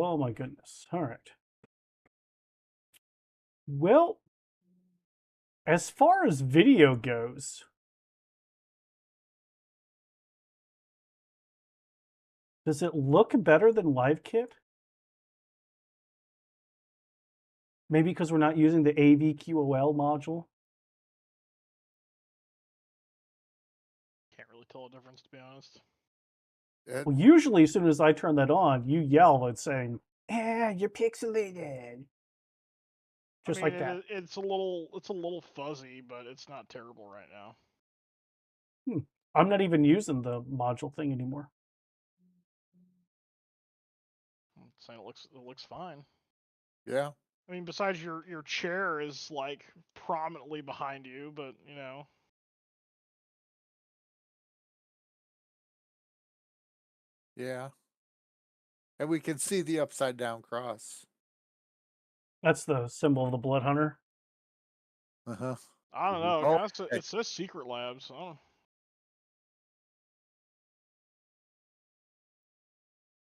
Oh my goodness. All right. Well, as far as video goes, does it look better than LiveKit? Maybe because we're not using the AVQOL module? Can't really tell a difference, to be honest. Well, usually as soon as I turn that on, you yell at saying, you're pixelated. Just like that. It's a little fuzzy, but it's not terrible right now. I'm not even using the module thing anymore. I'm saying it looks fine. Yeah. I mean, besides your chair is like prominently behind you, but you know. Yeah. And we can see the upside down cross. That's the symbol of the Blood Hunter. Uh-huh. I don't know. Oh, It says Secret Labs. I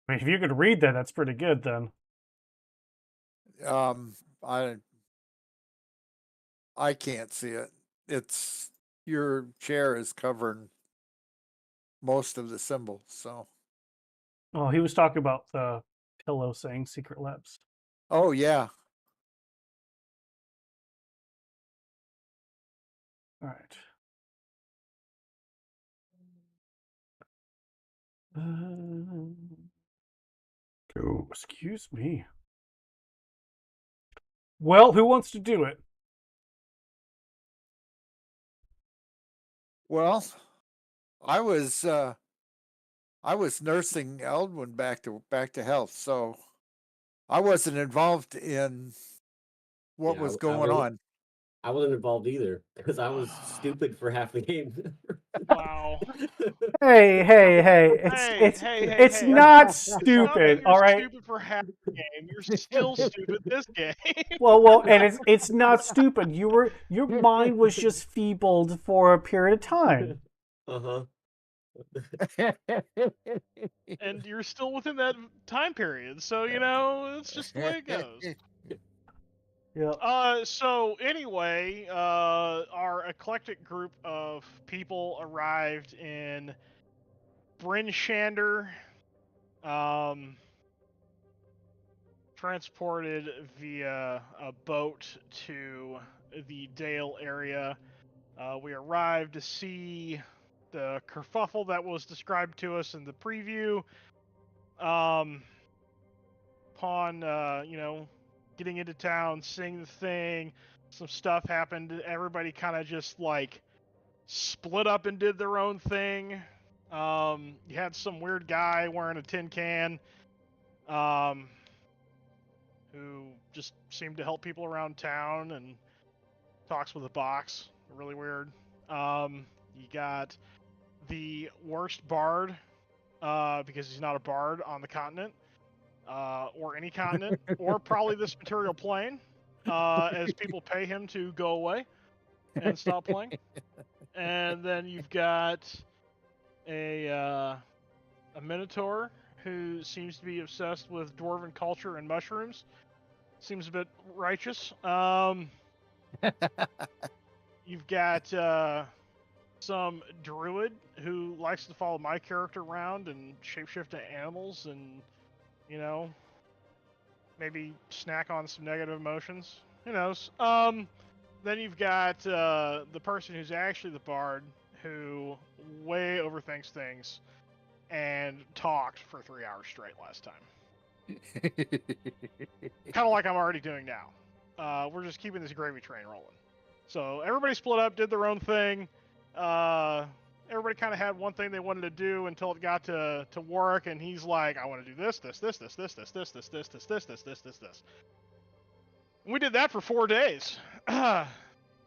mean, if you could read that, that's pretty good then. I can't see it. It's your chair is covering most of the symbols, so. Oh, he was talking about the pillow saying Secret Labs. Oh yeah. All right. Oh, excuse me. Well, who wants to do it? Well, I was nursing Eldwin back to health, so I wasn't involved in what was going on. I wasn't involved either because I was stupid for half the game. Wow. Hey, it's not stupid, all right? Stupid for half the game. You're still stupid this game. Well, and it's not stupid. Your mind was just feebled for a period of time. Uh-huh. And you're still within that time period, so you know it's just the way it goes. Yeah. So anyway, our eclectic group of people arrived in Bryn Shander, transported via a boat to the Dale area. We arrived to see the kerfuffle that was described to us in the preview. Upon getting into town, seeing the thing, some stuff happened. Everybody kind of just like split up and did their own thing. You had some weird guy wearing a tin can, who just seemed to help people around town and talks with a box. Really weird. You got the worst bard, because he's not a bard on the continent, or any continent, or probably this material plane, as people pay him to go away and stop playing. And then you've got a Minotaur who seems to be obsessed with dwarven culture and mushrooms. Seems a bit righteous. You've got some druid who likes to follow my character around and shapeshift to animals and, you know, maybe snack on some negative emotions. Who knows? Then you've got the person who's actually the bard who way overthinks things and talked for 3 hours straight last time. Kind of like I'm already doing now. We're just keeping this gravy train rolling. So everybody split up, did their own thing. Everybody kind of had one thing they wanted to do until it got to work, and he's like, I want to do this. And we did that for 4 days.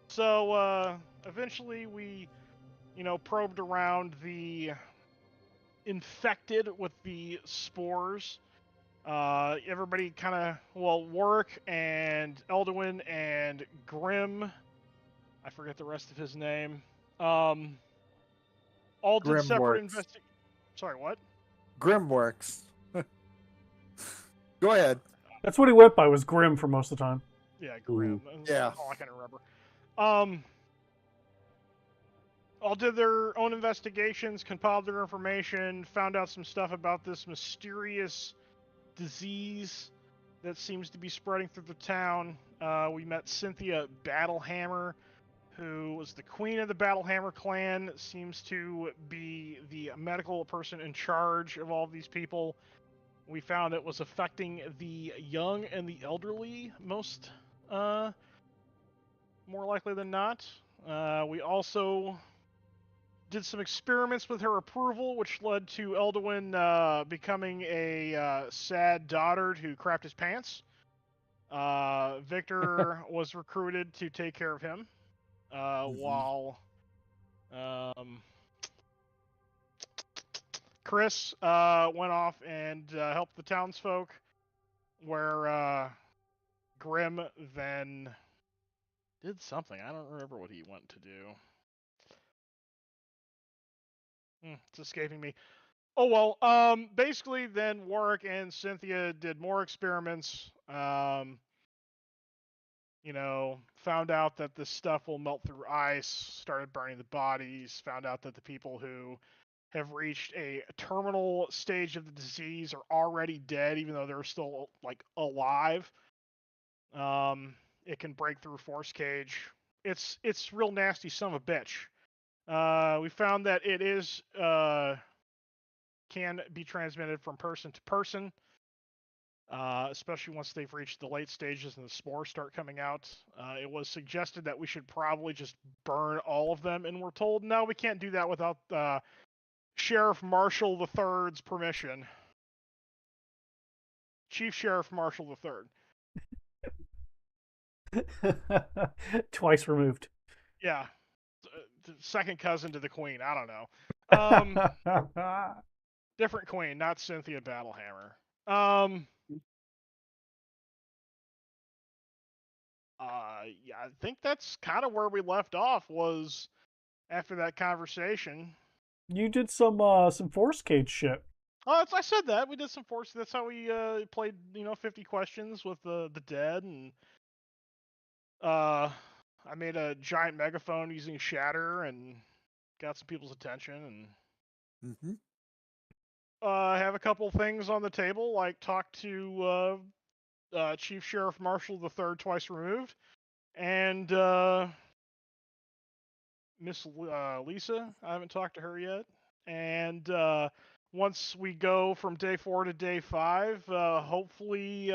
So eventually we, probed around the infected with the spores. Everybody kind of, Warwick and Eldwin and Grim, I forget the rest of his name, all did separate Grimworks. Sorry, what? Grimworks. Go ahead. That's what he went by, was Grim for most of the time. Yeah, Grim. That's Yeah. all I can remember. All did their own investigations, compiled their information, found out some stuff about this mysterious disease that seems to be spreading through the town. We met Cynthia Battlehammer, who was the queen of the Battlehammer clan, seems to be the medical person in charge of all of these people. We found it was affecting the young and the elderly most, more likely than not. We also did some experiments with her approval, which led to Elduin becoming a sad dotard who crapped his pants. Victor was recruited to take care of him, while Chris went off and helped the townsfolk, where Grim then did something. I don't remember what he went to do. It's escaping me. Oh well, basically then Warwick and Cynthia did more experiments. Found out that this stuff will melt through ice, started burning the bodies, found out that the people who have reached a terminal stage of the disease are already dead, even though they're still like alive. It can break through force cage. It's real nasty son of a bitch. We found that it is can be transmitted from person to person, especially once they've reached the late stages and the spores start coming out. It was suggested that we should probably just burn all of them, and we're told, no, we can't do that without Sheriff Marshall III's permission. Chief Sheriff Marshall III. Twice removed. Yeah. Second cousin to the queen. I don't know. Different queen, not Cynthia Battlehammer. Yeah, I think that's kind of where we left off, was after that conversation. You did some force cage shit. Oh, I said that. We did some force. That's how we played, 50 questions with the dead, and I made a giant megaphone using Shatter and got some people's attention, and I have a couple things on the table, like talk to Chief Sheriff Marshall III twice removed, and Miss Lisa. I haven't talked to her yet, and once we go from day 4 to day 5, hopefully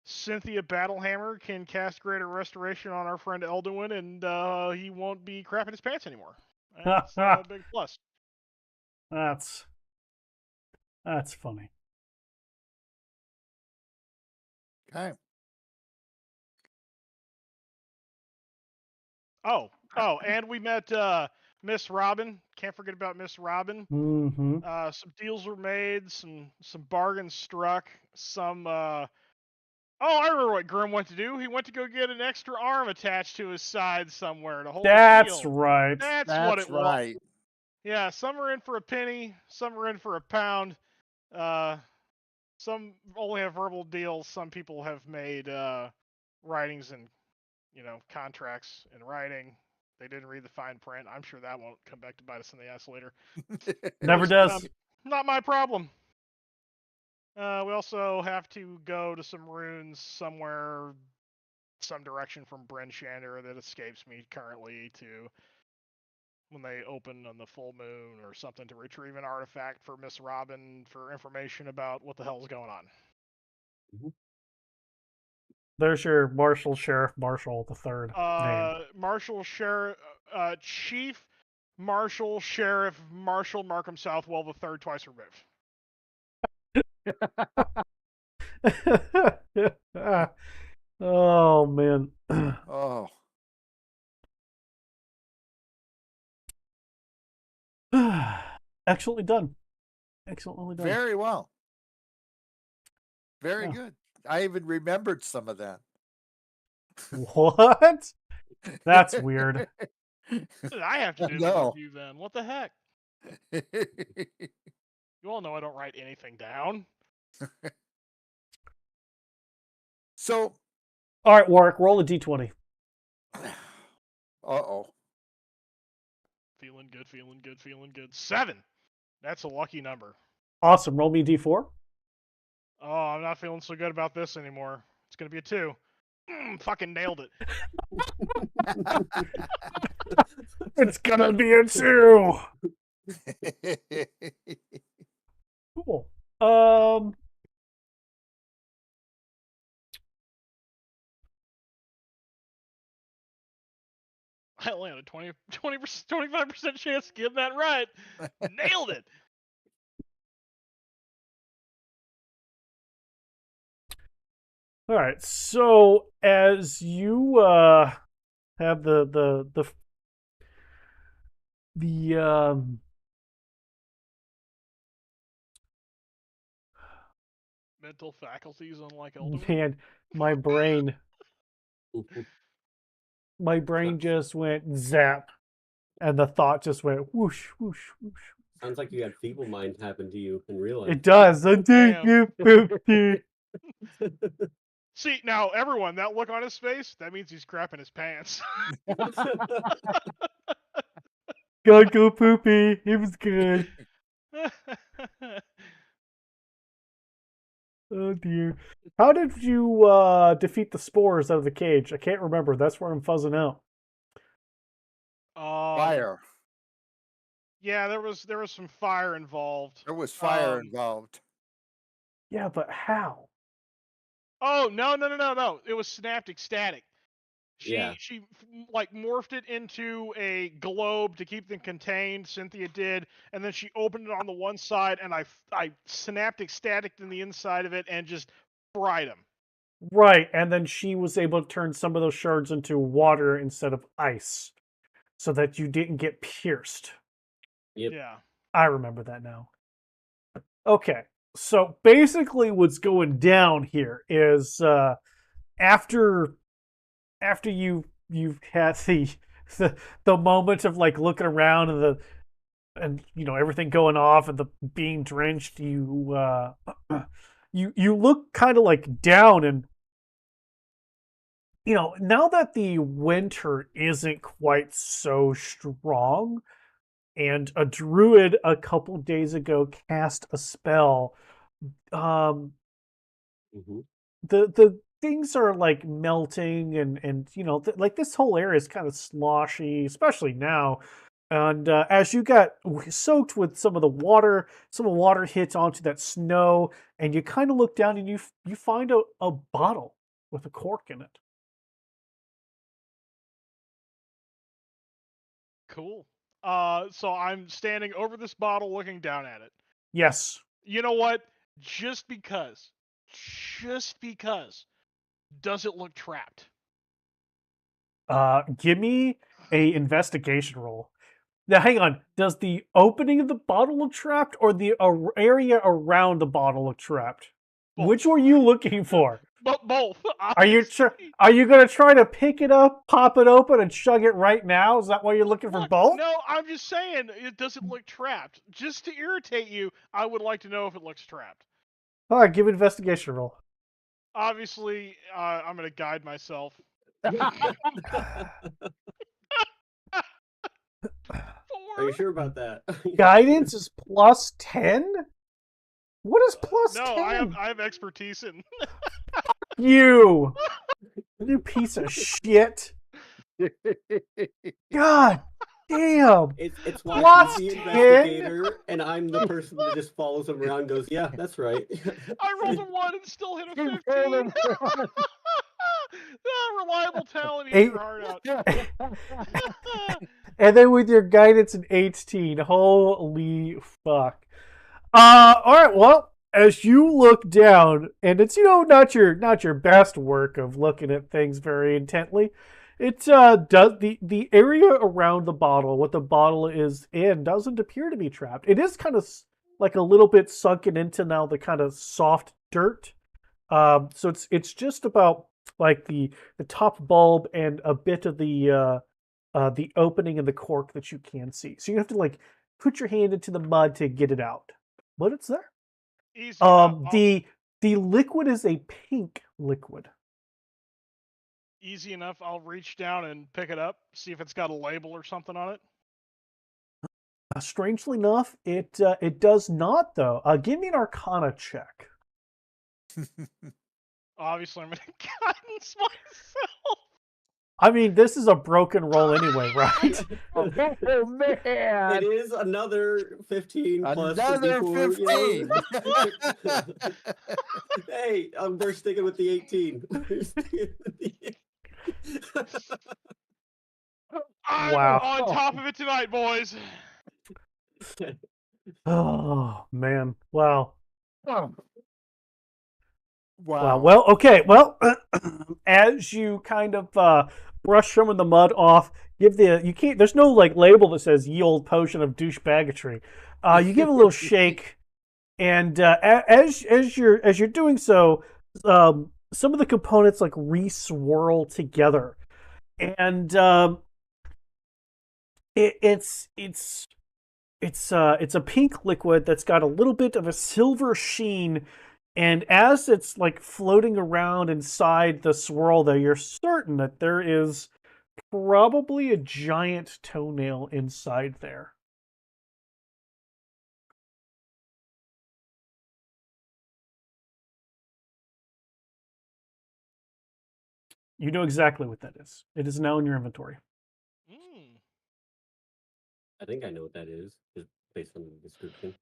Cynthia Battlehammer can cast Greater Restoration on our friend Elduin, and he won't be crapping his pants anymore. That's a big plus. That's funny. Okay. Oh, and we met Miss Robin. Can't forget about Miss Robin. Mm-hmm. Some deals were made, some bargains struck, some Oh, I remember what Grim went to do. He went to go get an extra arm attached to his side somewhere to hold That's the shield. right. That's what it right. was. Yeah, some are in for a penny, some are in for a pound. Some only have verbal deals. Some people have made writings and contracts in writing. They didn't read the fine print. I'm sure that won't come back to bite us in the ass later. Never does. Not my problem. We also have to go to some runes somewhere, some direction from Bryn Shander that escapes me currently, to when they open on the full moon or something, to retrieve an artifact for Miss Robin for information about what the hell's going on. There's your Sheriff Marshall III name. Marshal Sheriff, Chief Marshal Sheriff Marshall Markham Southwell III twice removed. Oh man. Oh. Excellently done. Excellently done. Very well. Very good. I even remembered some of that. What? That's weird. What did I have to do that with you then? What the heck? You all know I don't write anything down. So, All right, Warwick, roll a d20. uh-oh. Feeling good, feeling good, feeling good. 7. That's a lucky number. Awesome. Roll me a d4. Oh, I'm not feeling so good about this anymore. It's gonna be a 2. Fucking nailed it. It's gonna be a 2. Cool. I only had a 25% chance to get that right. Nailed it. All right. So as you have the Mental faculties unlike elderly. man, my brain just went zap, and the thought just went whoosh, whoosh, whoosh. Sounds like you had feeble mind happen to you in real life. It does. Damn. See, now, everyone, that look on his face, that means he's crapping his pants. Gotta go poopy. It was good. Oh dear. How did you defeat the spores out of the cage? I can't remember. That's where I'm fuzzing out. Fire. Yeah, there was some fire involved. There was fire Um, involved. Yeah, but how? Oh, no. It was synaptic static. Yeah. She like morphed it into a globe to keep them contained. Cynthia did, and then she opened it on the one side, and I synaptic staticked in the inside of it and just fried them. Right, and then she was able to turn some of those shards into water instead of ice, so that you didn't get pierced. Yep. Yeah. I remember that now. Okay, so basically what's going down here is after you've had the moment of like looking around and you know everything going off and the being drenched, you you look kind of like down, and you know, now that the winter isn't quite so strong, and a druid a couple days ago cast a spell, um, Mm-hmm. the things are like melting, and you know, like this whole area is kind of sloshy, especially now. And as you got soaked with some of the water hits onto that snow, and you kind of look down and you find a bottle with a cork in it. Cool. So I'm standing over this bottle looking down at it. Yes. You know what? Just because, does it look trapped? Give me a investigation roll. Now, hang on. Does the opening of the bottle look trapped, or the area around the bottle look trapped? Both. Which were you looking for? But both. Are you gonna try to pick it up, pop it open, and chug it right now? Is that why you're looking for Look, both? no, I'm just saying, does it look trapped? Just to irritate you, I would like to know if it looks trapped. All right, give me an investigation roll. Obviously, I'm gonna guide myself. 4. Are you sure about that? Guidance is plus 10. What is plus No, 10? I have expertise in. You piece of shit. God damn. It's why Plus he's the 10? investigator, and I'm the person that just follows him around and goes, yeah, that's right. I rolled a 1 and still hit a 15. Reliable talent, eat your heart out. And then with your guidance an 18. Holy fuck. All right, well, as you look down, and it's, you know, not your best work of looking at things very intently. It does the area around the bottle, what the bottle is in, doesn't appear to be trapped. It is kind of like a little bit sunken into now the kind of soft dirt. So it's just about like the top bulb and a bit of the opening and the cork that you can see. So you have to like put your hand into the mud to get it out, but it's there. Easy enough. The liquid is a pink liquid. easy enough. I'll reach down and pick it up, see if it's got a label or something on it. Strangely enough, it does not though. Give me an Arcana check. Obviously, I'm gonna guidance myself. I mean, this is a broken roll anyway, right? Oh man! It is another 15 plus Another 54. 15. Hey, we're sticking with the 18. We're sticking with the 18. I'm Wow. on top of it tonight, boys. Oh man! Wow. Wow. Wow. Well, okay. Well, as you kind of brush some of the mud off, you can't. There's no like label that says "Ye old potion of douchebaggatry." You give a little shake, and as you're doing so, some of the components like re-swirl together, and it's a pink liquid that's got a little bit of a silver sheen, and as it's like floating around inside the swirl there, you're certain that there is probably a giant toenail inside there. You know exactly what that is. It is now in your inventory. Mm. I think I know what that is, just based on the description.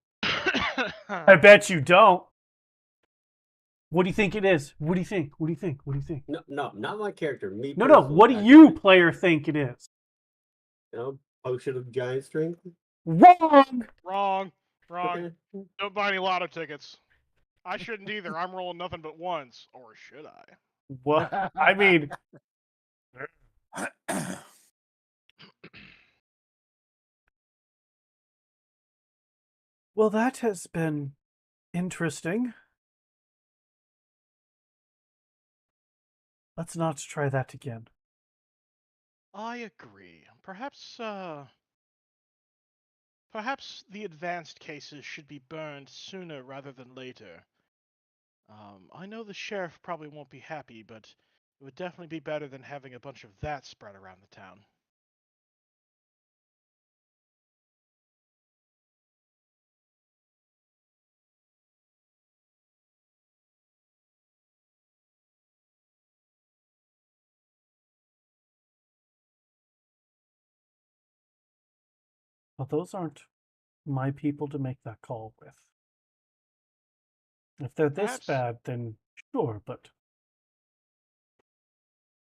I bet you don't. What do you think it is? What do you think? What do you think? What do you think? No, not my character. Me. No. What do personally. you, player, think it is? You know, potion of giant strength. Wrong. Wrong. Okay. Don't buy any lotto tickets. I shouldn't either. I'm rolling nothing but ones. Or should I? What? I mean, well, that has been interesting. Let's not try that again. I agree. Perhaps the advanced cases should be burned sooner rather than later. I know the sheriff probably won't be happy, but it would definitely be better than having a bunch of that spread around the town. Well, those aren't my people to make that call with. If they're this Perhaps- bad, then sure, but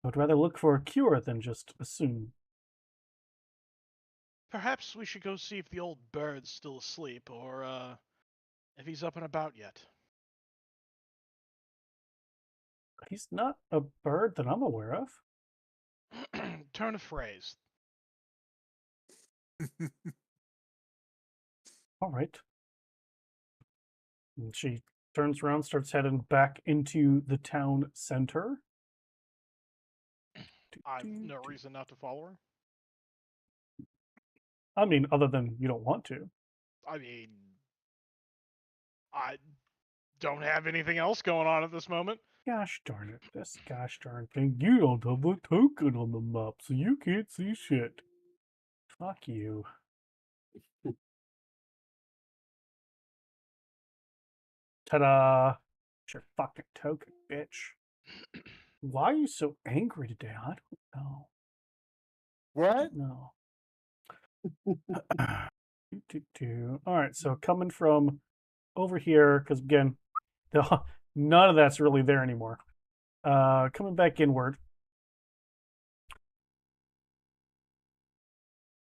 I'd rather look for a cure than just assume. Perhaps we should go see if the old bird's still asleep, or if he's up and about yet. He's not a bird that I'm aware of. Turn of phrase. All right. And she turns around, starts heading back into the town center. I've no reason not to follow her. I mean, other than you don't want to. I mean, I don't have anything else going on at this moment. Gosh darn it. This gosh darn thing. You don't have a token on the map, so you can't see shit. Fuck you. Ta-da! It's your fucking token, bitch. Why are you so angry today? I don't know. What? No. All right, so coming from over here, because again, none of that's really there anymore. Coming back inward.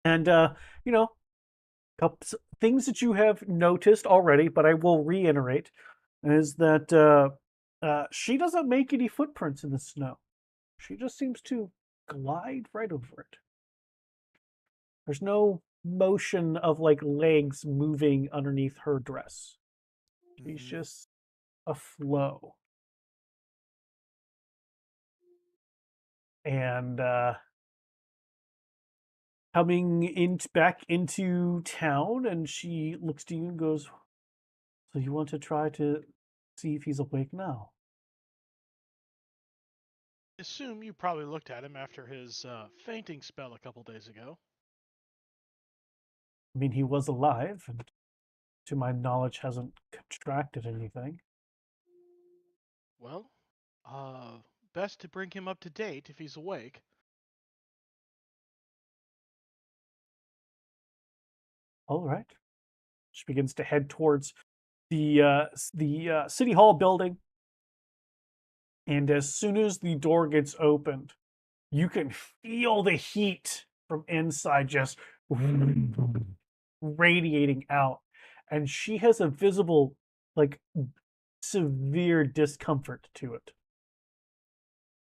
And, you know, things that you have noticed already, but I will reiterate, is that she doesn't make any footprints in the snow. She just seems to glide right over it. There's no motion of like legs moving underneath her dress. She's just a flow. And coming back into town, and she looks to you and goes, "So you want to try to see if he's awake now?" Assume you probably looked at him after his fainting spell a couple days ago. I mean, he was alive, and to my knowledge, hasn't contracted anything. Well, best to bring him up to date if he's awake. All right. She begins to head towards the city hall building, and as soon as the door gets opened, you can feel the heat from inside just radiating out, and she has a visible, like, severe discomfort to it.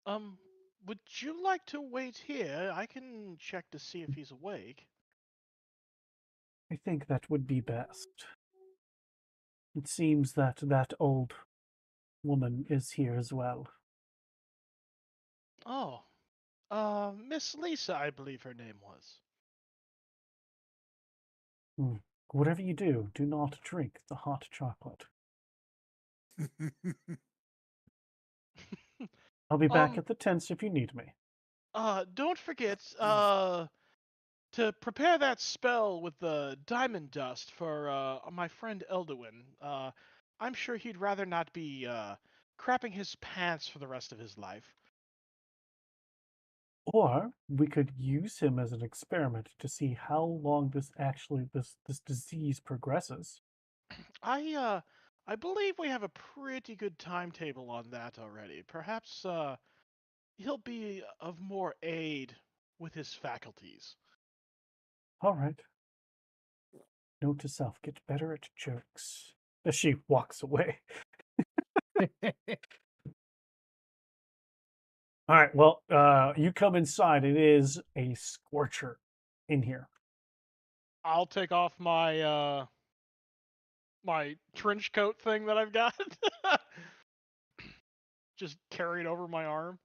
Um, would you like to wait here? I can check to see if he's awake. I think that would be best. It seems that that old woman is here as well. Oh, Miss Lisa, I believe her name was. Hmm. Whatever you do, do not drink the hot chocolate. I'll be back Um, at the tents if you need me. don't forget, to prepare that spell with the diamond dust for, my friend Elduin. I'm sure he'd rather not be, crapping his pants for the rest of his life. Or we could use him as an experiment to see how long this disease progresses. I believe we have a pretty good timetable on that already. Perhaps, he'll be of more aid with his faculties. All right. Note to self: get better at jokes. As she walks away. All right. Well, you come inside. It is a scorcher in here. I'll take off my, my trench coat thing that I've got. Just carry it over my arm.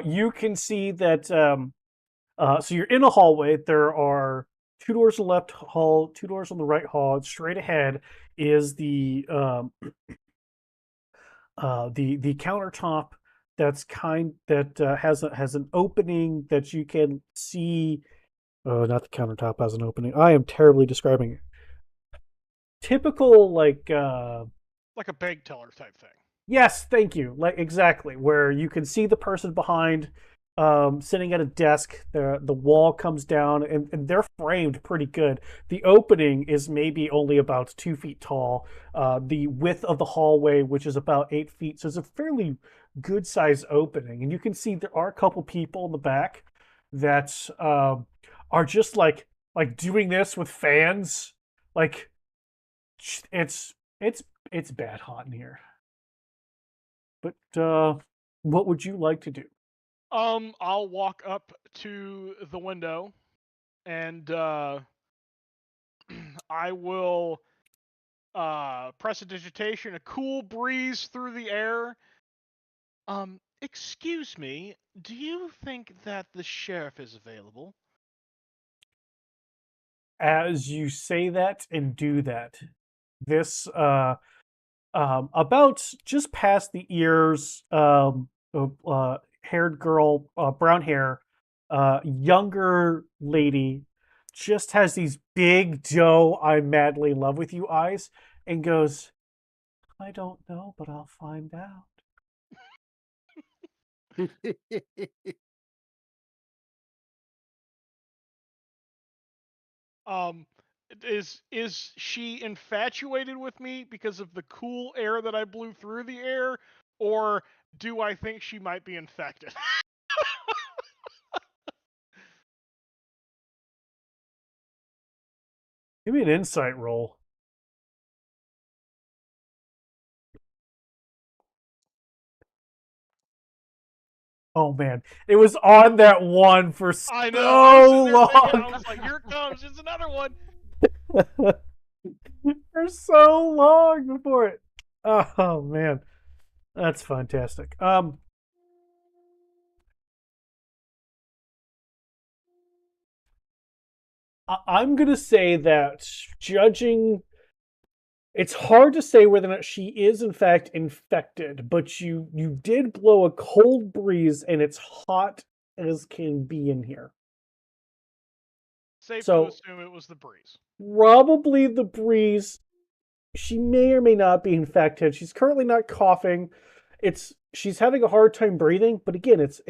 You can see that. So you're in a hallway. There are two doors on the left hall, two doors on the right hall. Straight ahead is the countertop that has an opening that you can see. Oh, not the countertop has an opening. I am terribly describing it. Typical, like, Like a bag teller type thing. yes, thank you. Like, exactly, where you can see the person behind, sitting at a desk. The wall comes down, and they're framed pretty good. The opening is maybe only about 2 feet tall. The width of the hallway, which is about 8 feet, so it's a fairly good size opening. And you can see there are a couple people in the back that are just like doing this with fans. Like, it's bad hot in here. But what would you like to do? I'll walk up to the window and I will prestidigitation, a cool breeze through the air. Excuse me, do you think that the sheriff is available? As you say that and do that, this about just past the ears, haired girl, brown hair, younger lady, just has these big doe "I'm madly in love with you" eyes, and goes, "I don't know, but I'll find out." Um, is she infatuated with me because of the cool air that I blew through the air, or do I think she might be infected? Give me an insight roll. Oh man, it was on that one for so I know. I was sitting there thinking, I long. was like, here it comes, it's another one. For so long before it. Oh man, that's fantastic. I'm gonna say that, judging It's hard to say whether or not she is in fact infected, but you did blow a cold breeze and it's hot as can be in here. Safe to So assume it was the breeze. probably the breeze. She may or may not be infected. She's currently not coughing. She's having a hard time breathing, but again, it's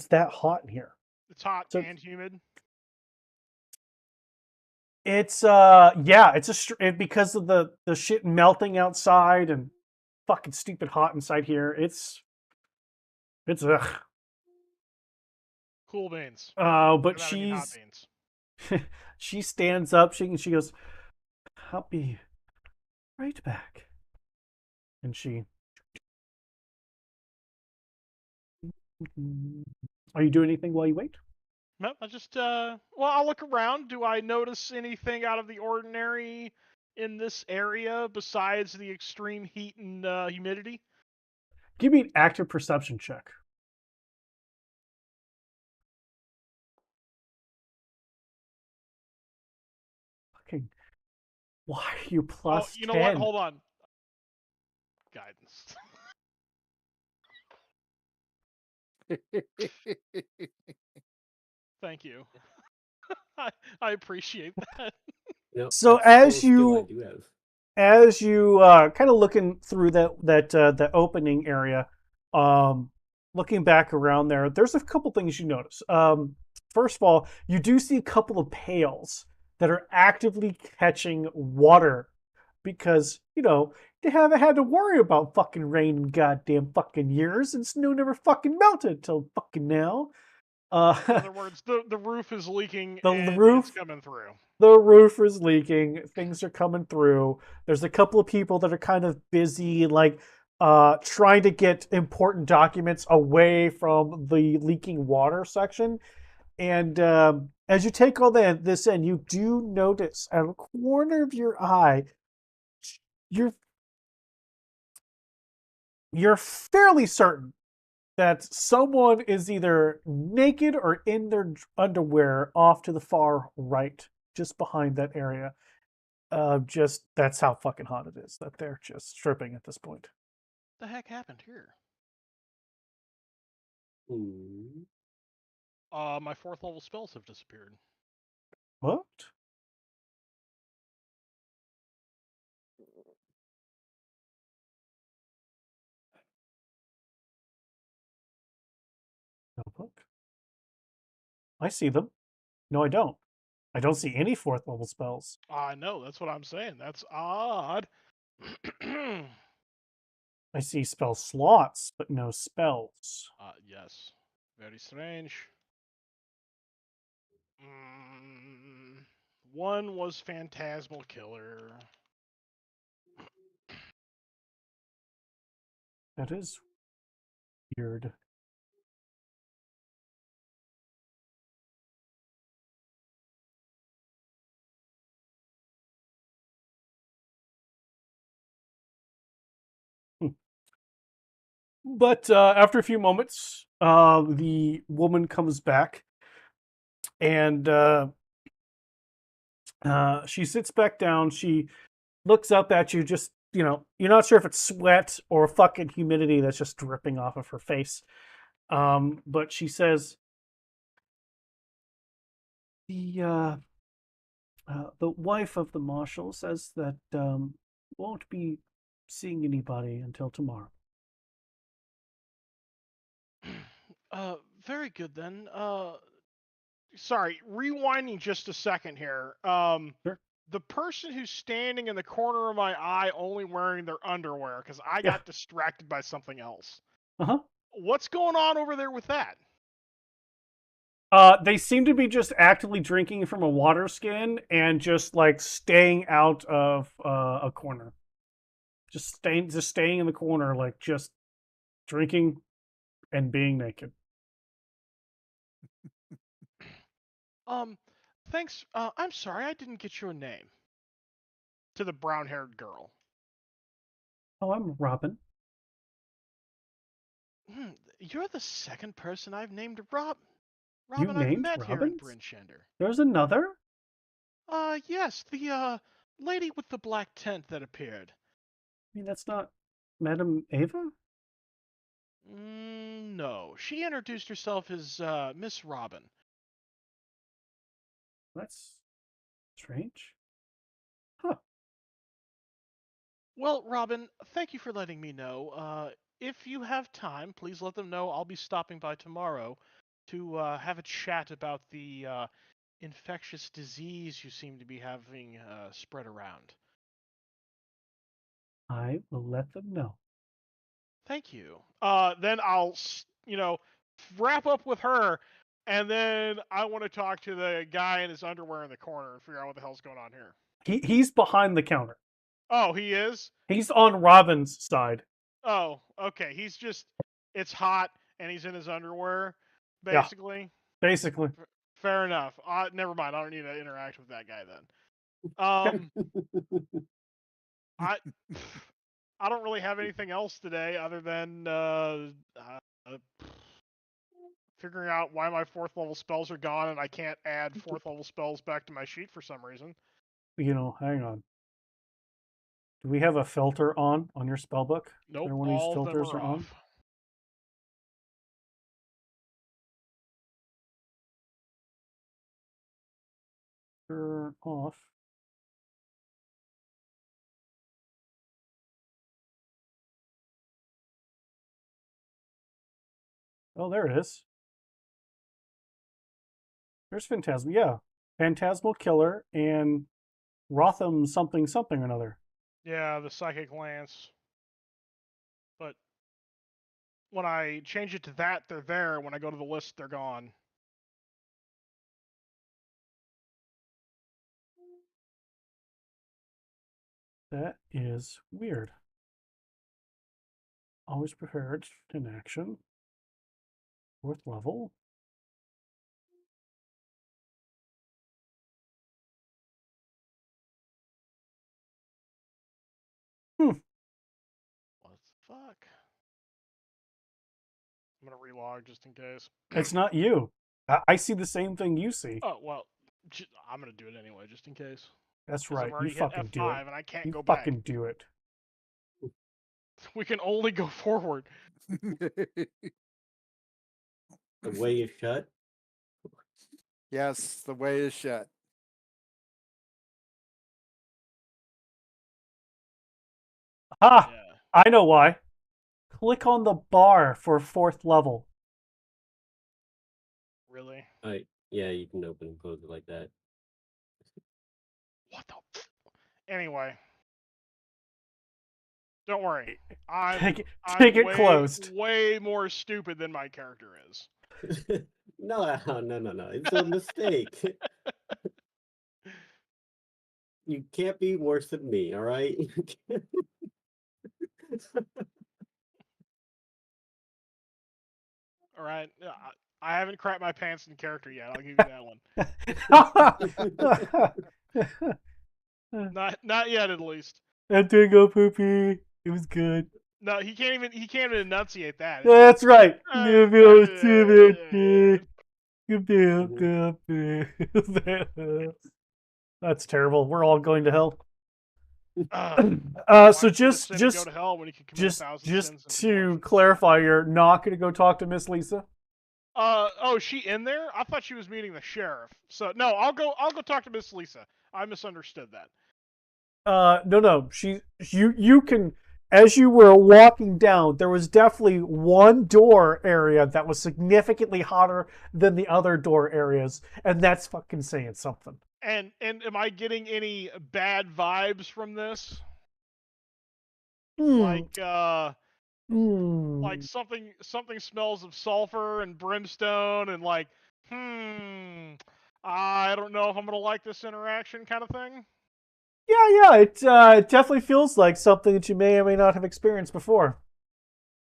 that hot in here. It's hot So and humid. it's yeah, because of the shit melting outside and fucking stupid hot inside here. It's ugh. Cool beans. But By that I mean hot beans. she stands up. She goes, "I'll be right back." And she, are you doing anything while you wait? No, I just well, I'll look around. Do I notice anything out of the ordinary in this area besides the extreme heat and humidity? Give me an active perception check. Fucking, why are you plus Oh, you know 10? what? Hold on. Guidance. Thank you. I appreciate that. No, So that's still a skill I do have. as you kind of looking through that opening area, looking back around there, there's a couple things you notice. First of all, you do see a couple of pails that are actively catching water because they haven't had to worry about fucking rain in goddamn fucking years, and snow never fucking melted till fucking now. In other words, the roof is leaking the and roof it's coming through. the roof is leaking, things are coming through. There's a couple of people that are kind of busy, like trying to get important documents away from the leaking water section. And as you take all this in, you do notice at a corner of your eye, you're you're fairly certain that someone is either naked or in their underwear off to the far right, just behind that area. Just that's how fucking hot it is that they're just stripping at this point. The heck happened here? Ooh. My 4th level spells have disappeared. What? Notebook? I see them. No, I don't. I don't see any fourth level spells. I know, that's what I'm saying. That's odd. I see spell slots, but no spells. Yes. Very strange. Mm, one was Phantasmal Killer. That is weird. But after a few moments, the woman comes back and she sits back down. She looks up at you, just, you're not sure if it's sweat or fucking humidity that's just dripping off of her face. But she says, the wife of the marshal says that won't be seeing anybody until tomorrow. Very good then. Sorry, rewinding just a second here. Sure. The person who's standing in the corner of my eye only wearing their underwear because I Yeah. got distracted by something else. Uh-huh. What's going on over there with that? They seem to be just actively drinking from a water skin and just like staying out of a corner. Just staying in the corner, like just drinking and being naked. Thanks. I'm sorry, I didn't get your name. To the brown-haired girl. Oh, I'm Robin. You're the second person I've named You Robin I've named met here in Robin? Bryn Shender. There's another? Yes, the lady with the black tent that appeared. I mean, that's not Madame Ava? No, she introduced herself as Miss Robin. That's strange. Huh. Well, Robin, thank you for letting me know. If you have time, please let them know I'll be stopping by tomorrow to have a chat about the infectious disease you seem to be having spread around. I will let them know. Thank you. Then I'll, wrap up with her, and then I want to talk to the guy in his underwear in the corner and figure out what the hell's going on here. He's behind the counter. Oh, he is? He's on Robin's side. Oh, okay. It's hot, and he's in his underwear, Yeah. basically. Basically. Fair enough. Never mind. I don't need to interact with that guy then. I I don't really have anything else today other than figuring out why my 4th level spells are gone and I can't add 4th level spells back to my sheet for some reason. Hang on. Do we have a filter on your spell book? Nope, There one of these all of them filters are are on? off. They're off. Oh, there it is. There's Phantasm. Yeah. Phantasmal Killer and Rotham something something or another. Yeah, the Psychic Lance. But when I change it to that, they're there. When I go to the list, they're gone. That is weird. Always prepared in action. 4th level. What the fuck? I'm gonna relog just in case. It's not you. I see the same thing you see. Oh well, I'm gonna do it anyway just in case. That's 'Cause right. I've You already hit fucking F5 do it. and I can't You go fucking back. do it. We can only go forward. The way is shut. Yes, the way is shut. Ah! Yeah. I know why. Click on the bar for 4th level. Really? Yeah, you can open and close it like that. What the? Anyway, don't worry. I'm Take it closed. way more stupid than my character is. No. It's a mistake. You can't be worse than me, all right? All right. I haven't crapped my pants in character yet. I'll give you that one. Not yet, at least. That did go poopy. It was good. No, he can't even enunciate that. That's right. That's terrible. We're all going to hell. Why So commit a just sin and go to hell when you can commit 1,000 just sins and be to more- clarify, you're not going to go talk to Miss Lisa. Oh, is she in there? I thought she was meeting the sheriff. So no, I'll go talk to Miss Lisa. I misunderstood that. No. You can, as you were walking down, there was definitely one door area that was significantly hotter than the other door areas, and that's fucking saying something. And am I getting any bad vibes from this? Like like something smells of sulfur and brimstone and like, I don't know if I'm gonna like this interaction kind of thing. Yeah. It definitely feels like something that you may or may not have experienced before.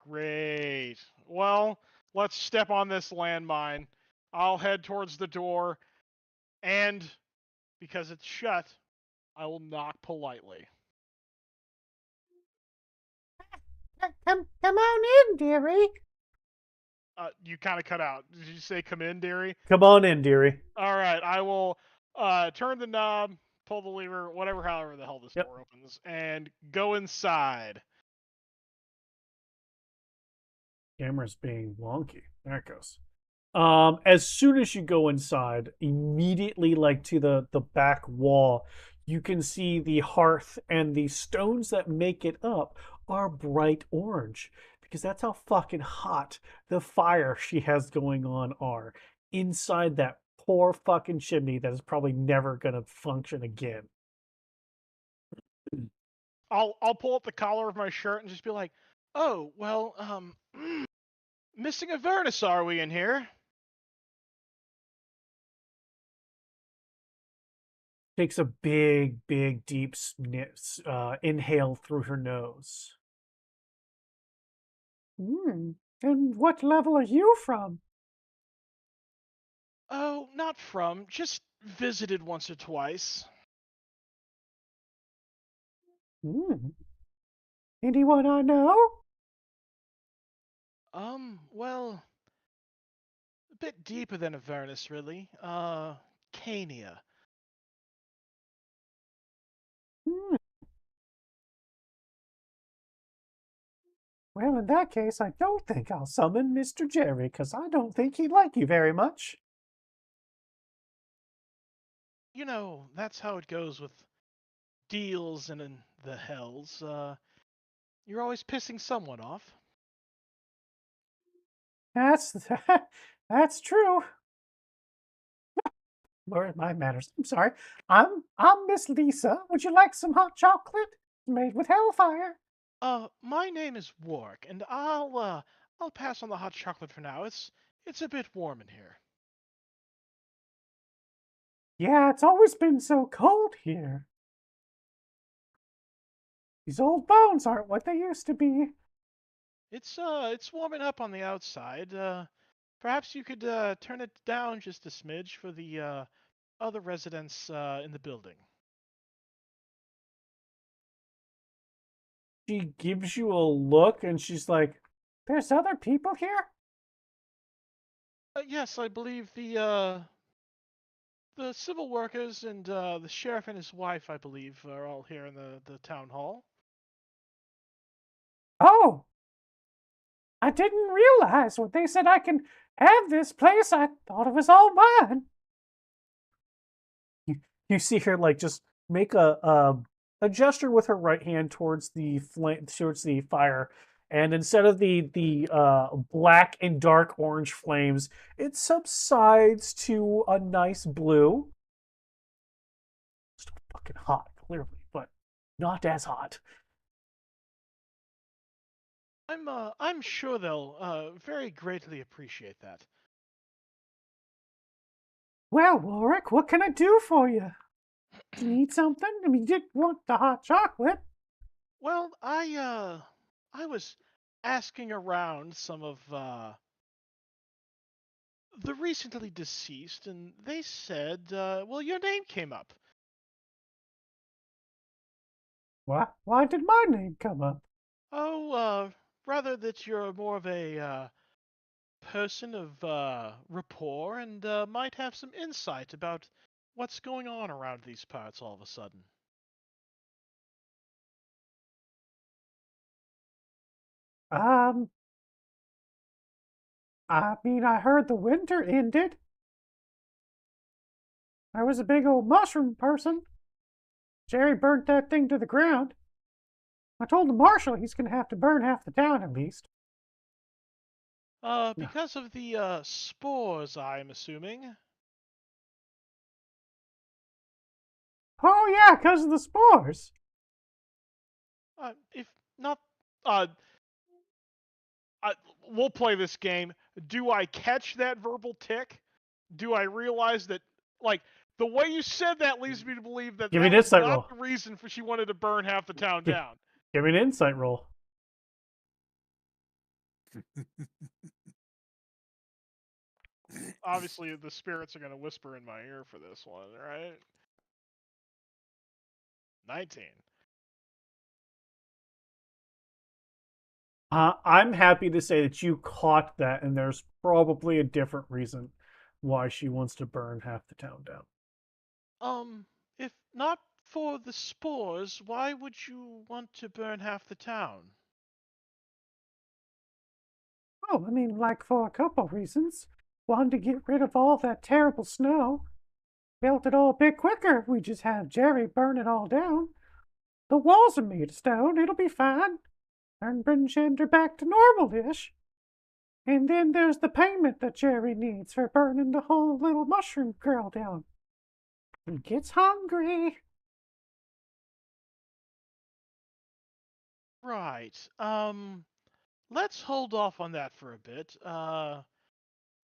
Great. Well, let's step on this landmine. I'll head towards the door, and because it's shut, I will knock politely. Come on in, dearie. You kind of cut out. Did you say come in, dearie? Come on in, dearie. All right, I will turn the knob, pull the lever, whatever, however the hell this Yep. door opens, and go inside. Camera's being wonky. There it goes. As soon as you go inside, immediately like to the back wall, you can see the hearth and the stones that make it up are bright orange because that's how fucking hot the fire she has going on are inside that poor fucking chimney that is probably never gonna function again. I'll pull up the collar of my shirt and just be like, "Oh, well, missing a Avernus, are we in here?" Takes a big, big, deep inhale through her nose. And what level are you from? Oh, not from, just visited once or twice. Anyone I know? Well, a bit deeper than Avernus, really. Cania. Hmm. Well, in that case, I don't think I'll summon Mr. Jerry, because I don't think he'd like you very much. You know, that's how it goes with deals and in the hells. You're always pissing someone off. That's that's true. Where my manners? I'm sorry. I'm Miss Lisa. Would you like some hot chocolate made with hellfire? My name is Wark, and I'll pass on the hot chocolate for now. It's a bit warm in here. Yeah, it's always been so cold here. These old bones aren't what they used to be. It's warming up on the outside. Perhaps you could turn it down just a smidge for the other residents in the building. She gives you a look and she's like, "There's other people here?" Yes, I believe the civil workers and the sheriff and his wife, I believe, are all here in the town hall. Oh, I didn't realize when they said I can have this place. I thought it was all mine. You see her like just make a gesture with her right hand towards the flame, towards the fire, and instead of the black and dark orange flames, it subsides to a nice blue. Still fucking hot, clearly, but not as hot. I'm sure they'll very greatly appreciate that. Well, Warwick, what can I do for you? Do you need something? I mean, you did want the hot chocolate. Well, I was asking around some of the recently deceased, and they said, well, your name came up. Why did my name come up? Oh, rather that you're more of a person of rapport and might have some insight about what's going on around these parts all of a sudden. Um, I mean, I heard the winter ended. I was a big old mushroom person. Jerry burnt that thing to the ground. I told the marshal he's going to have to burn half the town at least. Because of the spores, I'm assuming. Oh, yeah, because of the spores. If not, uh, we'll play this game. Do I catch that verbal tick? Do I realize that, like, the way you said that leads me to believe that Give me that an was insight not roll. the reason for she wanted to burn half the town down. Give me an insight roll. Obviously, the spirits are going to whisper in my ear for this one, right? 19. I'm happy to say that you caught that, and there's probably a different reason why she wants to burn half the town down. If not for the spores, why would you want to burn half the town? Well, I mean, like for a couple reasons. One, to get rid of all that terrible snow. Melt it all a bit quicker if we just have Jerry burn it all down. The walls are made of stone, it'll be fine. And bring Gender back to normal-ish. And then there's the payment that Jerry needs for burning the whole little mushroom girl down. He gets hungry. Right. Let's hold off on that for a bit.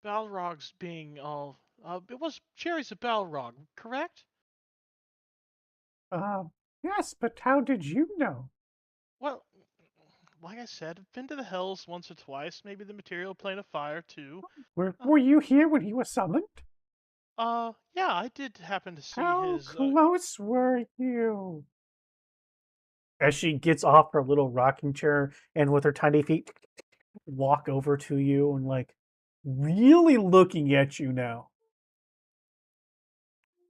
Balrog's being all. It was Jerry's a Balrog, correct? Uh, yes, but how did you know? Well, like I said, I've been to the Hells once or twice. Maybe the material plane of fire too. Were you here when he was summoned? Yeah, I did happen to see How his. close were you? As she gets off her little rocking chair and with her tiny feet walk over to you and like really looking at you now.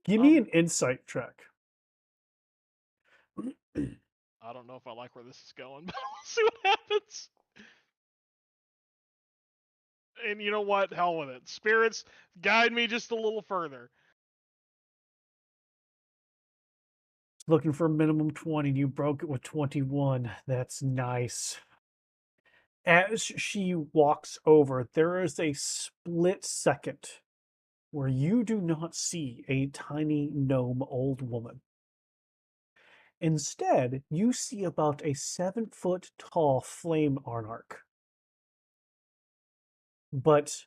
Give me an insight check. I don't know if I like where this is going, but we'll see what happens. And you know what? Hell with it. Spirits, guide me just a little further. Looking for a minimum 20. You broke it with 21. That's nice. As she walks over, there is a split second where you do not see a tiny gnome old woman. Instead, you see about a 7-foot tall flame monarch. But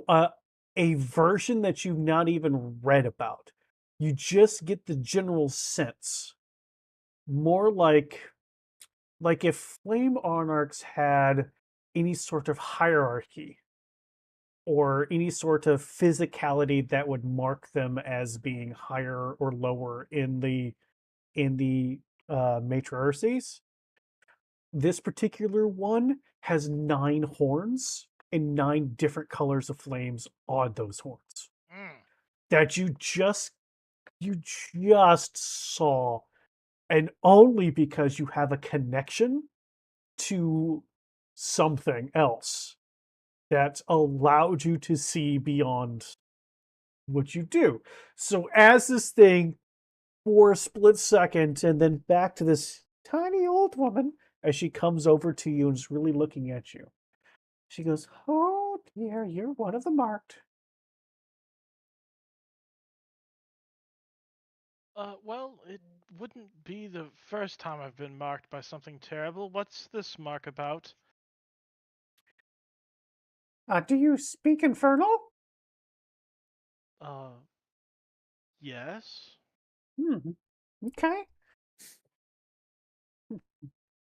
a version that you've not even read about. You just get the general sense. More like if flame monarchs had any sort of hierarchy or any sort of physicality that would mark them as being higher or lower in the matriarchies. This particular one has 9 horns and 9 different colors of flames on those horns that you just saw, and only because you have a connection to something else that allowed you to see beyond what you do. So as this thing, for a split second, and then back to this tiny old woman as she comes over to you and is really looking at you. She goes, "Oh dear, you're one of the marked." Well, it wouldn't be the first time I've been marked by something terrible. What's this mark about? Do you speak Infernal? Uh, yes. Okay.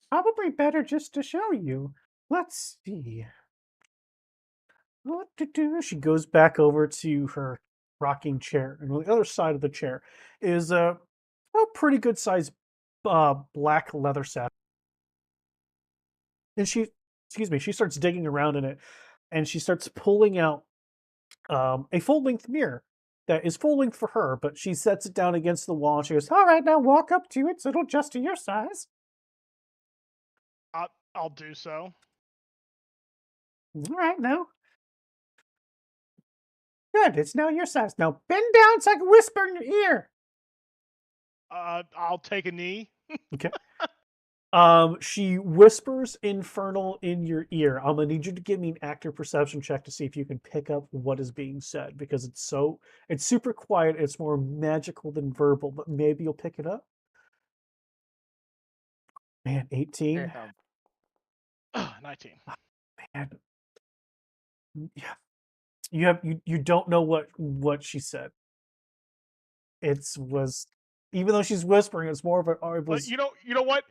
Probably better just to show you. Let's see. What to do? She goes back over to her rocking chair, and on the other side of the chair is a pretty good sized black leather sack. And she starts digging around in it, and she starts pulling out a full length mirror that is full length for her, but she sets it down against the wall and she goes, "All right, now walk up to it so it'll adjust to your size." I'll do so. All right, now. Good, it's now your size. Now bend down so I can whisper in your ear. I'll take a knee. Okay. She whispers infernal in your ear. I'm gonna need you to give me an actor perception check to see if you can pick up what is being said, because it's super quiet. It's more magical than verbal, but maybe you'll pick it up. Man, 18. Yeah. 19. Man, yeah. You don't know what she said. It was, even though she's whispering, it's more of a. It was, But you know what?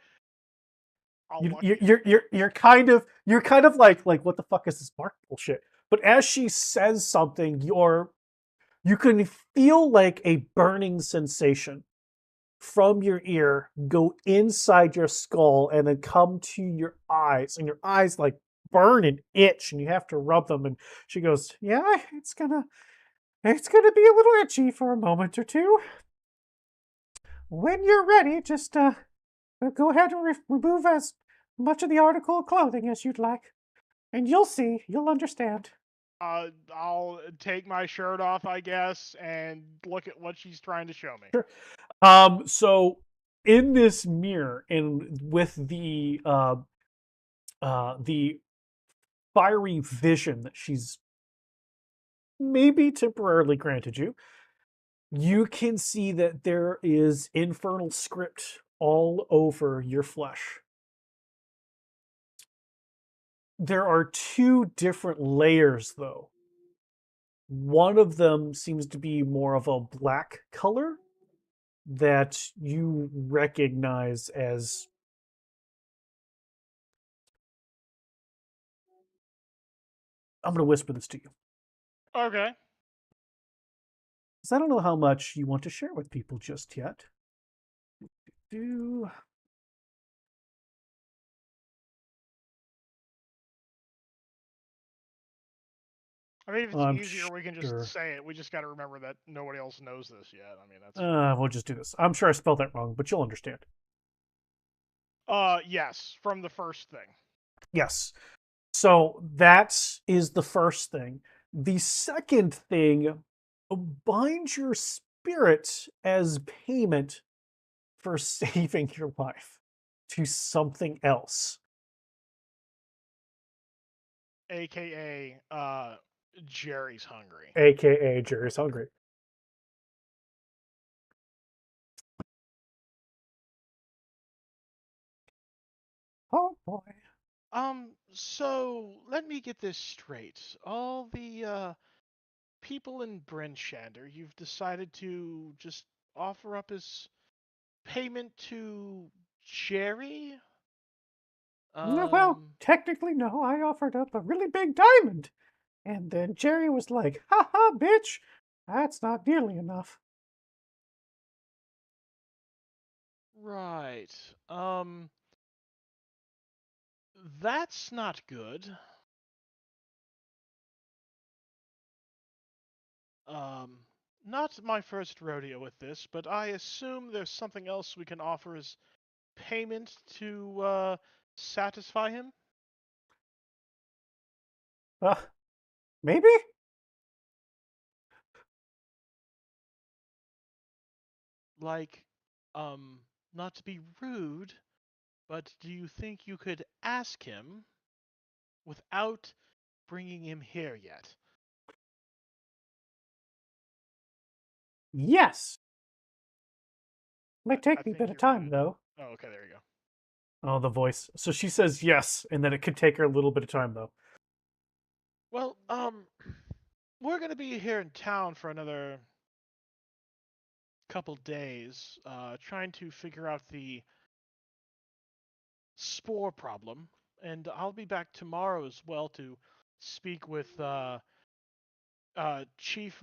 you're kind of like what the fuck is this Mark bullshit? But as she says something, you can feel like a burning sensation from your ear go inside your skull and then come to your eyes, and your eyes like burn and itch, and you have to rub them. And she goes, "Yeah, it's gonna be a little itchy for a moment or two." when you're ready, just go ahead and remove as much of the article of clothing as you'd like, and you'll see. You'll understand. I'll take my shirt off, I guess, and look at what she's trying to show me. Sure. So in this mirror, and with the fiery vision that she's maybe temporarily granted you, you can see that there is infernal script all over your flesh. There are two different layers, though. One of them seems to be more of a black color that you recognize as. I'm going to whisper this to you. Okay. Because I don't know how much you want to share with people just yet. Do I mean, if it's I'm easier, we can just sure. say it. We just got to remember that nobody else knows this yet. I mean, that's. We'll just do this. I'm sure I spelled that wrong, but you'll understand. Yes, from the first thing. Yes. So that is the first thing. The second thing, bind your spirit as payment for saving your life to something else. AKA, Jerry's hungry. AKA Jerry's hungry. Oh boy. So let me get this straight. All the people in Bryn Shander, you've decided to just offer up as payment to Jerry? No, well, technically, no. I offered up a really big diamond. And then Jerry was like, ha ha, bitch. That's not nearly enough. Right. That's not good. Um, Not my first rodeo with this, but I assume there's something else we can offer as payment to satisfy him? Uh, maybe? Like, not to be rude, but do you think you could ask him without bringing him here yet? Yes. Might I take me a think bit of you're time, good. though. Oh, okay, there you go. Oh, the voice. So she says yes, and then it could take her a little bit of time, though. Well, we're gonna be here in town for another couple days, trying to figure out the spore problem, and I'll be back tomorrow as well to speak with Chief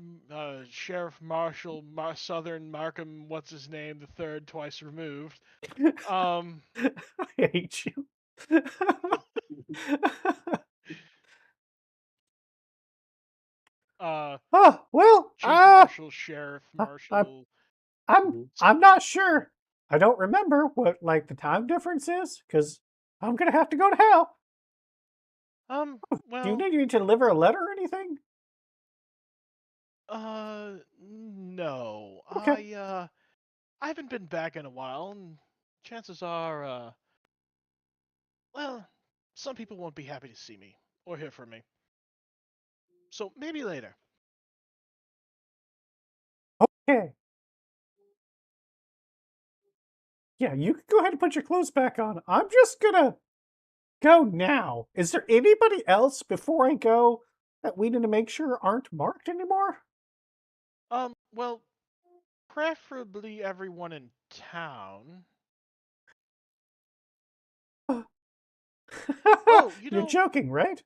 Sheriff Marshal Southern Markham, what's his name, the third, twice removed. Um, I hate you. uh, Oh, well, Chief Marshal, Sheriff I'm Marshal, I'm not sure. I don't remember what like the time difference is because I'm gonna have to go to hell. Do you well, need me to deliver a letter or anything? no, Okay. I haven't been back in a while, and chances are, well, some people won't be happy to see me or hear from me. So maybe later. Okay. Yeah, you can go ahead and put your clothes back on. I'm just gonna go now. Is there anybody else before I go that we need to make sure aren't marked anymore? Well, preferably everyone in town. Oh, you You're know, joking, right?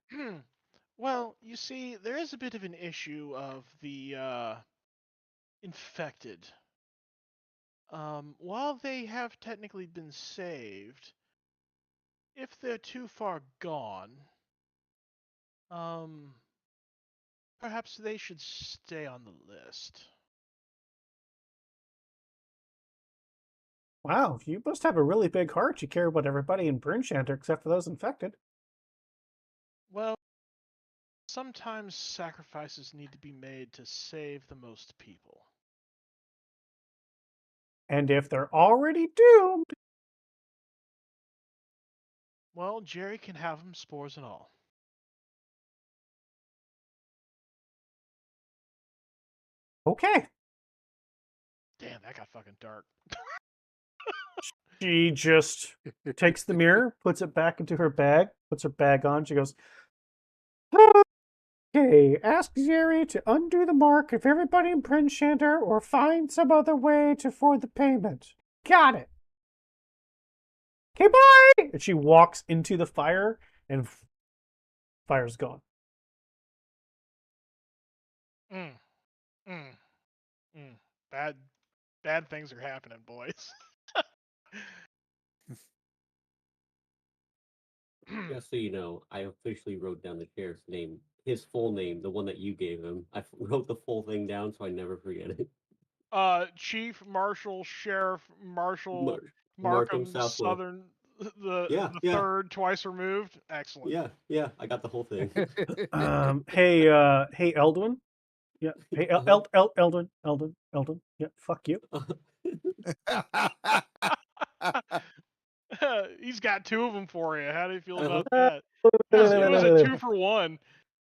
well, you see, there is a bit of an issue of the infected. While they have technically been saved, if they're too far gone, um, perhaps they should stay on the list. Wow, you must have a really big heart. You care about everybody in Brimshanter except for those infected. Well, sometimes sacrifices need to be made to save the most people. And if they're already doomed, Well, Jerry can have them, spores and all. okay. Damn, that got fucking dark. She just takes the mirror, puts it back into her bag, puts her bag on. She goes, okay, ask Jerry to undo the mark of everybody in Prince Shanter or find some other way for the payment. Got it. Okay, bye! And she walks into the fire and fire's gone. Mm, mm, mm. Bad things are happening, boys. Just so you know, I officially wrote down the sheriff's name, his full name, the one that you gave him. Wrote the full thing down so I never forget it. Chief Marshal Sheriff Marshal Markham Markham Southwell. Southern, the Yeah, the yeah, third, twice removed. Excellent. yeah. I got the whole thing. Hey, Eldwin. Yeah. Hey, Eldwin. Yeah, fuck you. He's got two of them for you. How do you feel Uh-huh. about that? It was a 2-for-1.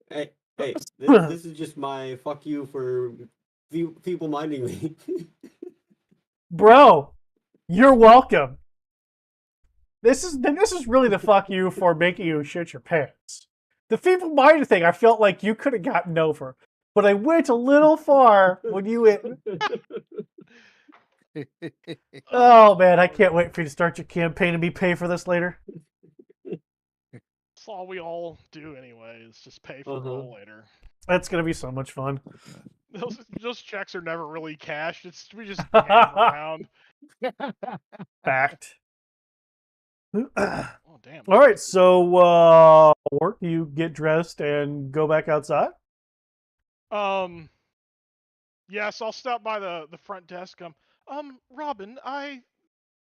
Hey, this is just my fuck you for people minding me. Bro, you're welcome. This is really the fuck you for making you shit your pants. The feeble-minded thing, I felt like you could have gotten over, but I went a little far when you went. Oh man, I can't wait for you to start your campaign and be paid for this later. That's all we all do anyway. Is just pay for Uh-huh. it all later. That's gonna be so much fun. Those checks are never really cashed. We just hand them around. Fact. Oh damn. All right, so work. You get dressed and go back outside. Yes, I'll stop by the front desk. Robin,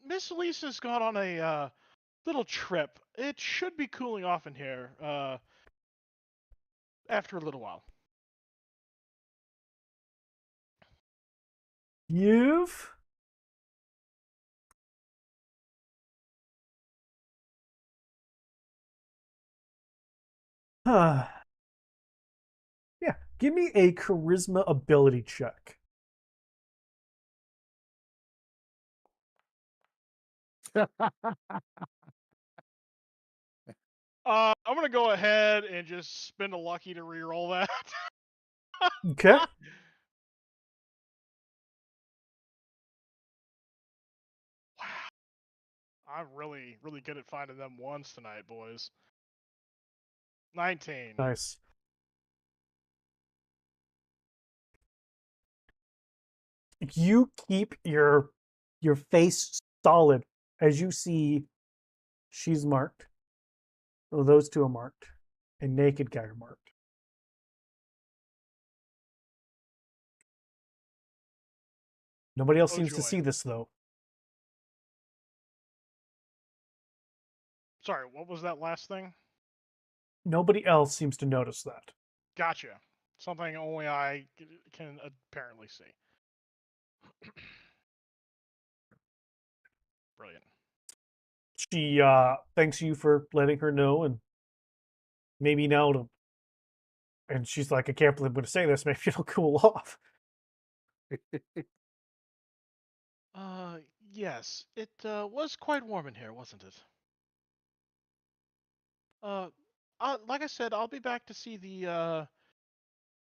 Miss Lisa's gone on a little trip. It should be cooling off in here. After a little while. You've yeah. Give me a charisma ability check. I'm gonna go ahead and just spend a lucky to reroll that. Okay. Wow. I'm really, really good at finding them ones tonight, boys. 19. Nice. You keep your face solid as you see she's marked. Oh, those two are marked. And naked guy are marked. Nobody else Oh, seems to joy. see this though. Sorry, what was that last thing? Nobody else seems to notice that. Gotcha. Something only I can apparently see. Brilliant. She thanks you for letting her know, and maybe now to. And she's like, I can't believe I'm going to say this. Maybe it'll cool off. Yes, it was quite warm in here, wasn't it? Uh, like I said, I'll be back to see the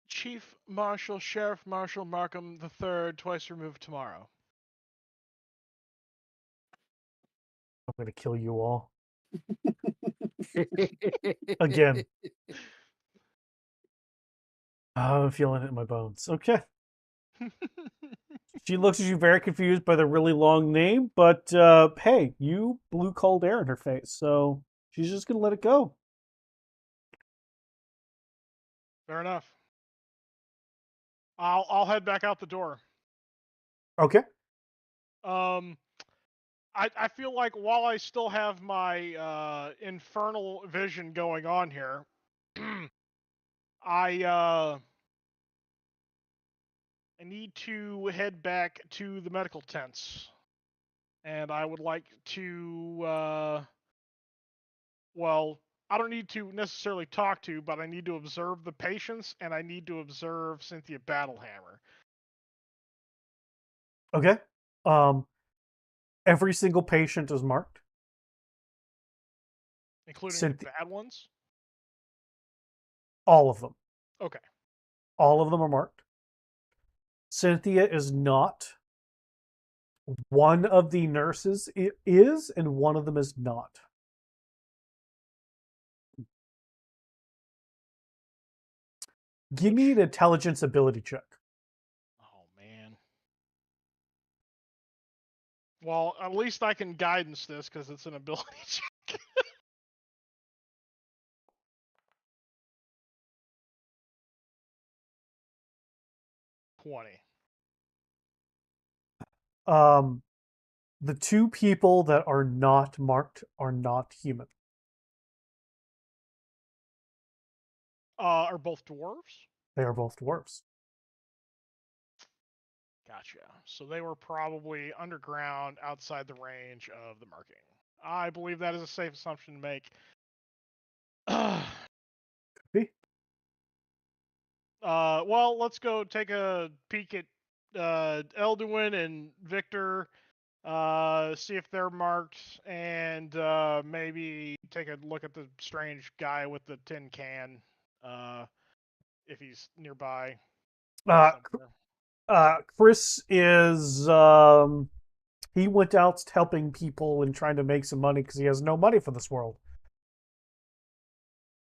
Chief Marshal, Sheriff Marshal Markham III, twice removed tomorrow. I'm going to kill you all again. I'm feeling it in my bones. Okay. She looks at you very confused by the really long name, but hey, you blew cold air in her face, so she's just gonna let it go. Fair enough. I'll head back out the door. Okay. Um, I feel like while I still have my infernal vision going on here, I I need to head back to the medical tents, and I would like to well, I don't need to necessarily talk to, but I need to observe the patients, and I need to observe Cynthia Battlehammer, Okay. Um, every single patient is marked. including the Cynthia, bad ones. all of them. Okay. All of them are marked. Cynthia is not. One of the nurses is, and one of them is not. Give me an intelligence ability check. Oh man. Well, at least I can guidance this because it's an ability check. 20. Um, the two people that are not marked are not human. Are both dwarves? They are both dwarves. Gotcha. So they were probably underground outside the range of the marking. I believe that is a safe assumption to make. Be. Well, let's go take a peek at Elduin and Victor, see if they're marked, and maybe take a look at the strange guy with the tin can, if he's nearby Uh, somewhere. Chris is he went out helping people and trying to make some money because he has no money for this world.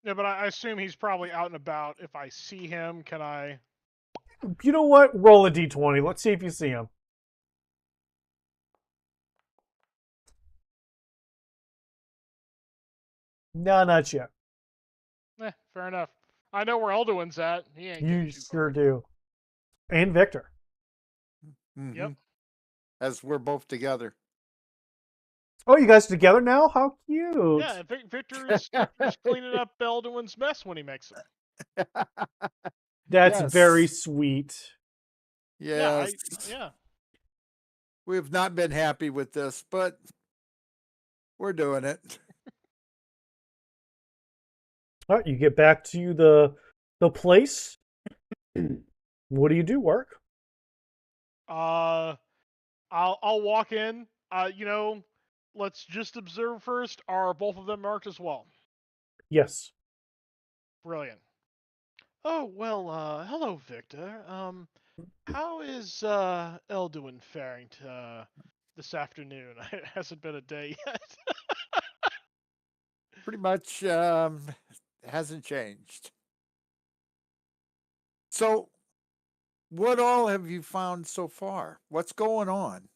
Yeah, but I assume he's probably out and about. If I see him, can I? You know what? Roll a d20. Let's see if you see him. No, not yet. Fair enough. I know where Elduin's at. He ain't getting You too sure far. do. And Victor. Mm-hmm. Yep. As we're both together. Oh, you guys together now? How cute. Yeah, Victor's cleaning up Elduin's mess when he makes them. That's very Yes. sweet. Yeah, Yes. yeah. We have not been happy with this, but we're doing it. All right, you get back to the place. What do you do, Work? Uh, I'll walk in. Let's just observe first. Are both of them marked as well? Yes. Brilliant. Oh well. Hello, Victor. How is Elduin faring this afternoon? It hasn't been a day yet. Pretty much hasn't changed. So, what all have you found so far? What's going on?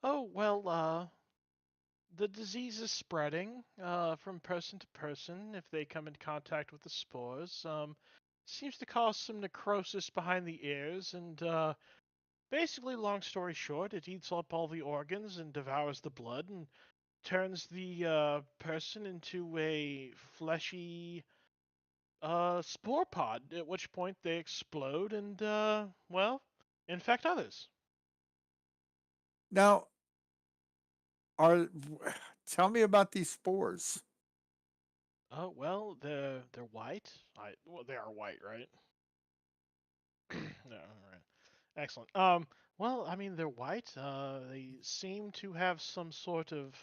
Oh well. The disease is spreading from person to person if they come in contact with the spores. Seems to cause some necrosis behind the ears, and basically, long story short, it eats up all the organs and devours the blood and turns the person into a fleshy spore pod. At which point they explode and, well, infect others. Now, are tell me about these spores. Oh well, they're white. Well, they are white, right? No, all right. Excellent. Well, I mean, they're white. They seem to have some sort of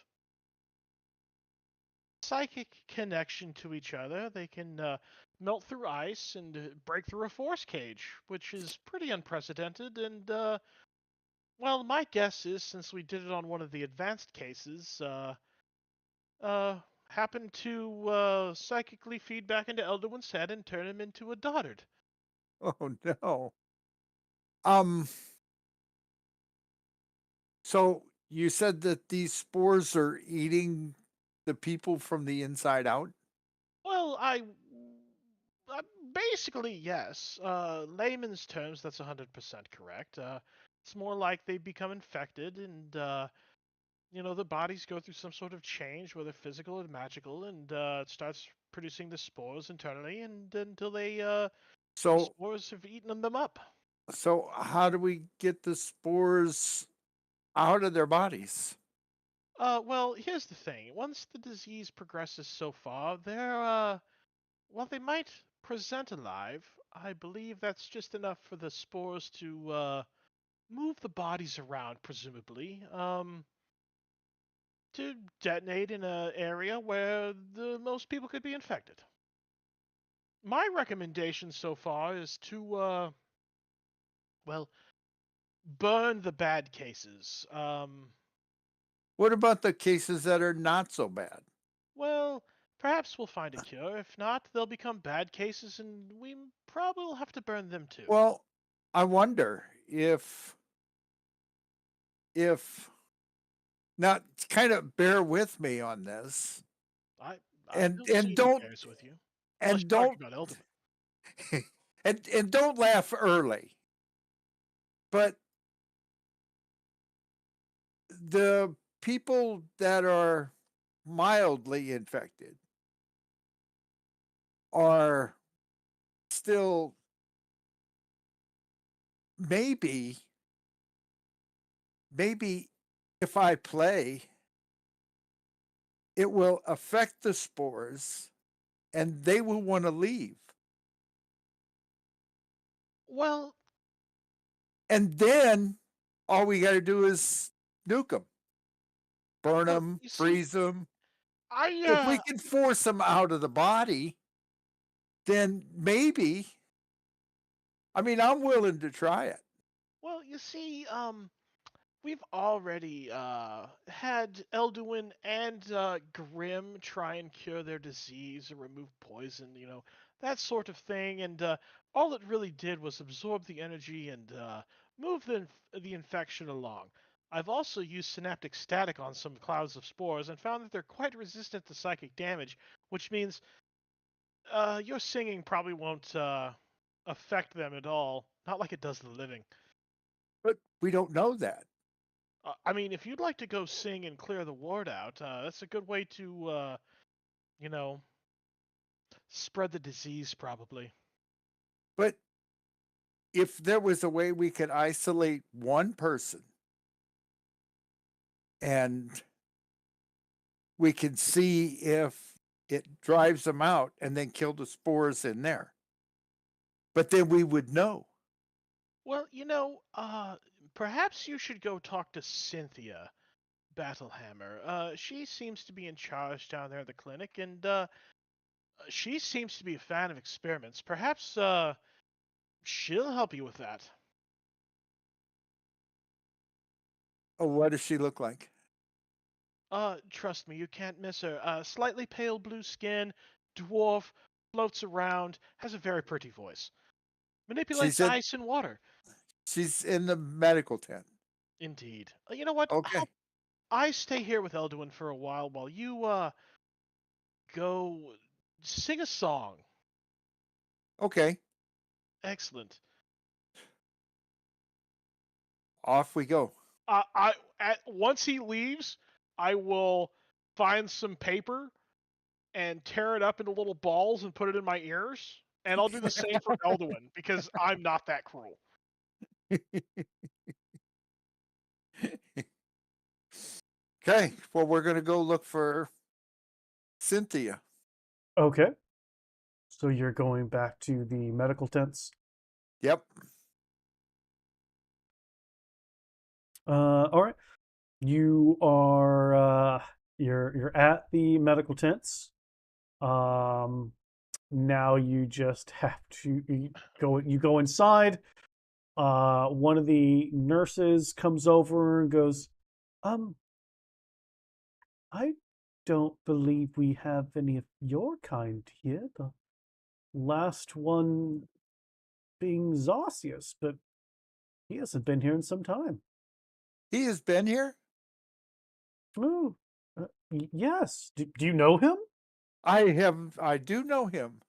psychic connection to each other. They can melt through ice and break through a force cage, which is pretty unprecedented. And, well, my guess is since we did it on one of the advanced cases, happened to psychically feed back into Elderwin's head and turn him into a dotard. Oh no. Um so you said that these spores are eating the people from the inside out? Well, uh, basically yes. Layman's terms, that's 100% correct. It's more like they become infected and the bodies go through some sort of change, whether physical or magical, and it starts producing the spores internally, and until the So, spores have eaten them up. so how do we get the spores out of their bodies? Well, here's the thing. Once the disease progresses so far, while they might present alive, I believe that's just enough for the spores to move the bodies around, presumably, to detonate in an area where the most people could be infected. My recommendation so far is to, well, burn the bad cases. What about the cases that are not so bad? Well, perhaps we'll find a cure. If not, they'll become bad cases, and we probably will have to burn them too. Well, I wonder if now kind of bear with me on this, I I and will and see who don't bears with you, unless and you're talking don't about Elderman. and don't laugh early. But the people that are mildly infected are still maybe maybe if I play, it will affect the spores and they will want to leave. Well, And then all we got to do is nuke them, burn well, them, you see, freeze them. I If we can force them out of the body, then maybe, I mean, I'm willing to try it. well, you see, we've already had Elduin and Grim try and cure their disease or remove poison, that sort of thing. And all it really did was absorb the energy and move the infection along. I've also used synaptic static on some clouds of spores and found that they're quite resistant to psychic damage, which means your singing probably won't affect them at all. Not like it does the living. But we don't know that. I mean, if you'd like to go sing and clear the ward out, that's a good way to, you know, spread the disease, probably. But if there was a way we could isolate one person and we can see if it drives them out and then kill the spores in there. But then we would know. Well, perhaps you should go talk to Cynthia Battlehammer. She seems to be in charge down there at the clinic, and she seems to be a fan of experiments. Perhaps she'll help you with that. Oh, what does she look like? Trust me, you can't miss her. Slightly pale blue skin, dwarf, floats around, has a very pretty voice. She's Manipulates in ice and water. she's in the medical tent. Indeed. You know what? How Okay. I stay here with Elduin for a while you go sing a song. Okay. Excellent. Off we go. Once he leaves, I will find some paper and tear it up into little balls and put it in my ears, and I'll do the same for Elduin because I'm not that cruel. Okay. Well, we're going to go look for Cynthia. Okay. So you're going back to the medical tents. Yep. All right. You are you're at the medical tents. Um, now you just have to you go inside. One of the nurses comes over and goes, um, I don't believe we have any of your kind here. The last one being Zosius, but he hasn't been here in some time. He has been here. Oh, yes. Do you know him? I do know him.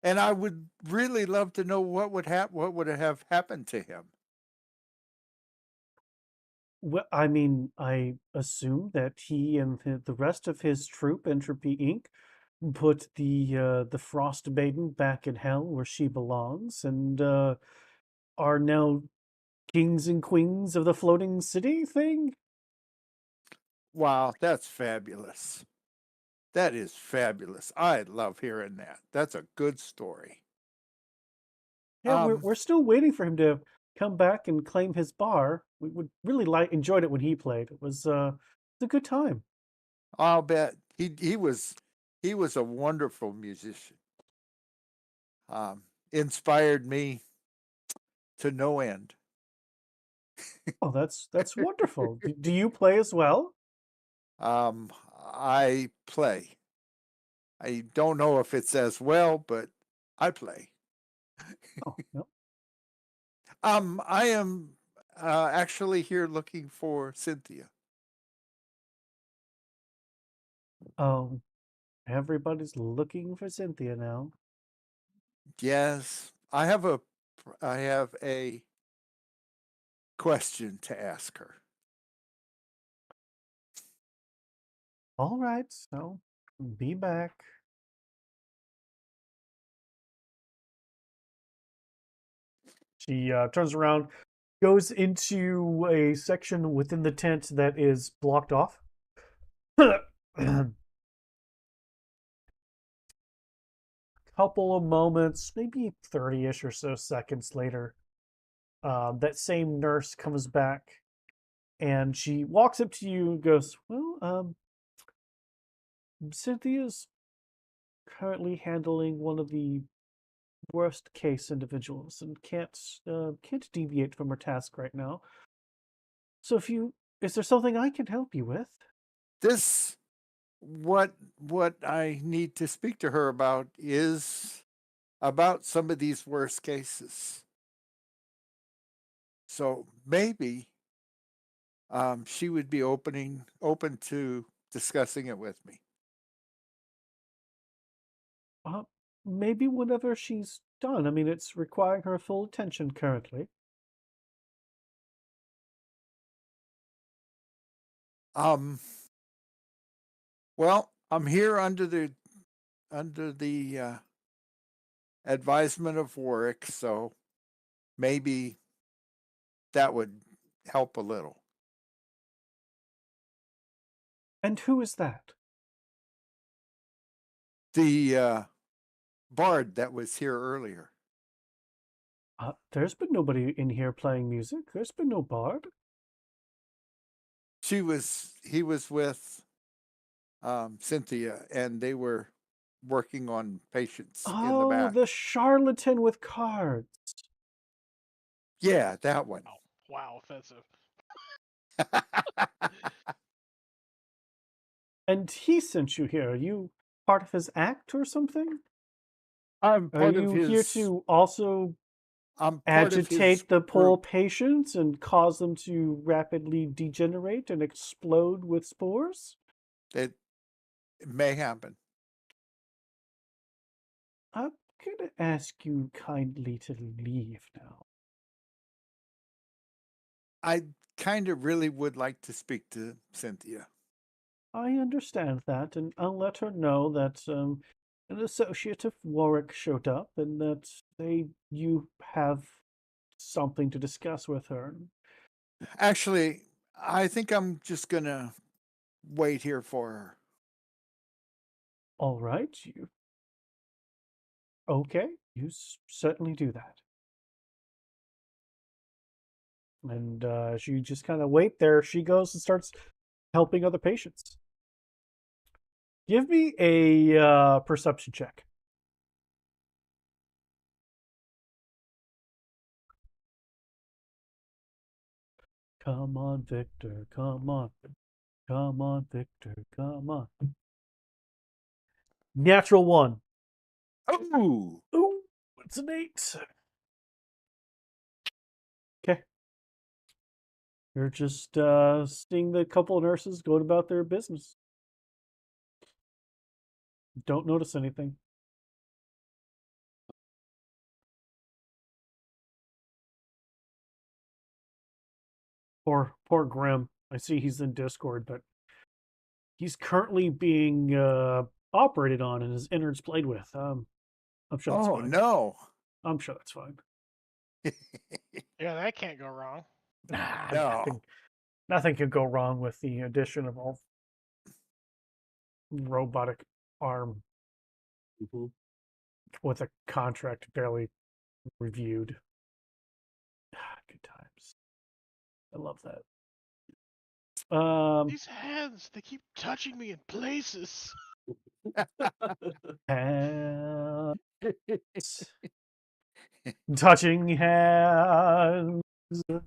And I would really love to know what would have happened to him. Well, I mean, I assume that he and the rest of his troop, Entropy Inc., put the Frostmaiden back in hell where she belongs, and are now kings and queens of the floating city thing. Wow, that's fabulous. That is fabulous. I love hearing that. That's a good story. Yeah, we're still waiting for him to come back and claim his bar. We would really enjoyed it when he played. It was a good time. I'll bet he was a wonderful musician. Inspired me to no end. Oh, that's wonderful. Do you play as well? I play. I don't know if it's as well, but I play. Oh, no. I am actually here looking for Cynthia. Oh, everybody's looking for Cynthia now. Yes, I have a question to ask her. All right, so be back. She turns around, goes into a section within the tent that is blocked off. Couple of moments, maybe 30-ish or so seconds later, that same nurse comes back and she walks up to you and goes, well, Cynthia's currently handling one of the worst case individuals and can't deviate from her task right now. So is there something I can help you with? This what I need to speak to her about is about some of these worst cases. So maybe she would be open to discussing it with me. Uh, Maybe whenever she's done. I mean, it's requiring her full attention currently. Um, well, I'm here under the advisement of Warwick, so maybe that would help a little. And who is that? The bard that was here earlier. There's been nobody in here playing music. There's been no bard. He was with Cynthia, and they were working on patients in the Oh, back. the charlatan with cards. Yeah, that one. Oh, wow, offensive. And he sent you here. Are you part of his act or something? I'm Are part of you here his. to also I'm part of his agitate the poor group. patients and cause them to rapidly degenerate and explode with spores? It may happen. I'm gonna ask you kindly to leave now. I kind of really would like to speak to Cynthia. I understand that, and I'll let her know that an associate of Warwick showed up and that you have something to discuss with her. Actually, I think I'm just gonna wait here for her. All right, you okay? You certainly do that. And as you just kind of wait there, she goes and starts helping other patients. Give me a perception check. Come on, Victor. Come on. Come on, Victor. Come on. Natural one. Oh, Ooh, it's an 8. Okay. You're just seeing the couple of nurses going about their business. Don't notice anything. Poor Grim. I see he's in Discord, but he's currently being operated on and his innards played with. I'm sure that's Oh fine. no. I'm sure that's fine. Yeah, that can't go wrong. Nah, No. nothing could go wrong with the addition of a robotic arm Hmm. with a contract barely reviewed. Good times. I love that. These hands, they keep touching me in places. Hands, touching hands,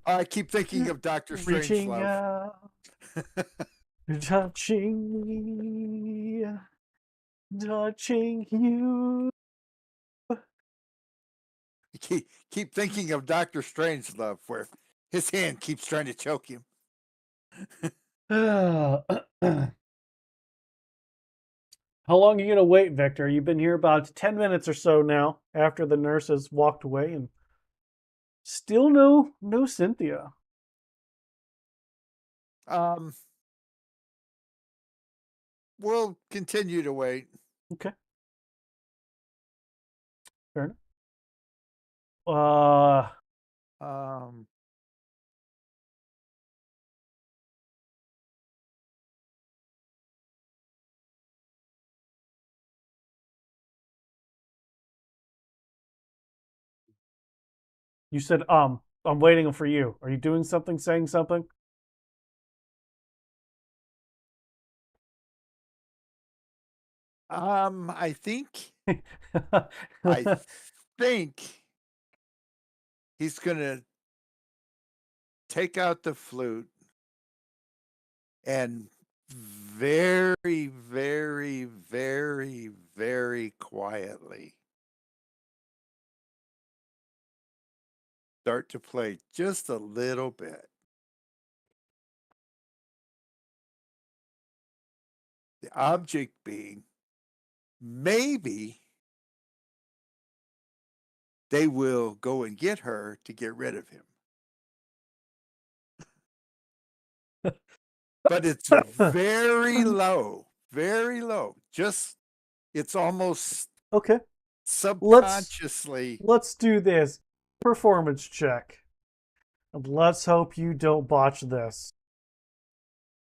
I keep thinking of Dr. reaching Strangelove. out, touching me, touching you. keep thinking of Dr. Strangelove, where his hand keeps trying to choke him. How long are you gonna wait, Victor? You've been here about 10 minutes or so now after the nurse has walked away and still no Cynthia. We'll continue to wait. Okay. Fair enough. Um, You said I'm waiting for you. Are you doing something, saying something? I think he's gonna take out the flute and very, very, very, very quietly start to play just a little bit. The object being maybe they will go and get her to get rid of him. But it's very low, very low. Just it's almost Okay. subconsciously. Let's do this. Performance check. And let's hope you don't botch this.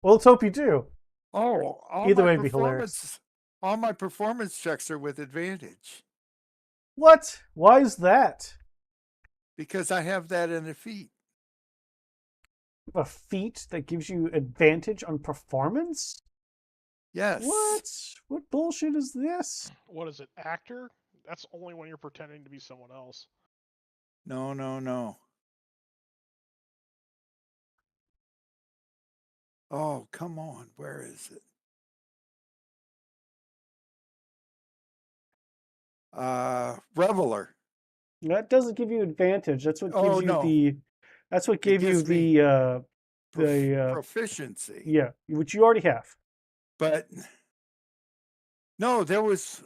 Well, let's hope you do. Oh, Either way, it'd be hilarious. all my performance checks are with advantage What? Why is that? because I have that in a feat. A feat that gives you advantage on performance? Yes. What? What bullshit is this? What is it, actor? That's only when you're pretending to be someone else. No, no, no. Oh, come on. Where is it? Reveler. That doesn't give you advantage. That's what gives Oh, you no. the. That's what It gave you gives me the proficiency. yeah, which you already have. But no, there was.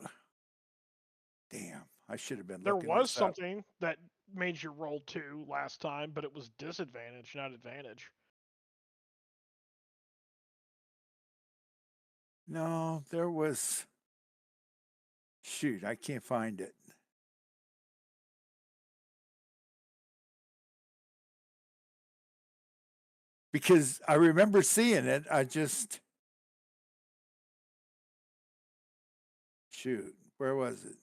Damn, I should have been There looking was this up. something that made you roll 2 last time, but it was disadvantage, not advantage. No, there was. Shoot, I can't find it. Because I remember seeing it. I just. Shoot, where was it?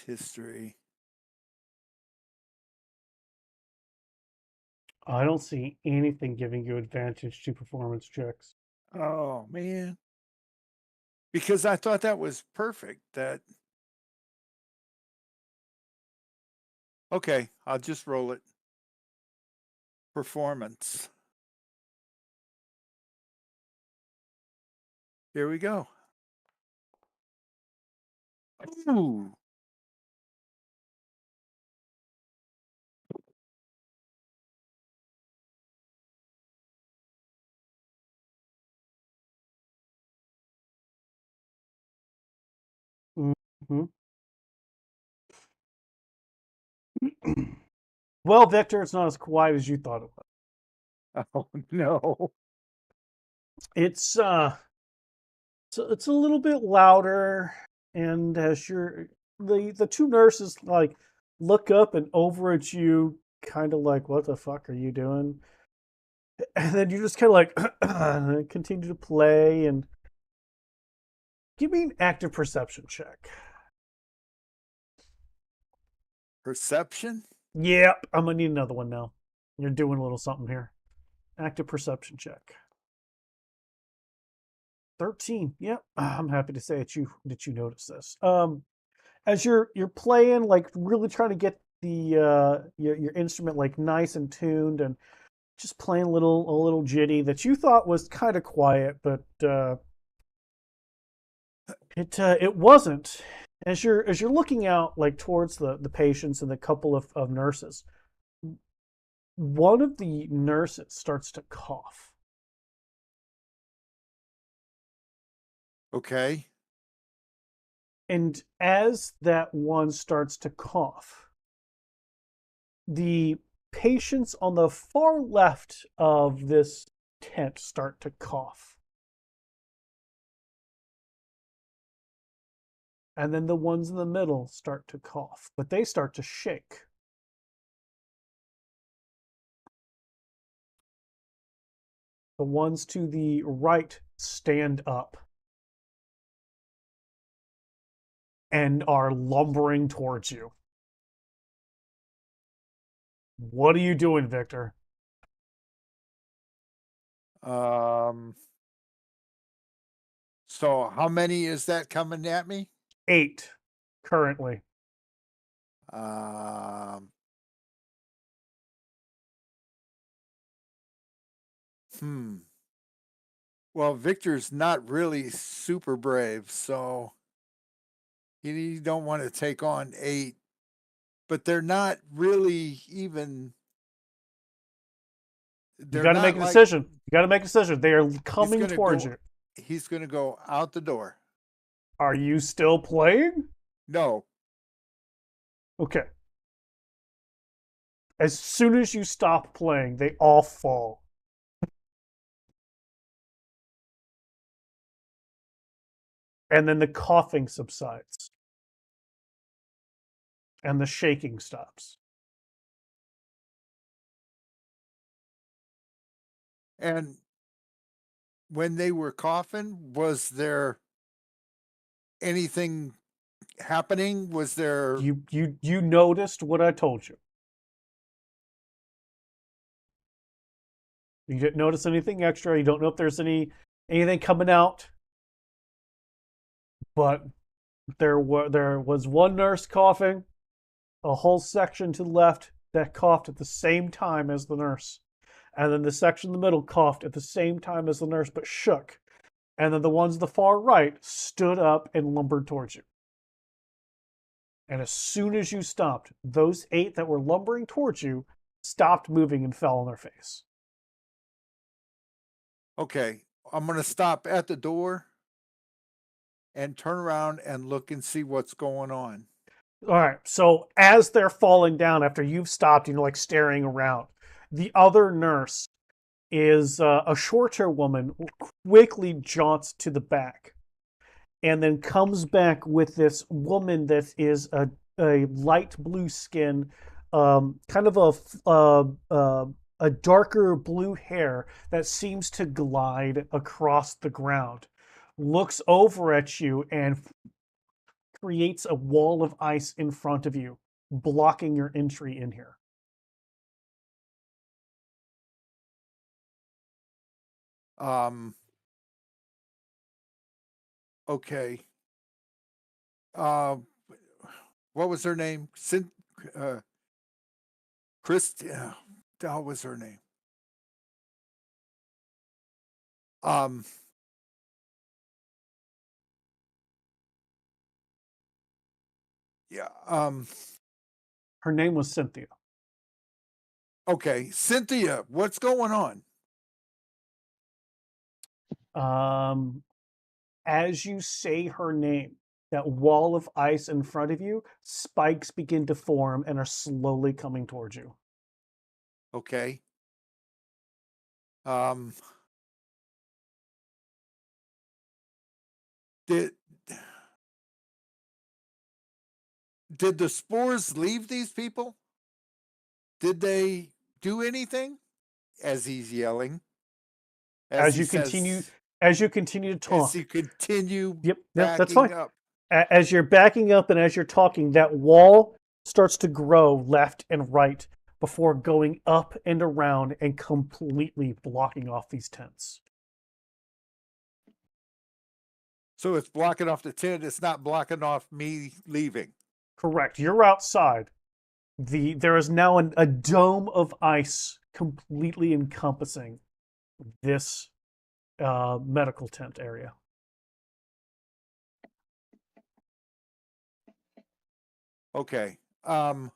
History. I don't see anything giving you advantage to performance checks. Oh, man. Because I thought that was perfect. That. Okay, I'll just roll it. Performance. Here we go. Ooh. Mm-hmm. Well, Victor, it's not as quiet as you thought it was. Oh no. It's it's a little bit louder, and as the two nurses like look up and over at you, kind of like, "What the fuck are you doing?" And then you just kind of like continue to play and give me an active perception check. Perception? Yep, I'm gonna need another one now. You're doing a little something here. Active perception check. 13. Yep. I'm happy to say that you notice this. As you're playing, like really trying to get the your instrument like nice and tuned and just playing a little jitty that you thought was kind of quiet, but it wasn't. As you're looking out like towards the patients and the couple of nurses, one of the nurses starts to cough. Okay. And as that one starts to cough, the patients on the far left of this tent start to cough. And then the ones in the middle start to cough, but they start to shake. The ones to the right stand up and are lumbering towards you. What are you doing, Victor? So how many is that coming at me? 8 currently. Um, Well, Victor's not really super brave, so you don't want to take on 8, but they're not really even. You They're got to not make a like decision. You got to make a decision. They are he's coming gonna towards go. you. He's gonna go out the door. Are you still playing? No. Okay. As soon as you stop playing, they all fall. And then the coughing subsides. And the shaking stops. And when they were coughing, was there anything happening? Was there? You noticed what I told you. You didn't notice anything extra. You don't know if there's anything coming out. But there was one nurse coughing, a whole section to the left that coughed at the same time as the nurse. And then the section in the middle coughed at the same time as the nurse, but shook. And then the ones on the far right stood up and lumbered towards you. And as soon as you stopped, those 8 that were lumbering towards you stopped moving and fell on their face. Okay, I'm gonna stop at the door and turn around and look and see what's going on. All right. So as they're falling down after you've stopped, like staring around, the other nurse is a shorter woman, quickly jaunts to the back and then comes back with this woman that is a light blue skin, kind of a darker blue hair that seems to glide across the ground, looks over at you and creates a wall of ice in front of you, blocking your entry in here. Um, okay. Uh, what was her name? Christy. What was her name? Um, yeah. Her name was Cynthia. Okay, Cynthia, what's going on? As you say her name, that wall of ice in front of you, spikes begin to form and are slowly coming towards you. Okay. Um, did did the spores leave these people? Did they do anything? As he's yelling, as As he you continue, says, as you continue to as talk. he continue Yep, that's backing fine. up. As you're backing up and as you're talking, that wall starts to grow left and right before going up and around and completely blocking off these tents. So it's blocking off the tent. It's not blocking off me leaving. Correct. You're outside. There is now a dome of ice completely encompassing this medical tent area. Okay. I'm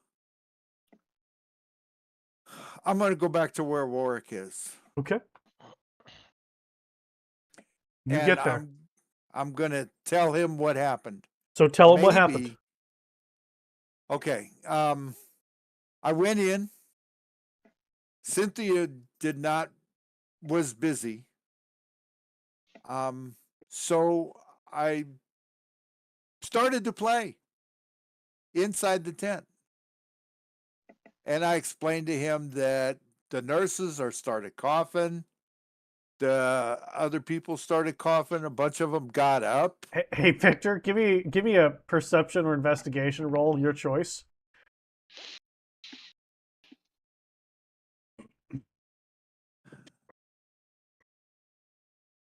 going to go back to where Warwick is, Okay. You and get there. I'm going to tell him what happened. So tell him what happened. Okay. I went in. Cynthia was busy. So I started to play inside the tent. And I explained to him that the nurses started coughing. The other people started coughing. A bunch of them got up. Hey, Victor, give me a perception or investigation roll, your choice.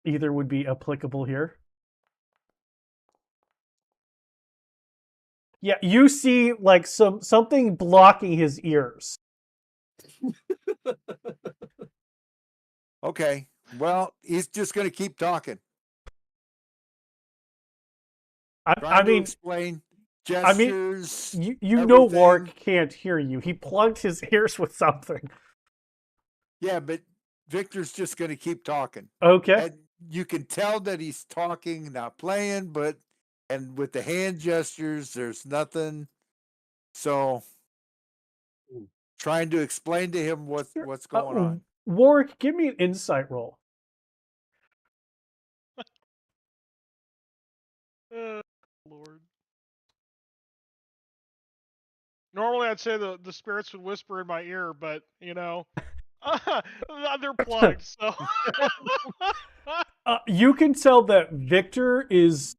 Either would be applicable here. Yeah, you see like something blocking his ears. Okay. Well, he's just going to keep talking. I To mean, explain gestures. you know Warwick everything. can't hear you. He plugged his ears with something. Yeah, but Victor's just going to keep talking. Okay. And you can tell that he's talking, not playing, and with the hand gestures, there's nothing. So trying to explain to him what's going on. Warwick, give me an insight roll. Lord. Normally, I'd say the spirits would whisper in my ear, but they're plugged. So You can tell that Victor is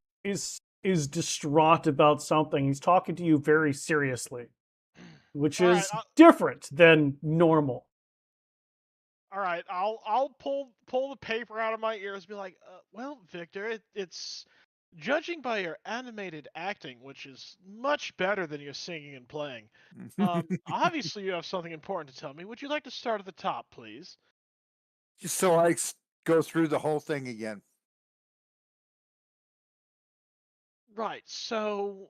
distraught about something. He's talking to you very seriously, which All is right, different than normal. all right. I'll pull the paper out of my ears. And be like, well, Victor, it's judging by your animated acting, which is much better than your singing and playing. Obviously, you have something important to tell me. Would you like to start at the top, please? So I go through the whole thing again. Right. So,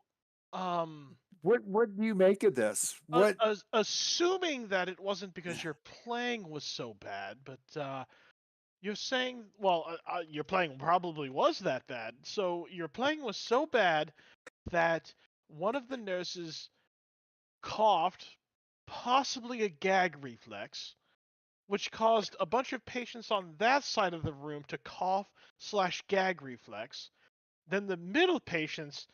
What do you make of this? What? assuming that it wasn't because your playing was so bad, but you're saying, well, your playing probably was that bad. So your playing was so bad that one of the nurses coughed, possibly a gag reflex, which caused a bunch of patients on that side of the room to cough slash gag reflex. Then the middle patients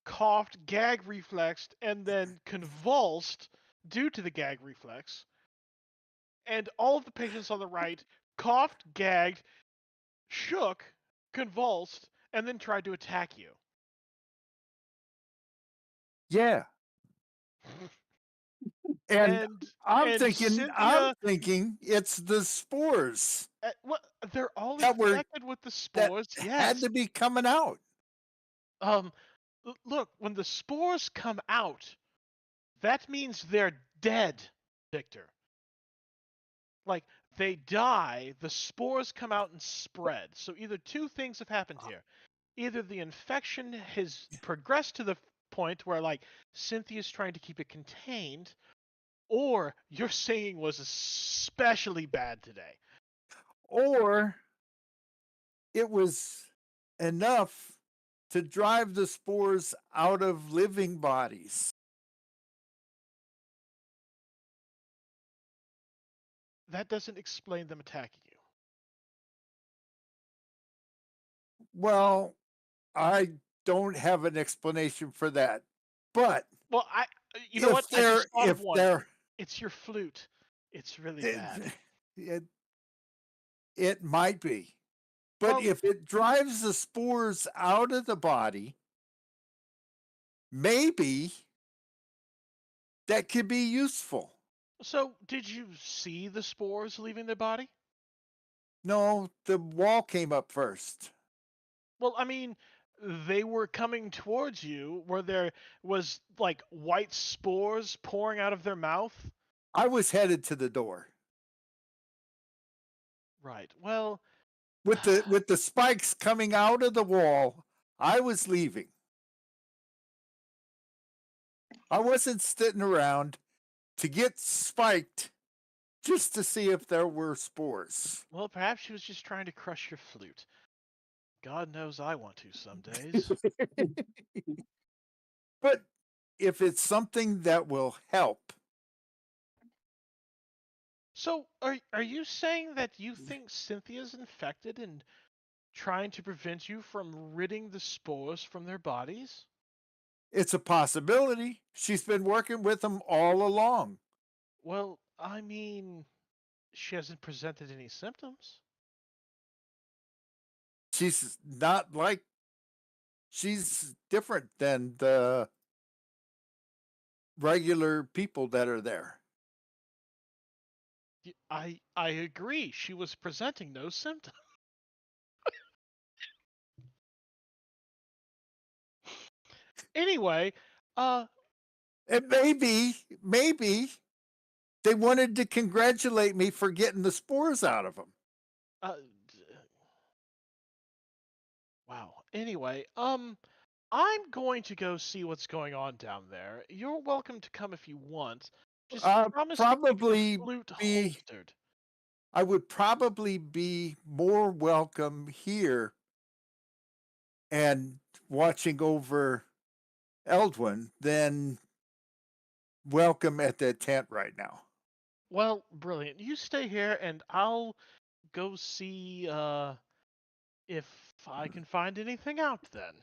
coughed, gag reflexed, and then convulsed due to the gag reflex. And all of the patients on the right coughed, gagged, shook, convulsed, and then tried to attack you. Yeah. And And I'm and Cynthia, thinking it's the spores what? They're all that infected with the spores. had Yes. to be coming out. Look, when the spores come out, that means they're dead, Victor. Like, they die, the spores come out and spread. So either two things have happened here. Either the infection has progressed to the point where, like, Cynthia's trying to keep it contained, or your singing was especially bad today. Or it was enough to drive the spores out of living bodies. That doesn't explain them attacking you. Well, I don't have an explanation for that. But Well, you know what? I just thought of if one. they're It's your flute. It's really it, bad. it might be. But Well, if it drives the spores out of the body, maybe that could be useful. so did you see the spores leaving the body? No, the wall came up first. Well, I mean, they were coming towards you where there was like white spores pouring out of their mouth. I was headed to the door Right. Well, with the spikes coming out of the wall. I was leaving. I wasn't sitting around to get spiked just to see if there were spores. well, perhaps she was just trying to crush your flute. God knows I want to some days. But if it's something that will help, So, are you saying that you think Cynthia's infected and trying to prevent you from ridding the spores from their bodies? it's a possibility. She's been working with them all along. Well, I mean, she hasn't presented any symptoms. She's not like she's different than the regular people that are there. I agree. She was presenting no symptoms. Anyway, And maybe they wanted to congratulate me for getting the spores out of them. uh, wow. Anyway, I'm going to go see what's going on down there. You're welcome to come if you want. Just promise to keep your Probably flute be holstered. I would probably be more welcome here and watching over Eldwin than welcome at that tent right now. Well, brilliant. You stay here, and I'll go see if I can find anything out then.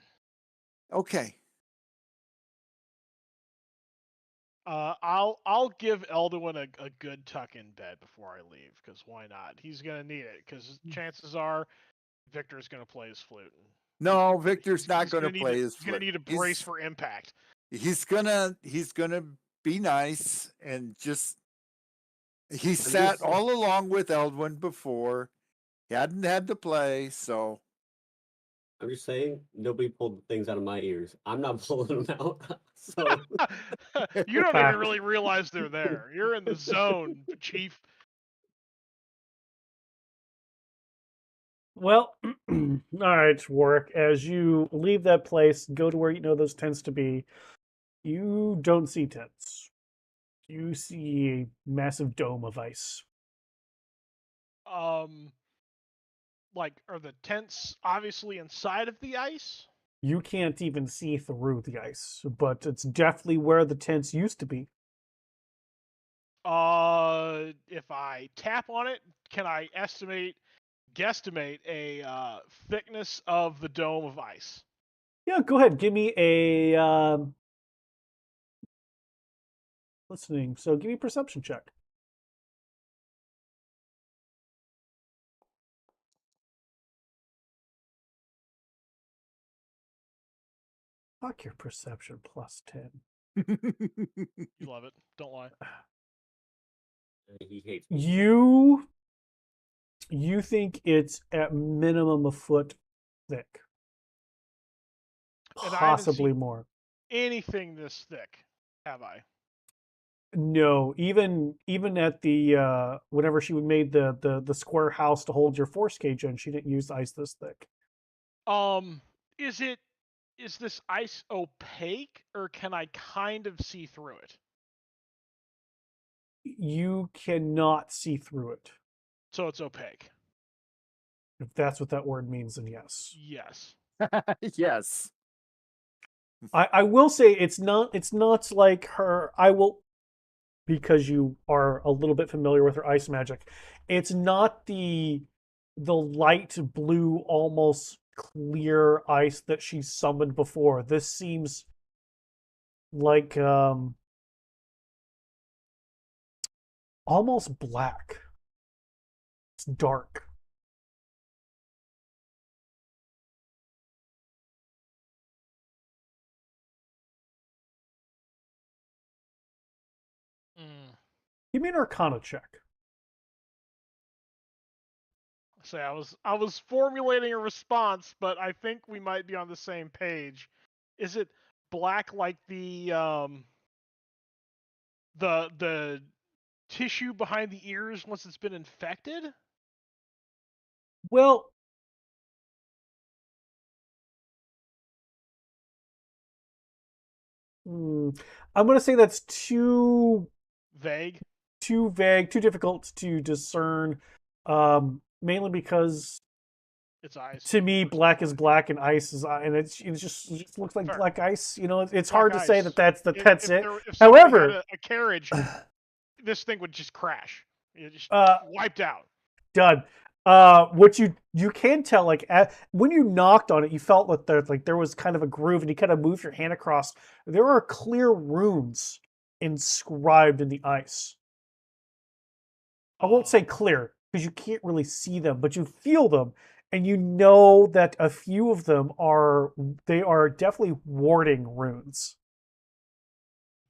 Okay. I'll give Elduin a good tuck in bed before I leave, because why not? He's gonna need it, because chances are Victor's gonna play his flute. No, Victor's not He's going to gonna need play it. his He's gonna flute. need a brace for impact. He's gonna be nice and just he I'm sat just, all along with Eldwin before. He hadn't had to play, so I'm just saying, nobody pulled the things out of my ears. I'm not pulling them out. So You don't even Fact. really realize they're there. You're in the zone, Chief. Well, all right, work. As you leave that place, go to where you know those tents to be. You don't see tents. You see a massive dome of ice. Like, are the tents obviously inside of the ice? You can't even see through the ice, but it's definitely where the tents used to be. If I tap on it, can I guesstimate a thickness of the dome of ice? Yeah, go ahead. Give me a listening. So give me a perception check. Fuck your perception plus 10. You love it. Don't lie. he hates me. You think it's at minimum a foot thick. And I haven't Possibly seen more. anything this thick, have I? No, even at the whenever she made the square house to hold your force cage in, she didn't use ice this thick. Is this ice opaque, or can I kind of see through it? You cannot see through it. So it's opaque. If that's what that word means, then yes. Yes. yes. I will say it's not like her. I will, because you are a little bit familiar with her ice magic. It's not the light blue, almost clear ice that she summoned before. This seems like almost black. It's dark. Mm. Give me an Arcana check. Say I was formulating a response, but I think we might be on the same page. Is it black like the tissue behind the ears once it's been infected? Well, I'm gonna say that's Vague. too vague, too difficult to discern. Mainly because It's ice. to me, Looks like black is ice. black and ice is, and it just looks like Fair. black ice. You know, it's Black hard to say ice. that's it. If somebody had However, a carriage, this thing would just crash. It just uh, wiped out. done. What you can tell, like when you knocked on it, you felt that there was kind of a groove, and you kind of moved your hand across. There are clear runes inscribed in the ice. I won't say Um, clear because you can't really see them, but you feel them, and you know that a few of them are definitely warding runes.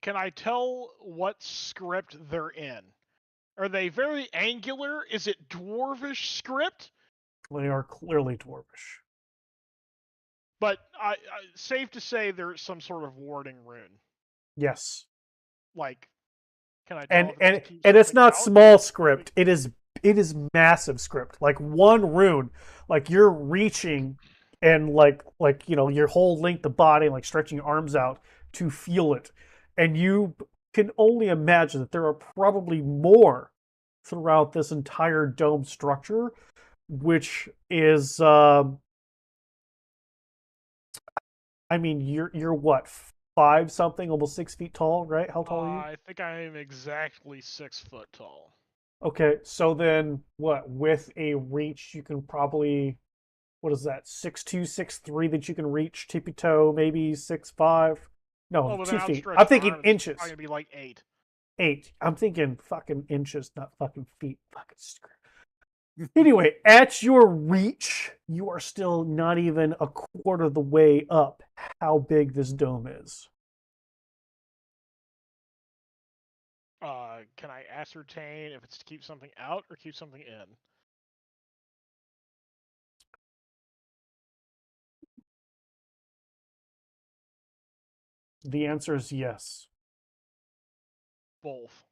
can I tell what script they're in? Are they very angular? Is it dwarvish script? They are clearly dwarvish. But safe to say there's some sort of warding rune. Yes, Like, can I tell and if it's to and keep and it's something not out? small script. It is massive script. Like one rune, like you're reaching, and you know your whole length of body, like stretching your arms out to feel it, and you can only imagine that there are probably more throughout this entire dome structure, which is I mean you're what, 5 something, almost 6 feet tall, right? How tall are you? I think I am exactly 6 foot tall. Okay, so then what? With a reach, you can probably, what is that? 6'2", 6'3" that you can reach tippy toe, maybe 6'5". Well, No, with an 2 feet. I'm outstretched thinking arm, it's probably inches. gonna be like 8. 8. I'm thinking fucking inches, not fucking feet. Fucking screw. Anyway, at your reach, you are still not even a quarter of the way up how big this dome is. Can I ascertain if it's to keep something out or keep something in? The answer is yes. Both.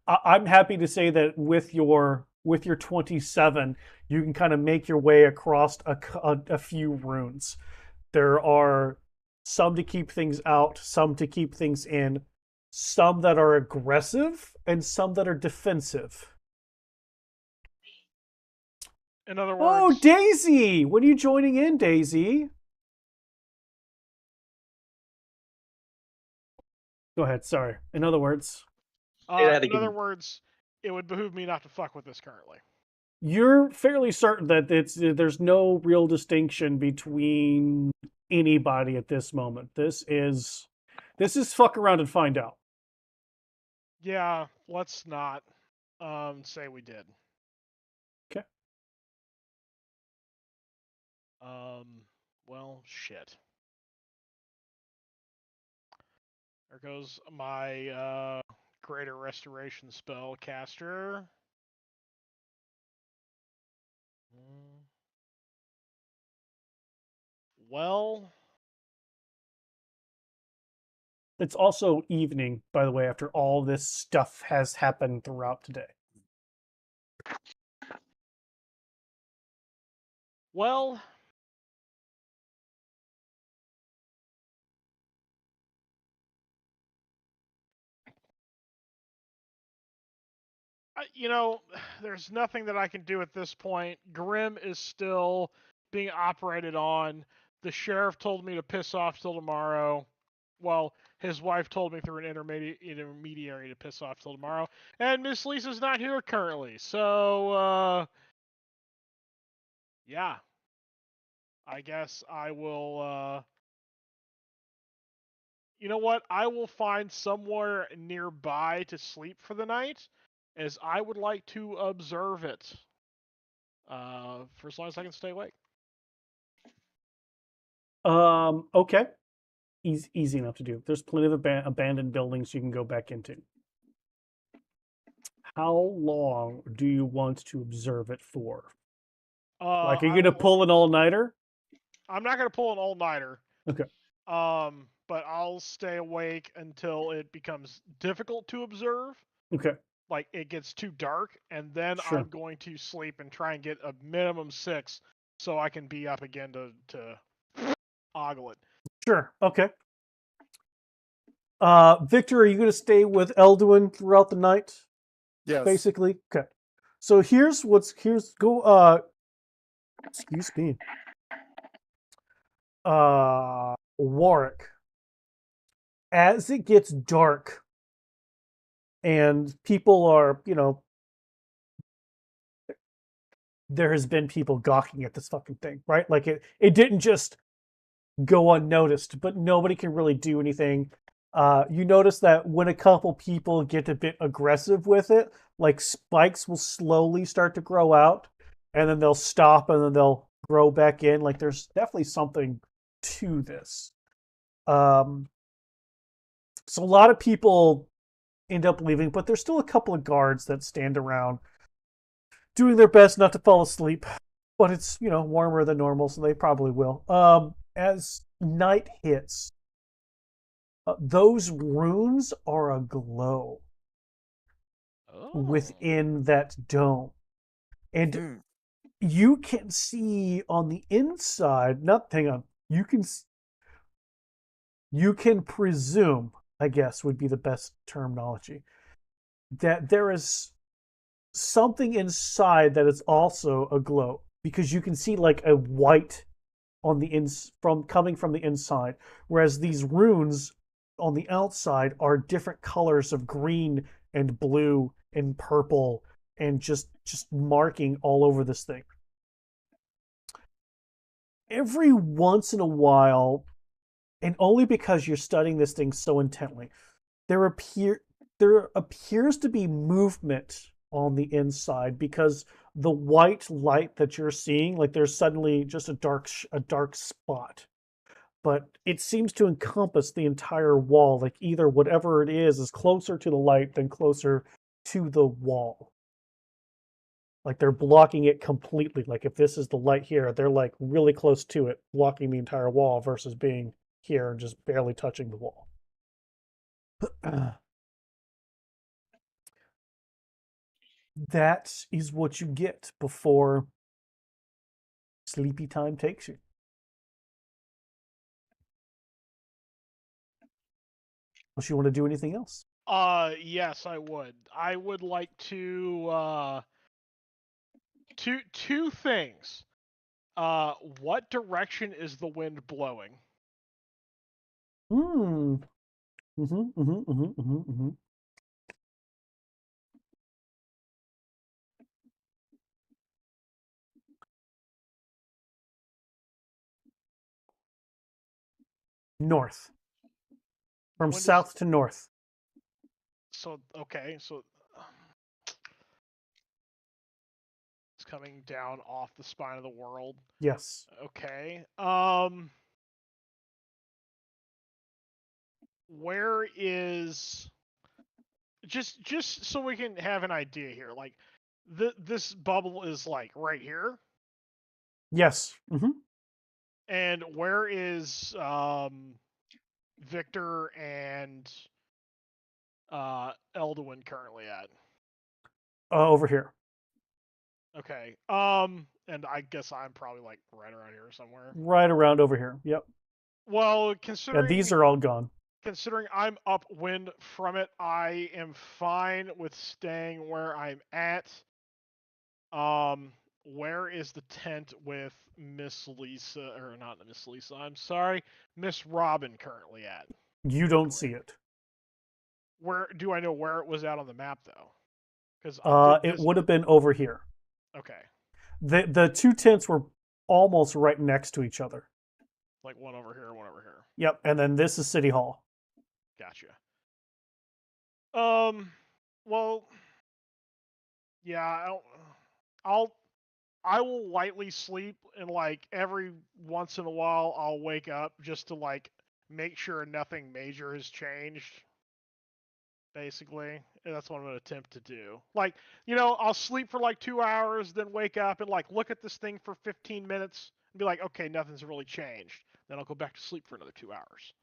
I'm happy to say that with your 27, you can kind of make your way across a few runes. There are some to keep things out, some to keep things in, some that are aggressive, and some that are defensive. In other Oh, words, Daisy! When are you joining in, Daisy? Go ahead. Sorry. In other words, Say that in other again. words, it would behoove me not to fuck with this currently. you're fairly certain that there's no real distinction between anybody at this moment. This is fuck around and find out. Yeah, let's not say we did. Okay. Well, shit. There goes my greater restoration spell caster. Well, It's also evening, by the way, after all this stuff has happened throughout today. well, you know, there's nothing that I can do at this point. Grim is still being operated on. The sheriff told me to piss off till tomorrow. Well, his wife told me through an intermediary to piss off till tomorrow. And Miss Lisa's not here currently. So, yeah. I guess I will, you know what? I will find somewhere nearby to sleep for the night, as I would like to observe it. For as long as I can stay awake. Okay. Easy enough to do. There's plenty of abandoned buildings you can go back into. How long do you want to observe it for? Like, are you gonna pull an all-nighter? I'm not gonna pull an all-nighter. Okay. But I'll stay awake until it becomes difficult to observe. Okay. Like it gets too dark, and then Sure. I'm going to sleep and try and get a minimum 6, so I can be up again to ogle it. Sure. Okay. Victor, are you going to stay with Elduin throughout the night? Yes. Basically. Okay. So here's excuse me. Warwick. As it gets dark and people are, there has been people gawking at this fucking thing, right? Like it didn't just go unnoticed, but nobody can really do anything. You notice that when a couple people get a bit aggressive with it, like spikes will slowly start to grow out, and then they'll stop, and then they'll grow back in. Like there's definitely something to this. So a lot of people end up leaving, but there's still a couple of guards that stand around doing their best not to fall asleep. But it's, warmer than normal, so they probably will. As night hits, those runes are aglow within that dome. And you can see on the inside, you can presume, I guess would be the best terminology, that there is something inside that is also aglow, because you can see like a white on the coming from the inside, whereas these runes on the outside are different colors of green and blue and purple and just marking all over this thing. Every once in a while, and only because you're studying this thing so intently, there appears to be movement on the inside, because the white light that you're seeing, like there's suddenly just a dark spot, but it seems to encompass the entire wall. Like either whatever it is closer to the light than closer to the wall. Like they're blocking it completely. Like if this is the light here, they're like really close to it, blocking the entire wall versus being here and just barely touching the wall. That is what you get before sleepy time takes you. Unless you want to do anything else. Yes, I would. I would like to two things. What direction is the wind blowing? North. From south to north. So, okay, so it's coming down off the spine of the world. Yes. Okay. Where is just so we can have an idea here, like this bubble is like right here? Yes. And where is Victor and Elduin currently at? Over here. Okay. And I guess I'm probably like right around here somewhere. Right around over here. Yep. Well, considering these are all gone. Considering I'm upwind from it, I am fine with staying where I'm at. where is the tent with Miss Lisa, or not Miss Lisa? I'm sorry, Miss Robin currently at? You don't see it. Where do I know where it was at on the map though? Because I did It this. would have been over here. Okay, The two tents were almost right next to each other. like one over here, one over here. Yep, and then this is City Hall. Gotcha. Well, yeah, I will lightly sleep, and like every once in a while I'll wake up just to like make sure nothing major has changed. Basically, and that's what I'm gonna attempt to do. Like, I'll sleep for like 2 hours, then wake up and like look at this thing for 15 minutes and be like, okay, nothing's really changed. Then I'll go back to sleep for another 2 hours.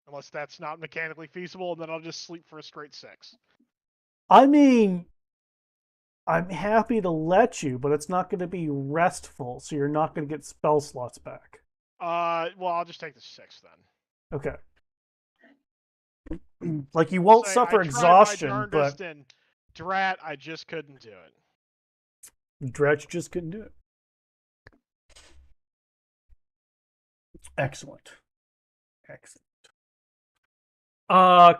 Unless that's not mechanically feasible, and then I'll just sleep for a straight 6. I mean, I'm happy to let you, but it's not going to be restful, so you're not going to get spell slots back. Well, I'll just take the 6 then. Okay. Like, you won't Say, suffer I tried exhaustion, my but darndest, and drat, I just couldn't do it. Dretch just couldn't do it. Excellent. Excellent.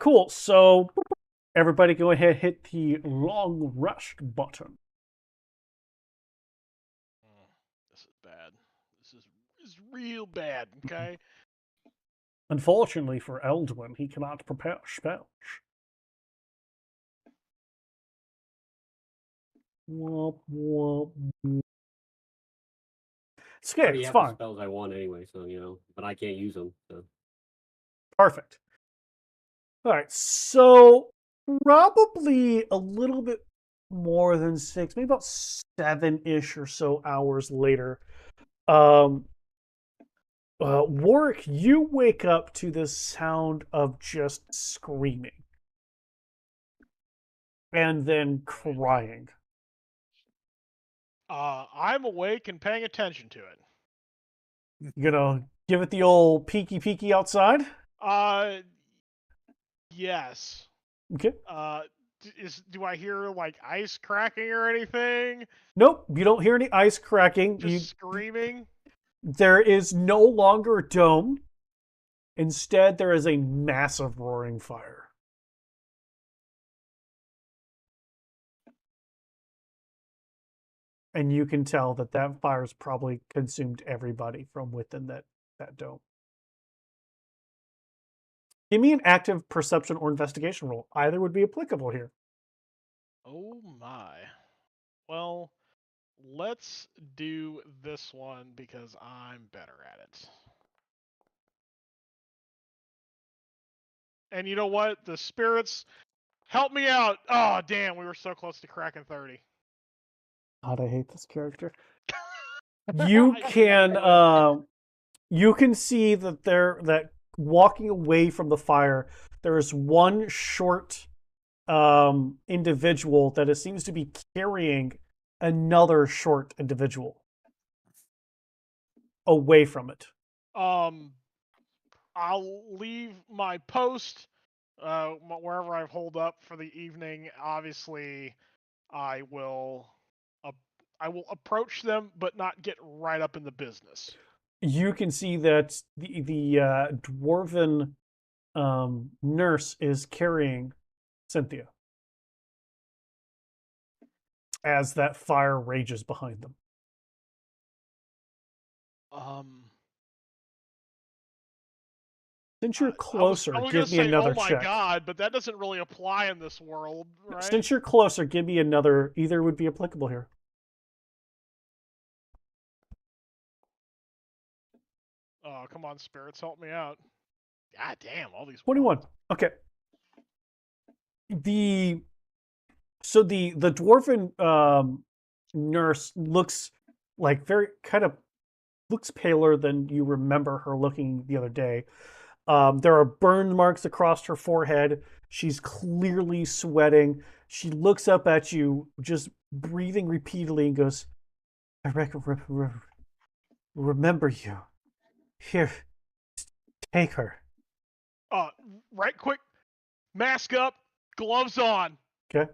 Cool. So everybody go ahead and hit the long rest button. This is bad. This is real bad, okay? Unfortunately for Eldwin, he cannot prepare spells. Womp, womp. It's I okay, already it's have the fine. spells I want anyway, so but I can't use them. So. Perfect. All right, so probably a little bit more than 6, maybe about 7-ish or so hours later. Warwick, you wake up to the sound of just screaming and then crying. I'm awake and paying attention to it. You gonna give it the old peeky peeky outside? Yes. Okay. Do I hear like ice cracking or anything? Nope, you don't hear any ice cracking. Just screaming? There is no longer a dome. Instead, there is a massive roaring fire. And you can tell that that fire's probably consumed everybody from within that dome. Give me an active perception or investigation roll. Either would be applicable here. Oh my. Well, let's do this one because I'm better at it. And you know what? The spirits help me out. Oh, damn, we were so close to cracking 30. God, I hate this character. You I knew you can see that that walking away from the fire, there is one short individual that it seems to be carrying another short individual away from it. would. I'll leave my post wherever I've holed up for the evening. Obviously, I will approach them, but not get right up in the business. You can see that the dwarven nurse is carrying Cynthia as that fire rages behind them. Since you're closer, I was give gonna me say, another oh my check. god, but that doesn't really apply in this world, right? Since you're closer, give me another. Either would be applicable here. Oh, come on, spirits, help me out. God damn, all these 21. ones. Okay. The dwarven nurse looks like very kind of looks paler than you remember her looking the other day. There are burn marks across her forehead. She's clearly sweating. She looks up at you, just breathing repeatedly, and goes, "I remember you. Here, take her." Right quick, mask up, gloves on. Okay.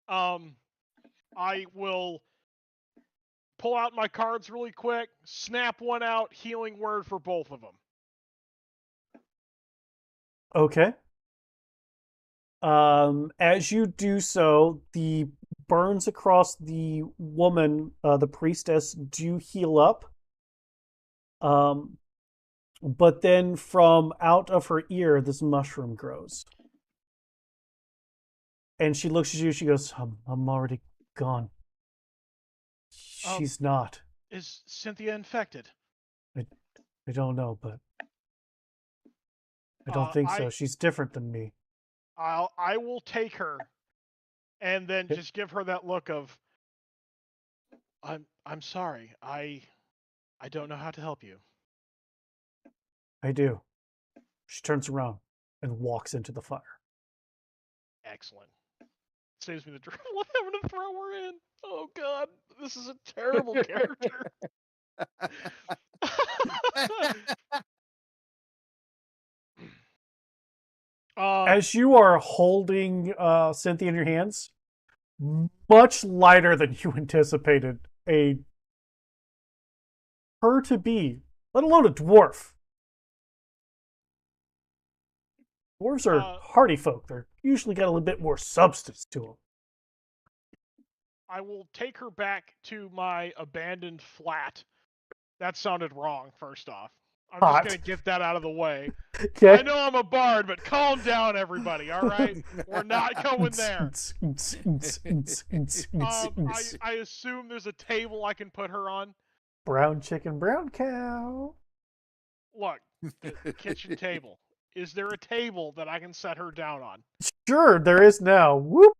I will pull out my cards really quick, snap one out, healing word for both of them. Okay. As you do so, the burns across the woman, the priestess, do heal up. Um, but then from out of her ear, this mushroom grows. And she looks at you, she goes, I'm already gone. She's not. Is Cynthia infected? I don't know, but I don't think so. She's different than me. I will take her, and then just give her that look of, I'm sorry. I don't know how to help you. I do. She turns around and walks into the fire. Excellent. Saves me the trouble of having to throw her in. Oh God, this is a terrible character. As you are holding Cynthia in your hands, much lighter than you anticipated, her to be, let alone a dwarf. Dwarves are hardy folk. They're usually got a little bit more substance to them. I will take her back to my abandoned flat. That sounded wrong, first off. I'm just going to get that out of the way. Okay. I know I'm a bard, but calm down, everybody, all right? We're not going there. I assume there's a table I can put her on. Brown chicken, brown cow. Look, the kitchen table. Is there a table that I can set her down on? Sure, there is now. Whoop.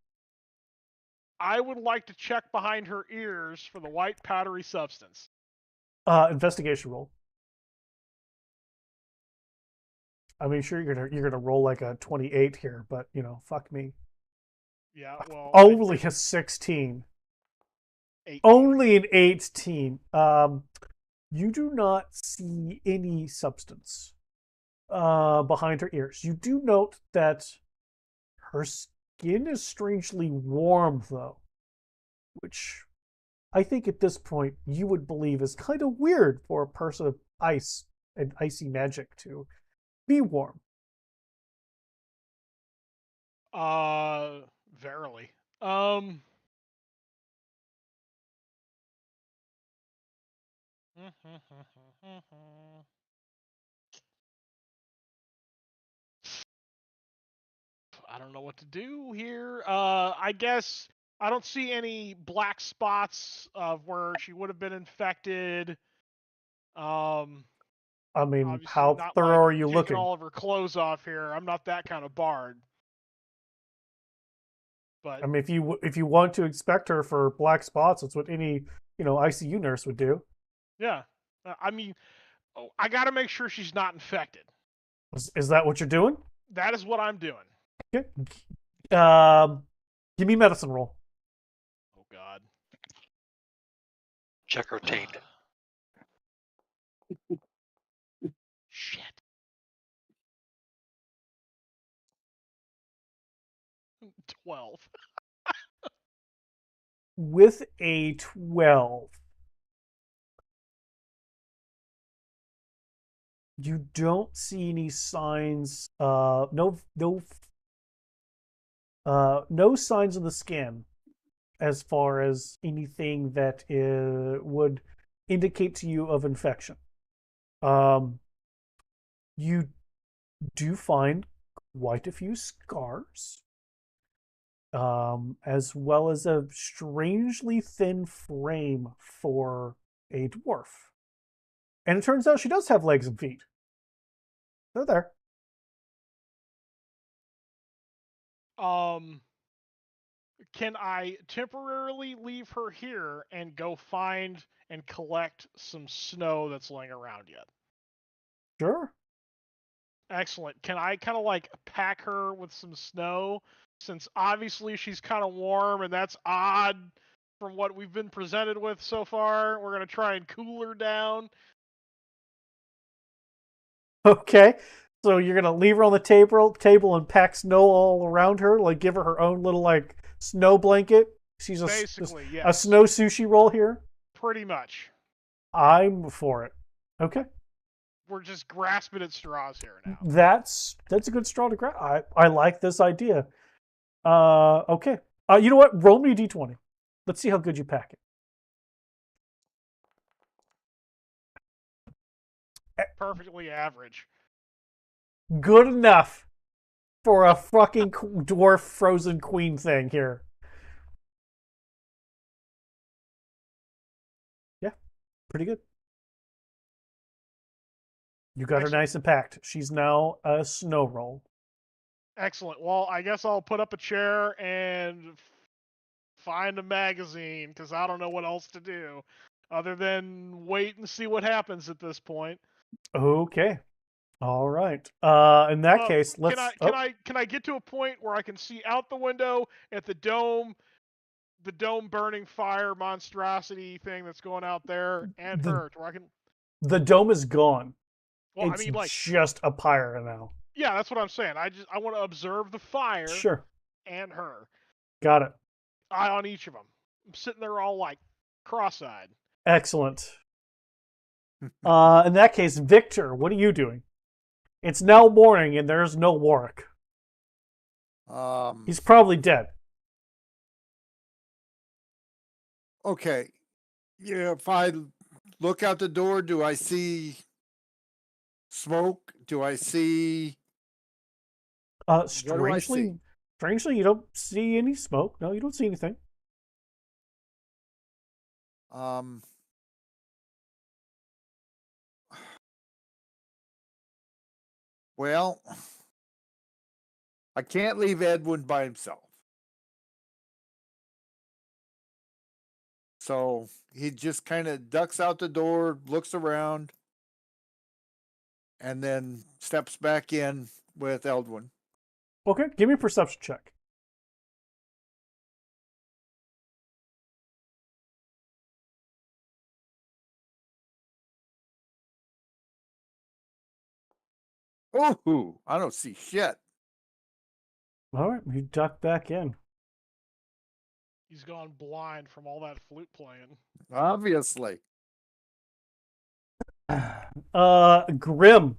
I would like to check behind her ears for the white powdery substance. Investigation roll. I mean, sure, you're gonna roll like a 28 here, but you know, fuck me. Yeah, well, only a 16. 18. Only an 18. You do not see any substance behind her ears. You do note that her skin is strangely warm, though, which I think at this point you would believe is kind of weird for a person of ice and icy magic to be warm. Verily. I don't know what to do here. I guess I don't see any black spots of where she would have been infected. I mean, Obviously how not thorough like are you taking looking? all of her clothes off here. I'm not that kind of bard. But I mean, if you want to inspect her for black spots, that's what any ICU nurse would do. yeah, I mean, I got to make sure she's not infected. Is that what you're doing? That is what I'm doing. Okay. Give me medicine roll. Oh God. Check her taint. Shit. $12. With a 12, you don't see any signs. No signs of the skin, as far as anything that would indicate to you of infection. You do find quite a few scars, as well as a strangely thin frame for a dwarf. And it turns out she does have legs and feet. They're there. Can I temporarily leave her here and go find and collect some snow that's laying around yet? Sure. Excellent. Can I kind of like pack her with some snow, since obviously she's kind of warm and that's odd from what we've been presented with so far? We're going to try and cool her down. Okay. So you're gonna leave her on the table and pack snow all around her, like give her her own little like snow blanket. She's Basically, a yes. snow sushi roll here. Pretty much. I'm for it. Okay. We're just grasping at straws here now. That's a good straw to grab. I like this idea. Okay. You know what? Roll me a d20. Let's see how good you pack it. Perfectly average. Good enough for a fucking dwarf frozen queen thing here. Yeah, pretty good. You got her Excellent. nice and packed. She's now a snow roll. Excellent. Well, I guess I'll put up a chair and find a magazine because I don't know what else to do other than wait and see what happens at this point. Okay. All right. In that case, let's. Can I get to a point where I can see out the window at the dome burning fire monstrosity thing that's going out there and her to where I can. The dome is gone. Well, It's I mean, like, just a pyre now. yeah, that's what I'm saying. I want to observe the fire Sure. and her. Got it. Eye on each of them. I'm sitting there all like cross-eyed. Excellent. In that case, Victor, what are you doing? It's now morning and there's no Warwick. He's probably dead. Okay. Yeah, if I look out the door, do I see smoke? Do I see Strangely, you don't see any smoke. No, you don't see anything. Well, I can't leave Edwin by himself. So he just kind of ducks out the door, looks around, and then steps back in with Edwin. Okay, give me a perception check. Oh, I don't see shit. All right, you duck back in. He's gone blind from all that flute playing. Obviously. Grim.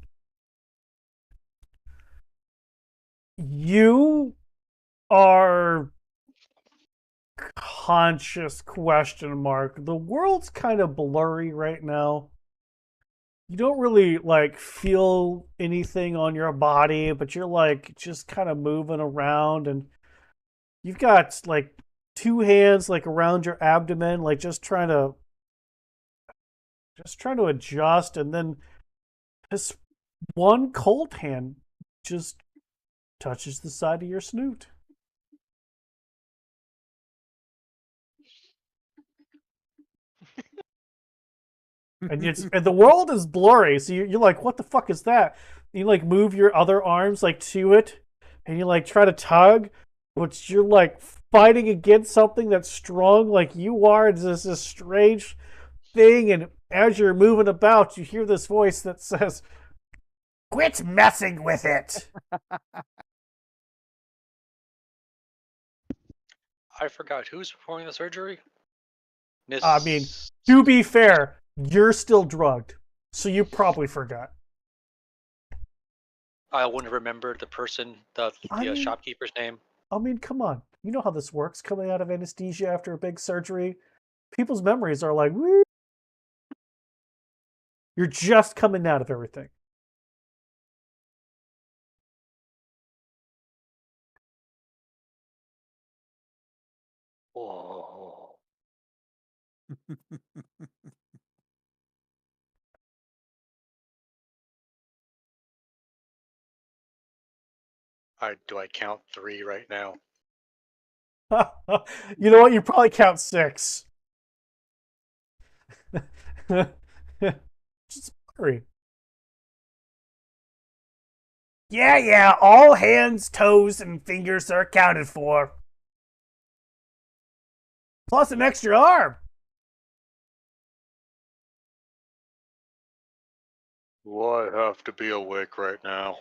You are conscious question mark. The world's kind of blurry right now. You don't really like feel anything on your body, but you're like just kind of moving around and you've got like two hands like around your abdomen, like just trying to adjust, and then this one cold hand just touches the side of your snoot. And the world is blurry, so you're like, what the fuck is that? And you like move your other arms like to it, and you like try to tug, but you're like fighting against something that's strong like you are. It's this strange thing, and as you're moving about, you hear this voice that says, "Quit messing with it." I forgot who's performing the surgery. I mean, to be fair, you're still drugged, so you probably forgot. I wouldn't remember the person, the shopkeeper's name. I mean, come on. You know how this works. Coming out of anesthesia after a big surgery, people's memories are like, woo. You're just coming out of everything. Oh. Do I count 3 right now? You know what? You probably count 6. Just blurry. Yeah, all hands, toes, and fingers are accounted for. Plus an extra arm. Do I have to be awake right now?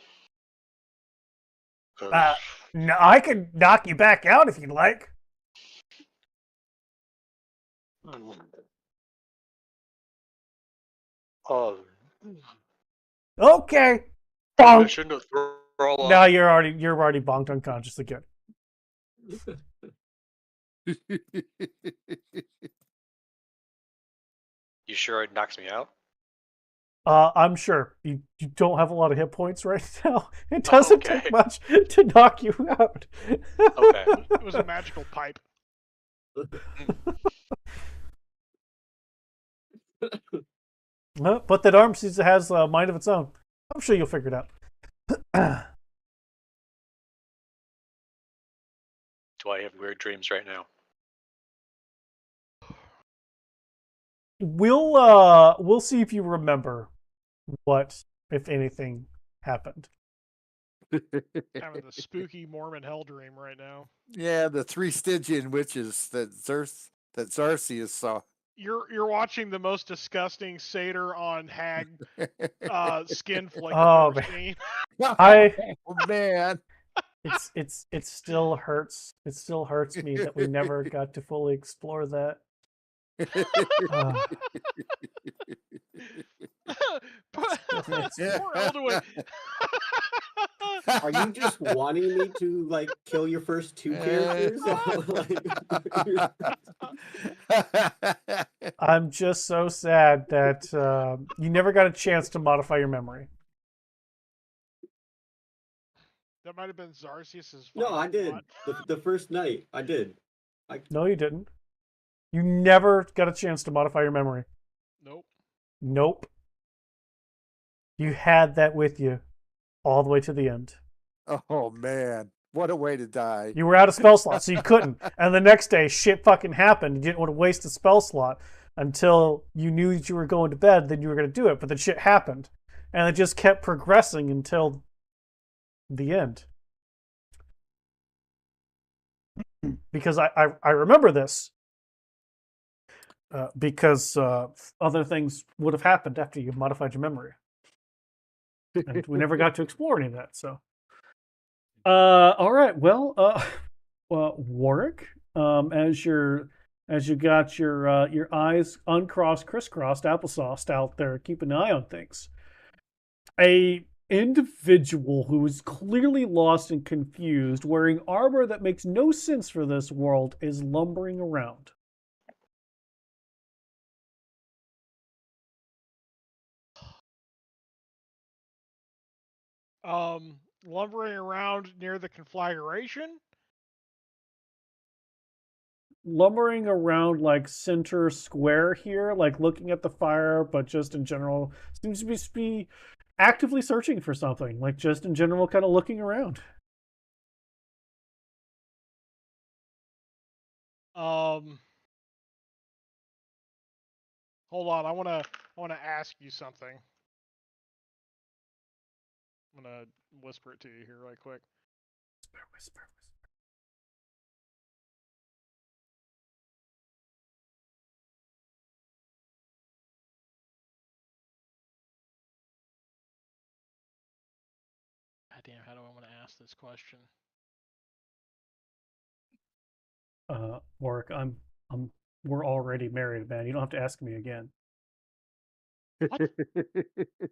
No, I could knock you back out if you'd like. Oh, Okay. permission to throw up. Now you're already bonked unconscious again. You sure it knocks me out? I'm sure you don't have a lot of hit points right now. It doesn't Okay. take much to knock you out. Okay. It was a magical pipe. But that arm has a mind of its own. I'm sure you'll figure it out. Do I have weird dreams right now? We'll see if you remember what, if anything, happened. Having the spooky Mormon hell dream right now. Yeah, the 3 Stygian witches that Zarsius saw. You're watching the most disgusting satyr on hag skin flick Oh, I've ever man. seen. Oh man. It still hurts. It still hurts me that we never got to fully explore that. Poor Elduin. Are you just wanting me to like kill your first 2 characters? I'm just so sad that you never got a chance to modify your memory. That might have been Zarsius's No, final I did. thought. The first night, I did. No, you didn't. You never got a chance to modify your memory. Nope. Nope. You had that with you all the way to the end. Oh man. What a way to die. You were out of spell slot, so you couldn't. And the next day, shit fucking happened. You didn't want to waste a spell slot until you knew that you were going to bed, then you were going to do it. But then shit happened. And it just kept progressing until the end. Because I remember this. Because other things would have happened after you modified your memory. And we never got to explore any of that, so. All right. Well, Warwick, as you got your eyes uncrossed, crisscrossed, applesauced out there, keep an eye on things. A individual who is clearly lost and confused, wearing armor that makes no sense for this world, is lumbering around. Lumbering around near the conflagration. Lumbering around like center square here, like looking at the fire, but just in general, seems to be actively searching for something, like just in general, kind of looking around. Hold on, I wanna ask you something. I'm gonna whisper it to you here right quick. Whisper. God damn, how do I want to ask this question? Warwick, we're already married, man. You don't have to ask me again. What?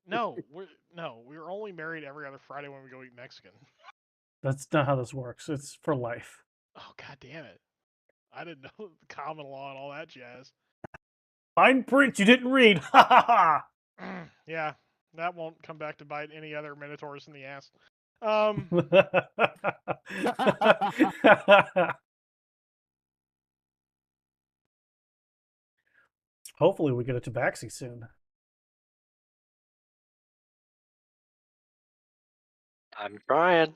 No, we're only married every other Friday when we go eat Mexican. That's not how this works. It's for life. Oh, god damn it. I didn't know the common law and all that jazz. Fine print you didn't read. Ha ha ha. Yeah, that won't come back to bite any other minotaurs in the ass. Hopefully we get a tabaxi soon. I'm trying.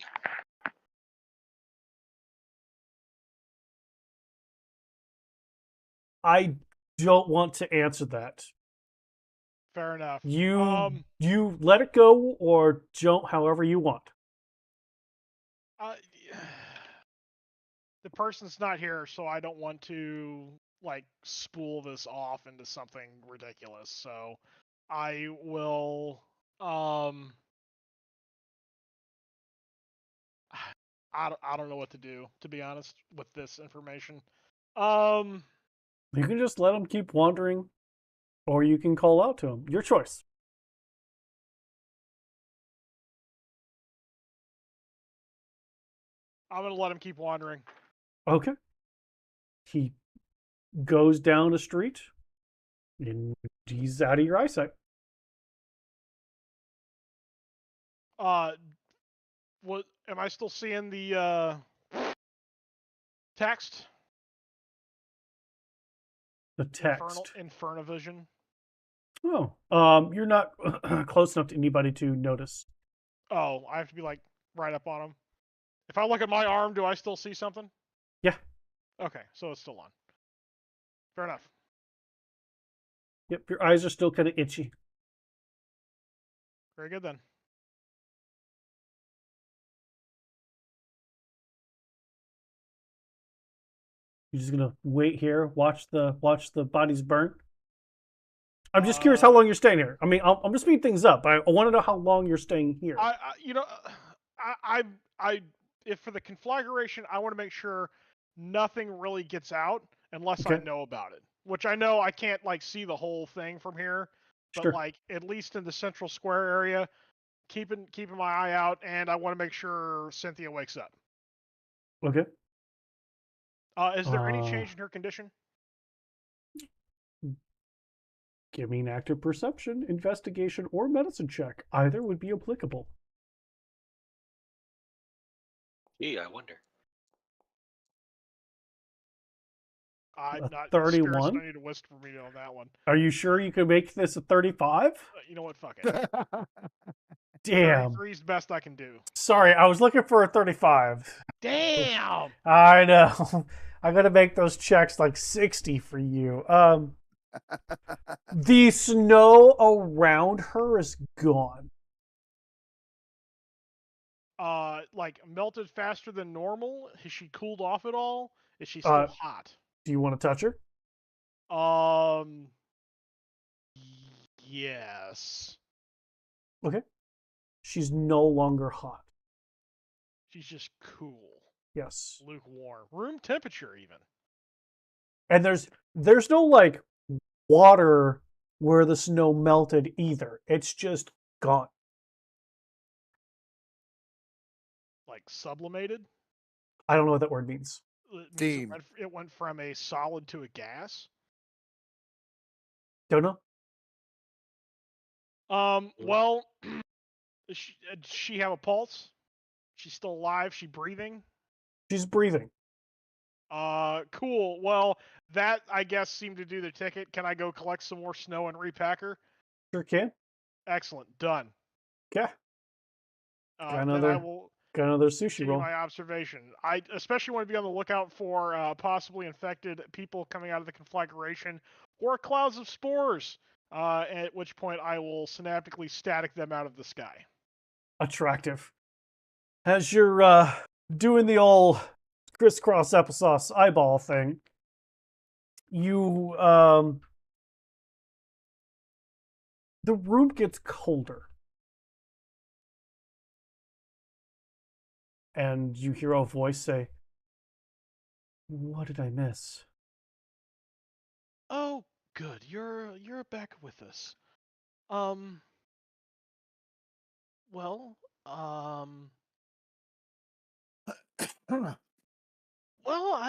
I don't want to answer that. Fair enough. You let it go or don't, however you want. The person's not here, so I don't want to like spool this off into something ridiculous. So I will I don't know what to do, to be honest, with this information. You can just let them keep wandering. or you can call out to him. Your choice. I'm gonna let him keep wandering. Okay. He goes down a street, and he's out of your eyesight. What am I still seeing the text? The text. Infernavision. Oh, you're not close enough to anybody to notice. Oh, I have to be like right up on him. If I look at my arm, do I still see something? Yeah. Okay, so it's still on. Fair enough. Yep, your eyes are still kind of itchy. Very good then. You're just gonna wait here, watch the bodies burn. I'm just curious how long you're staying here. I mean, I'm just speeding things up. I want to know how long you're staying here. I if for the conflagration, I want to make sure nothing really gets out unless I Okay. know about it. Which I know I can't like see the whole thing from here, but Sure. like at least in the central square area, keeping my eye out, and I want to make sure Cynthia wakes up. Okay. Is there any change in her condition? Give me an active perception, investigation, or medicine check. Either would be applicable. Gee, I wonder. I'm not. Spirits 31. don't need to whisper for me on that one. Are you sure you could make this a 35? You know what? Fuck it. Damn. 33 is the best I can do. Sorry, I was looking for a 35. Damn. I know. I gotta make those checks like 60 for you. The snow around her is gone. Like melted faster than normal? Has she cooled off at all? Is she still hot? Do you want to touch her? Yes. Okay. She's no longer hot. She's just cool. Yes. Lukewarm. Room temperature even. And there's no like water where the snow melted either. It's just gone. Like sublimated? I don't know what that word means. It means it went from a solid to a gas. Don't know. Well, does she have a pulse? She's still alive? She breathing? She's breathing. Cool. Well, that I guess seemed to do the ticket. Can I go collect some more snow and repack her? Sure can. Excellent. Done. Okay. Then I will got another sushi continue roll. my observation. I especially want to be on the lookout for possibly infected people coming out of the conflagration or clouds of spores. At which point I will synaptically static them out of the sky. Attractive. As you're doing the old crisscross applesauce eyeball thing, you the room gets colder. And you hear a voice say, "What did I miss?" Oh, good. You're back with us. Well, well,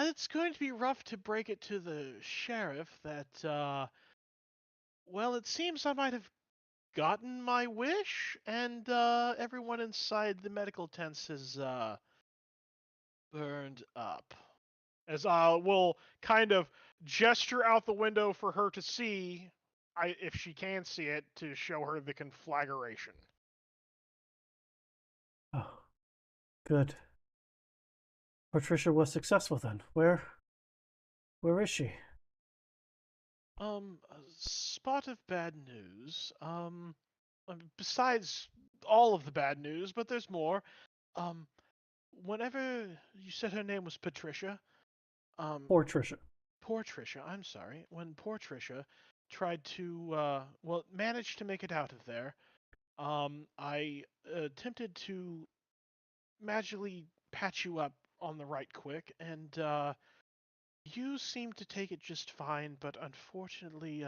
it's going to be rough to break it to the sheriff that well, it seems I might have gotten my wish, and everyone inside the medical tents is burned up. As will kind of gesture out the window for her to see, if she can see it, to show her the conflagration. Oh, good. Patricia was successful then. Where is she? A spot of bad news. Besides all of the bad news, but there's more. Whenever you said her name was Patricia, Poor Trisha. poor Trisha, I'm sorry. When poor Trisha tried to, well, managed to make it out of there, I attempted to magically patch you up on the right quick, and you seemed to take it just fine, but unfortunately,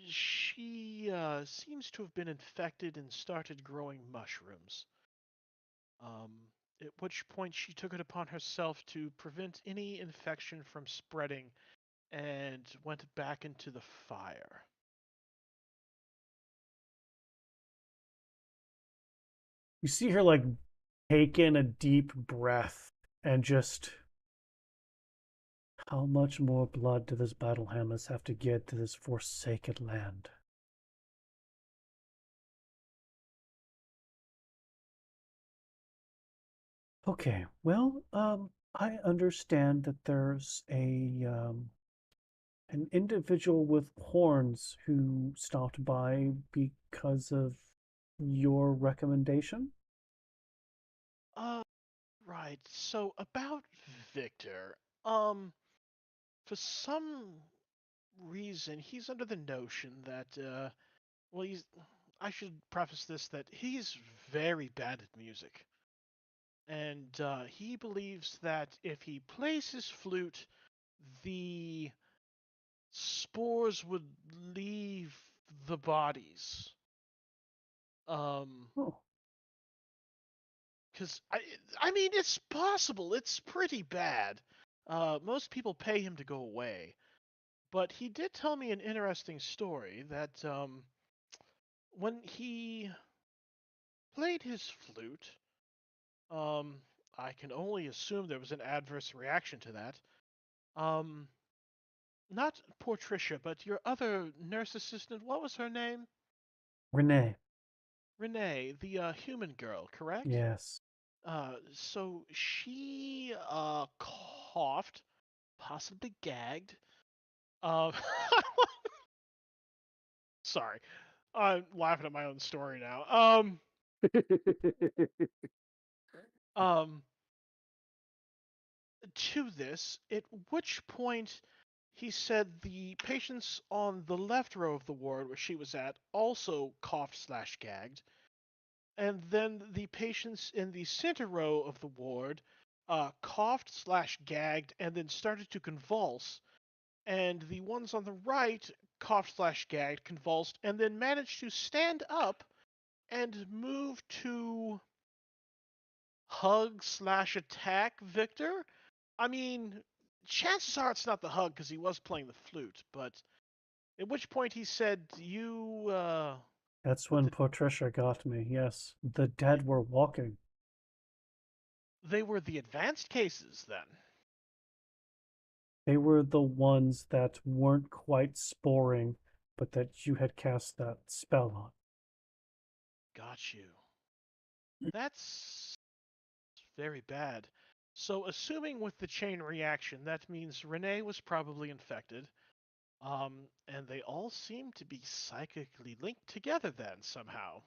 She seems to have been infected and started growing mushrooms. At which point she took it upon herself to prevent any infection from spreading and went back into the fire. You see her like take in a deep breath and just, how much more blood do those battle hammers have to get to this forsaken land? Okay, well, I understand that there's an individual with horns who stopped by because of your recommendation. Uh, right. So about Victor, um, for some reason he's under the notion that, well, he's. I should preface this that he's very bad at music, and he believes that if he plays his flute, the spores would leave the bodies. Um, Oh, because I mean, it's possible. It's pretty bad. Most people pay him to go away, but he did tell me an interesting story that when he played his flute, um, I can only assume there was an adverse reaction to that. Um, not Portricia, but your other nurse assistant. What was her name? Renee. Renee, the human girl, correct? Yes. So she coughed, possibly gagged. Uh, sorry, I'm laughing at my own story now. Um, to this, at which point he said the patients on the left row of the ward where she was at also coughed slash gagged, and then the patients in the center row of the ward coughed slash gagged and then started to convulse, and the ones on the right coughed slash gagged, convulsed, and then managed to stand up and move to hug slash attack Victor. I mean, chances are it's not the hug because he was playing the flute, but at which point he said, "You, That's that when Patricia got me. Yes. The dead were walking. they were the advanced cases then." They were the ones that weren't quite sporing, but that you had cast that spell on. Got you. That's very bad. So, assuming with the chain reaction, that means Renee was probably infected. And they all seem to be psychically linked together then somehow.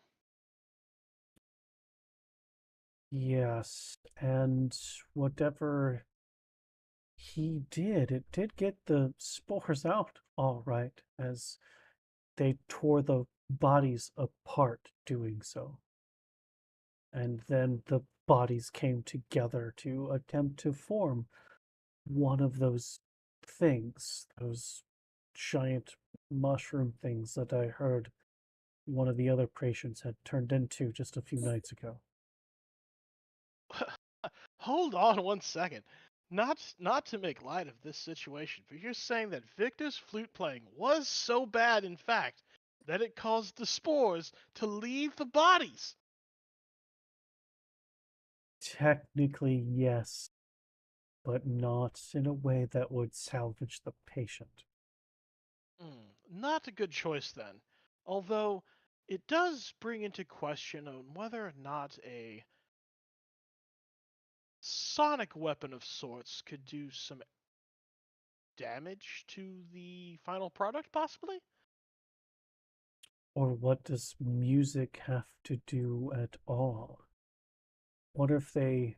Yes, and whatever he did, it did get the spores out all right, as they tore the bodies apart doing so. And then the bodies came together to attempt to form one of those things, those giant mushroom things that I heard one of the other patients had turned into just a few nights ago. Hold on one second. Not to make light of this situation, but you're saying that Victor's flute playing was so bad in fact that it caused the spores to leave the bodies. Technically, yes, but not in a way that would salvage the patient. Not a good choice then. Although it does bring into question on whether or not a sonic weapon of sorts could do some damage to the final product, possibly? Or what does music have to do at all? What if they.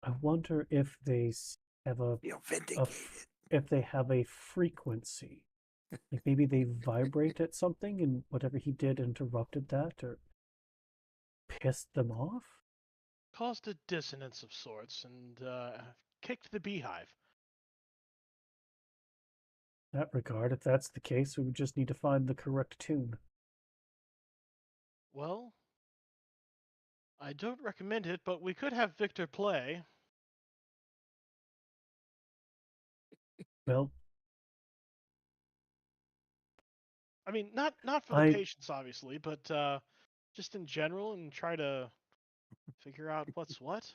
I wonder if they have Feel a vindicated. if they have a frequency. Like maybe they vibrate at something and whatever he did interrupted that or pissed them off? Caused a dissonance of sorts and kicked the beehive. In that regard, if that's the case, we would just need to find the correct tune. Well, I don't recommend it, but we could have Victor play. Well, I mean, not for the I patients, obviously, but just in general, and try to figure out what's what.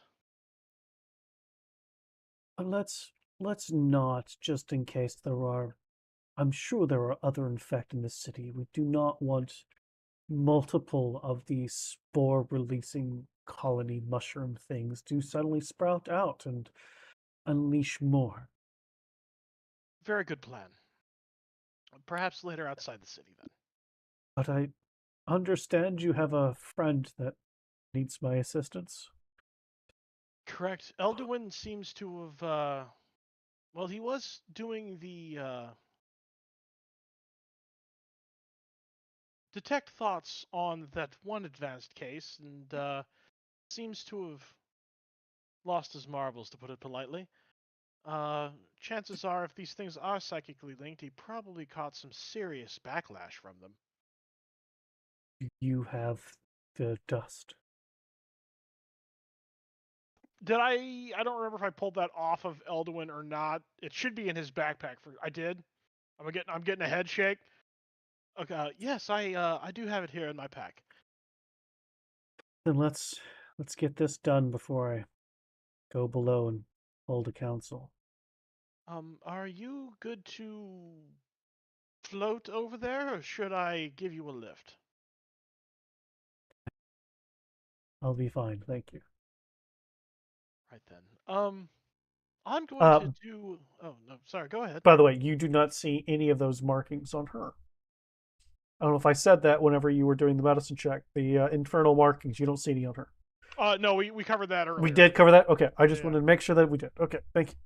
let's not, just in case there are. I'm sure there are other infected in the city. We do not want multiple of these spore-releasing colony mushroom things to suddenly sprout out and unleash more. Very good plan. Perhaps later outside the city, then. But I understand you have a friend that needs my assistance. Correct. Elduin seems to have. Well, he was doing the detect thoughts on that one advanced case, and seems to have lost his marbles, to put it politely. Chances are, if these things are psychically linked, he probably caught some serious backlash from them. You have the dust. Did I? I don't remember if I pulled that off of Elduin or not. It should be in his backpack. I did. I'm getting a head shake. Okay. Yes, I do have it here in my pack. Then let's get this done before I go below and hold a council. Are you good to float over there, or should I give you a lift? I'll be fine, thank you. Right then. I'm going to Uh, do. Oh no, sorry. Go ahead. by the way, you do not see any of those markings on her. I don't know if I said that whenever you were doing the medicine check. The internal markings, you don't see any on her. No, we covered that earlier. We did cover that? Okay. I just Yeah. wanted to make sure that we did. Okay. Thank you.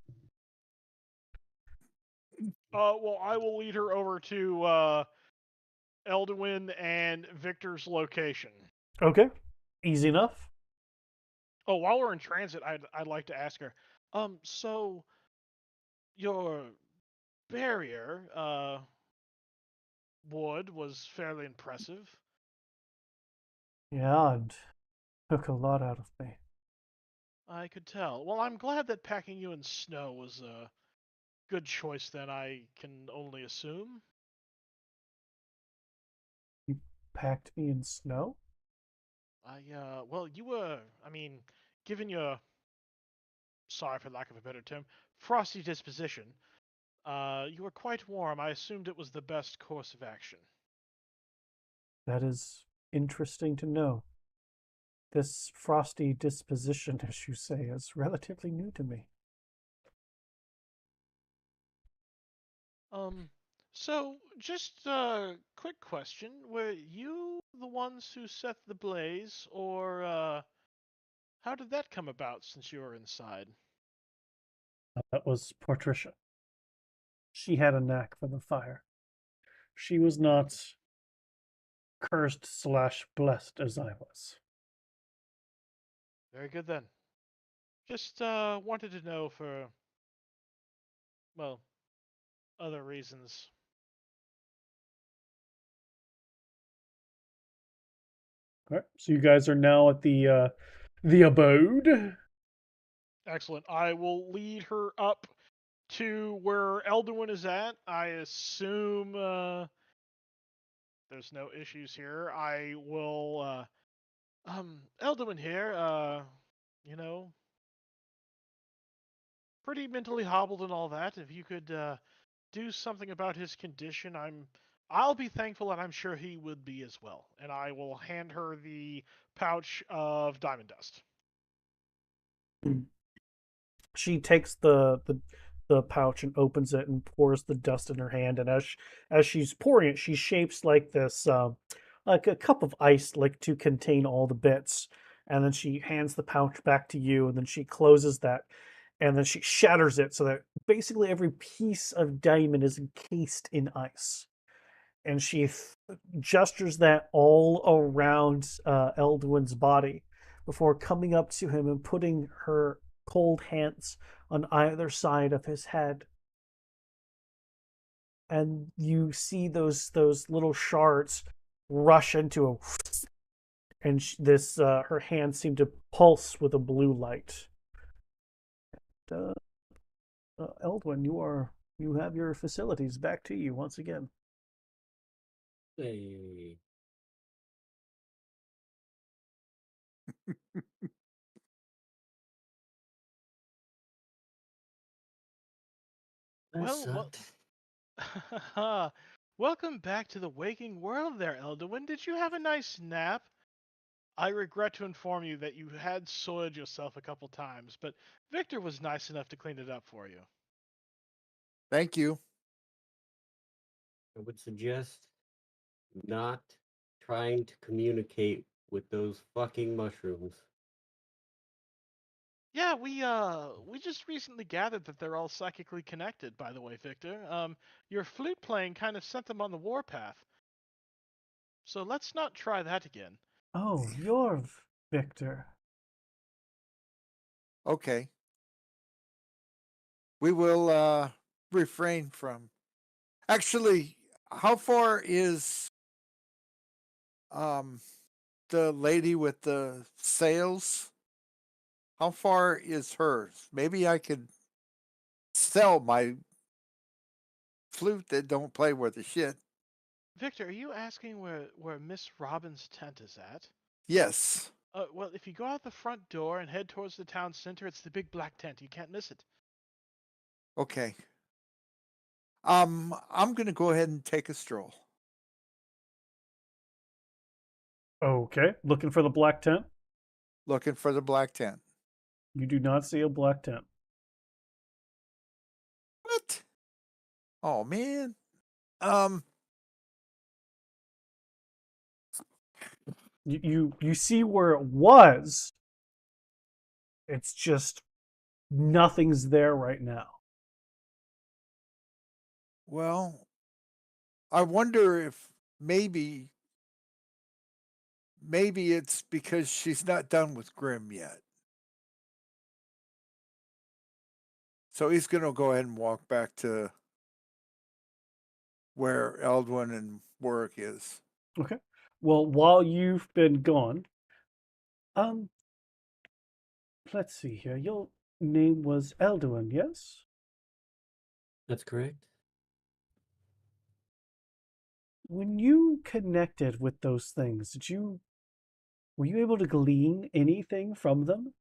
Well, I will lead her over to Elduin and Victor's location. Okay. Easy enough. Oh, while we're in transit, I'd like to ask her. So your barrier, wood was fairly impressive. Yeah, and took a lot out of me. I could tell. Well, I'm glad that packing you in snow was a good choice. Then I can only assume. You packed me in snow? Well, you were. I mean, given your, sorry for lack of a better term, frosty disposition, you were quite warm. I assumed it was the best course of action. That is interesting to know. This frosty disposition, as you say, is relatively new to me. Um, so just a quick question: were you the ones who set the blaze, or how did that come about? Since you were inside. That was Patricia. She had a knack for the fire. She was not cursed slash blessed as I was. Very good then. Just wanted to know for, well, other reasons. All right, so you guys are now at the abode. Excellent. I will lead her up to where Elduin is at. I assume there's no issues here. I will Elduin here, you know, pretty mentally hobbled and all that. If you could do something about his condition, I'll be thankful, and I'm sure he would be as well. And I will hand her the pouch of diamond dust. She takes the pouch and opens it and pours the dust in her hand. And as she's pouring it, she shapes like this, like a cup of ice, like to contain all the bits. And then she hands the pouch back to you, and then she closes that, and then she shatters it so that basically every piece of diamond is encased in ice. And she gestures that all around Elduin's body before coming up to him and putting her cold hands on either side of his head. and you see those little shards rush into a, and this her hands seem to pulse with a blue light. Uh, Eldwin, you have your facilities back to you once again. Hey. That Well, sucked. welcome back to the waking world there, Elduin. Did you have a nice nap? I regret to inform you that you had soiled yourself a couple times, but Victor was nice enough to clean it up for you. Thank you. I would suggest not trying to communicate with those fucking mushrooms. Yeah, we just recently gathered that they're all psychically connected, by the way, Victor. Your flute playing kind of sent them on the warpath. So let's not try that again. Oh, you're Victor. Okay. We will refrain from. Actually, how far is um the lady with the sails? How far is hers? Maybe I could sell my flute that don't play worth a shit. Victor, are you asking where Miss Robin's tent is at? Yes. Well, if you go out the front door and head towards the town center, it's the big black tent. You can't miss it. Okay. I'm gonna go ahead and take a stroll. Okay, looking for the black tent. Looking for the black tent. You do not see a black tent. What? Oh man. Um You see where it was. It's just nothing's there right now. well, I wonder if maybe it's because she's not done with Grim yet. So he's gonna go ahead and walk back to where Eldwin and Warwick is. Okay. Well, while you've been gone, um, let's see here. Your name was Elduin, yes? That's correct. When you connected with those things, were you able to glean anything from them?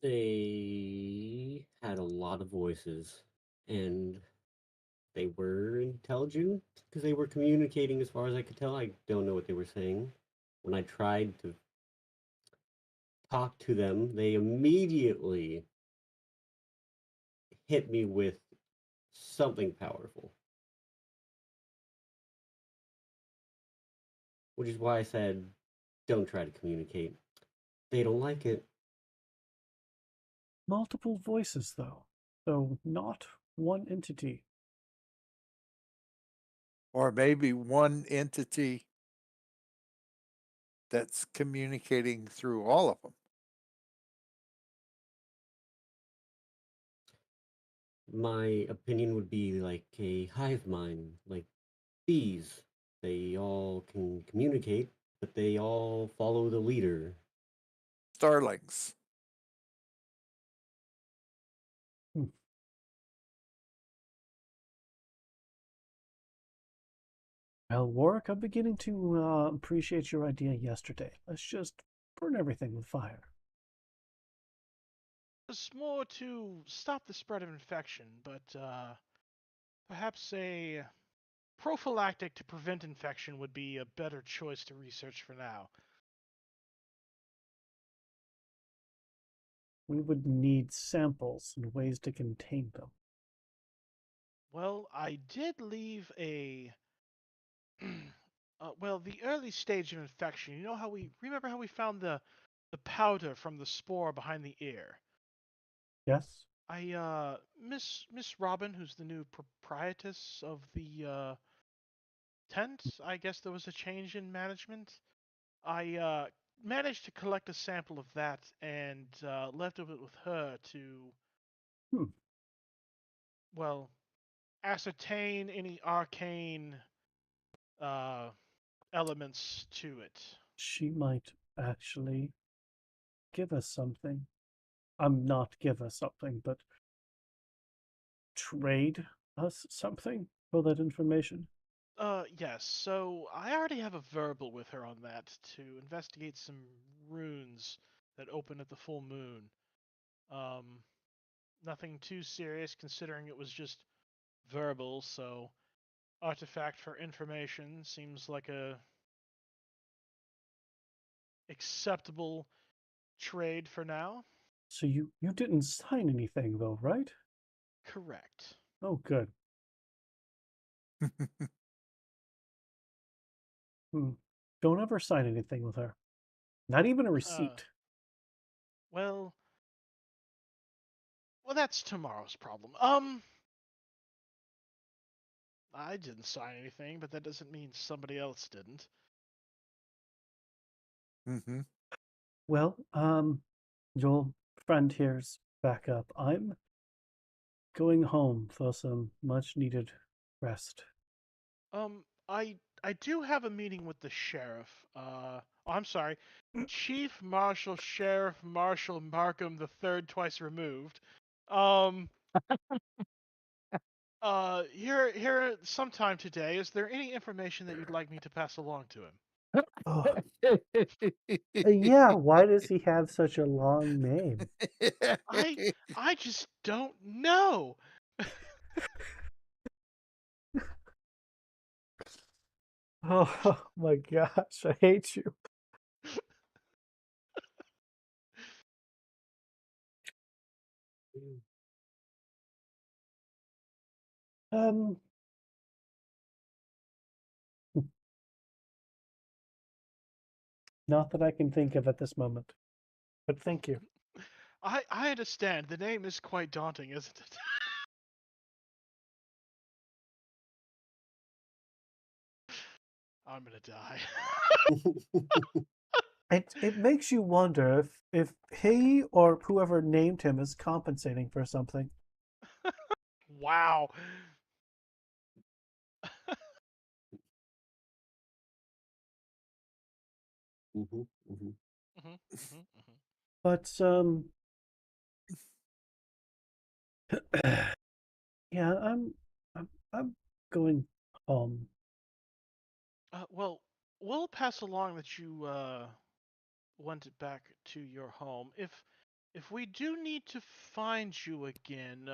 They had a lot of voices, and they were intelligent because they were communicating as far as I could tell. I don't know what they were saying. When I tried to talk to them, they immediately hit me with something powerful, which is why I said, don't try to communicate. They don't like it. Multiple voices, though. So not one entity. Or maybe one entity that's communicating through all of them. My opinion would be like a hive mind, like bees. They all can communicate, but they all follow the leader. Starlings. Hmm. Well, Warwick, I'm beginning to appreciate your idea yesterday. Let's just burn everything with fire. It's more to stop the spread of infection, but perhaps a prophylactic to prevent infection would be a better choice to research for now. We would need samples and ways to contain them. Well, I did leave a well, the early stage of infection. You know how we remember how we found the powder from the spore behind the ear. Yes? Miss Robin, who's the new proprietress of the tent, I guess there was a change in management. I managed to collect a sample of that, and left it with her to Hmm. well, ascertain any arcane uh, elements to it. She might actually give us something. Not give us something, but trade us something for that information. Yes. So I already have a verbal with her on that to investigate some runes that open at the full moon. Um, Nothing too serious considering it was just verbal, so artifact for information seems like a acceptable trade for now. So you didn't sign anything though, right? Correct. Oh, good. Hmm. Don't ever sign anything with her. Not even a Uh, receipt. well, that's tomorrow's problem. I didn't sign anything, but that doesn't mean somebody else didn't. Mm-hmm. Well, your friend here's back up. I'm going home for some much needed rest. I do have a meeting with the sheriff. I'm sorry, Chief Marshal Sheriff Marshal Markham the Third, twice removed. Um, here sometime today. Is there any information that you'd like me to pass along to him? Oh, yeah, why does he have such a long name? I just don't know. Oh my gosh, I hate you. Um, not that I can think of at this moment, but thank you. I understand. The name is quite daunting, isn't it? I'm gonna die. It makes you wonder if he or whoever named him is compensating for something. Wow. Mm-hmm, mm-hmm. Mhm, mhm, mhm. But yeah, I'm going home. Well, we'll pass along that you went back to your home. If we do need to find you again,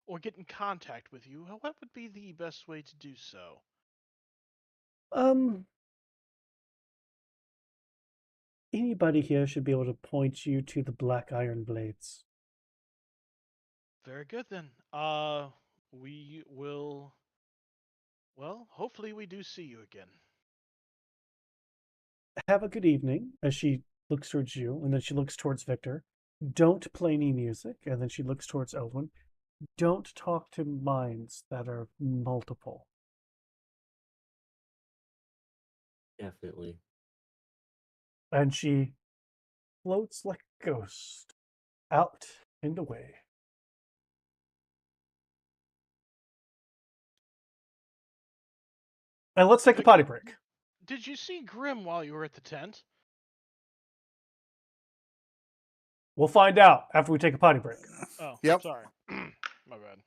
or get in contact with you, what would be the best way to do so? Um, Anybody here should be able to point you to the Black Iron Blades. Very good then. We will. Well, hopefully we do see you again. Have a good evening. As she looks towards you, and then she looks towards Victor. Don't play any music, and then she looks towards Elwin. Don't talk to minds that are multiple. Definitely. And she floats like a ghost out and away. And let's take a potty Victor, break. did you see Grim while you were at the tent? We'll find out after we take a potty break. Oh, Yep. sorry. My bad.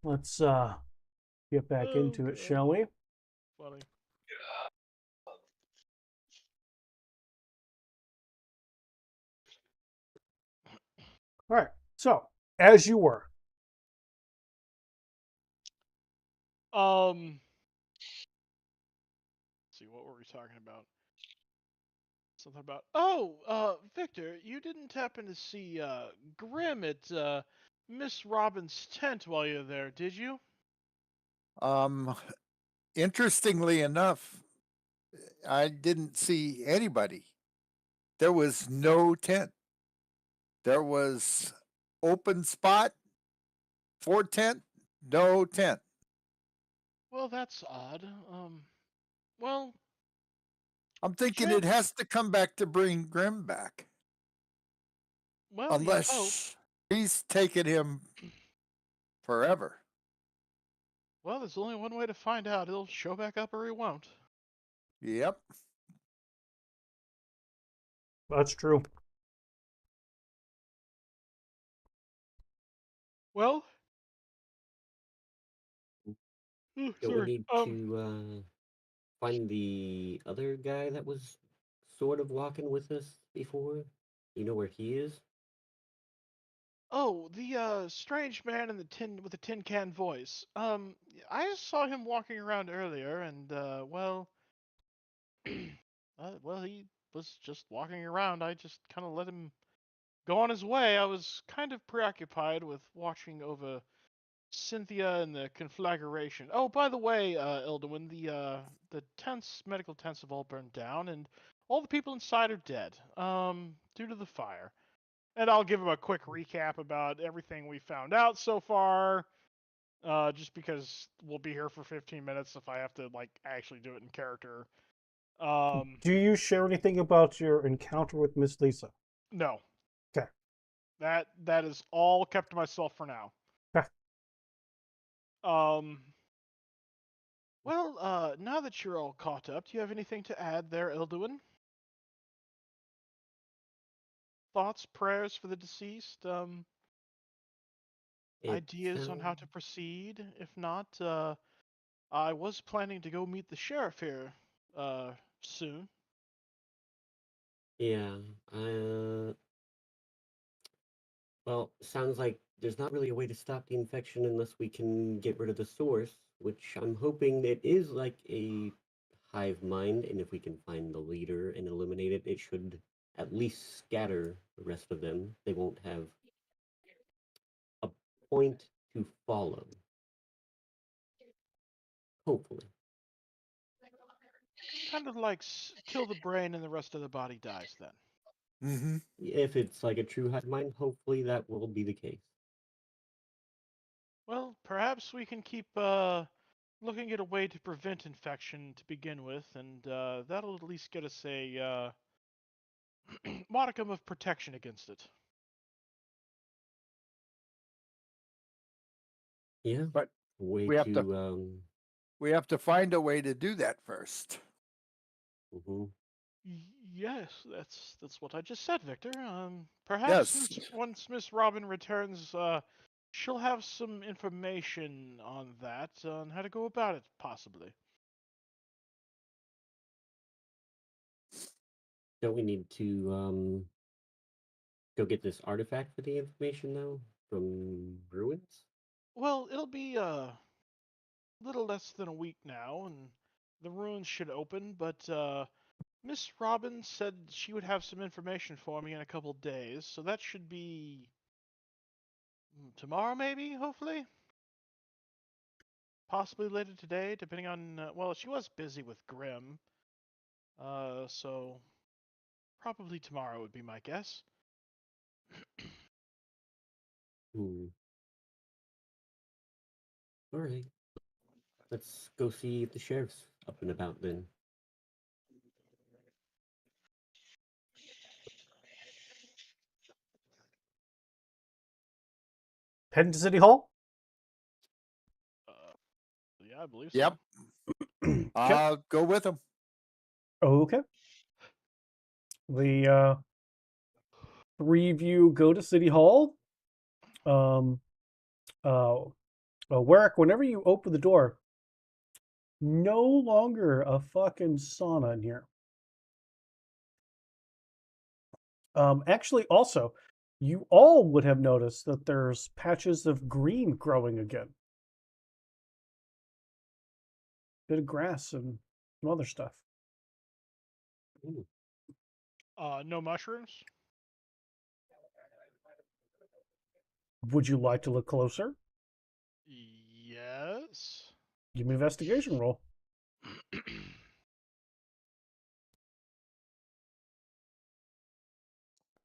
let's get back Oh, into it, God. shall we? Funny. All right. So, as you were, Let's see, what were we talking about? Something about, oh, Victor, you didn't happen to see Grim at Miss Robin's tent while you were there, did you? Um, interestingly enough, I didn't see anybody. There was no tent. There was open spot for tent, no tent. Well, that's odd. Well, I'm thinking Grim. it has to come back to bring Grim back, Well, you'd hope. unless he's taken him forever. Well, there's only one way to find out. He'll show back up or he won't. Yep. that's true. Well, Don't we sorry. need to find the other guy that was sort of walking with us before? You know where he is? Oh, the strange man in the tin with the tin can voice. I saw him walking around earlier, and well, well, he was just walking around. I just kind of let him go on his way. I was kind of preoccupied with watching over Cynthia and the conflagration. Oh, by the way, Ilduin, the tents, medical tents have all burned down, and all the people inside are dead. Due to the fire. And I'll give him a quick recap about everything we found out so far. Just because we'll be here for 15 minutes if I have to like actually do it in character. Um, Do you share anything about your encounter with Miss Lisa? no, Okay. that is all kept to myself for now. Okay. Um, well, now that you're all caught up, do you have anything to add there, Ilduin? Thoughts, prayers for the deceased? It Ideas on how sounds. to proceed? If not, I was planning to go meet the sheriff here, soon. Yeah. Well, sounds like there's not really a way to stop the infection unless we can get rid of the source, which I'm hoping it is like a hive mind, and if we can find the leader and eliminate it, it should at least scatter the rest of them. They won't have a point to follow, hopefully. Kind of like kill the brain and the rest of the body dies then. Mm-hmm. If it's like a true hive mind, hopefully that will be the case. Well, perhaps we can keep looking at a way to prevent infection to begin with, and that'll at least get us a modicum of protection against it. Yeah, But way we have to to we have to find a way to do that first. mhm. Yes, that's what I just said, Victor. Perhaps Yes. once Miss Robin returns, she'll have some information on that, on how to go about it, possibly. Don't we need to go get this artifact for the information though from ruins? Well, it'll be little less than a week now, and the ruins should open, but Miss Robin said she would have some information for me in a couple days, so that should be tomorrow, maybe, hopefully? Possibly later today, depending on. Well, she was busy with Grim, so probably tomorrow would be my guess. Hmm. All right. Let's go see if the sheriff's up and about then. Heading to City Hall? Uh, yeah, I believe Yep. so. Okay. I'll go with him. Okay. The three of you go to City Hall. Um, uh, Warwick, whenever you open the door, no longer a fucking sauna in here. Actually, also, you all would have noticed that there's patches of green growing again. Bit of grass and some other stuff. Ooh. No mushrooms. Would you like to look closer? Yes. Give me an investigation roll.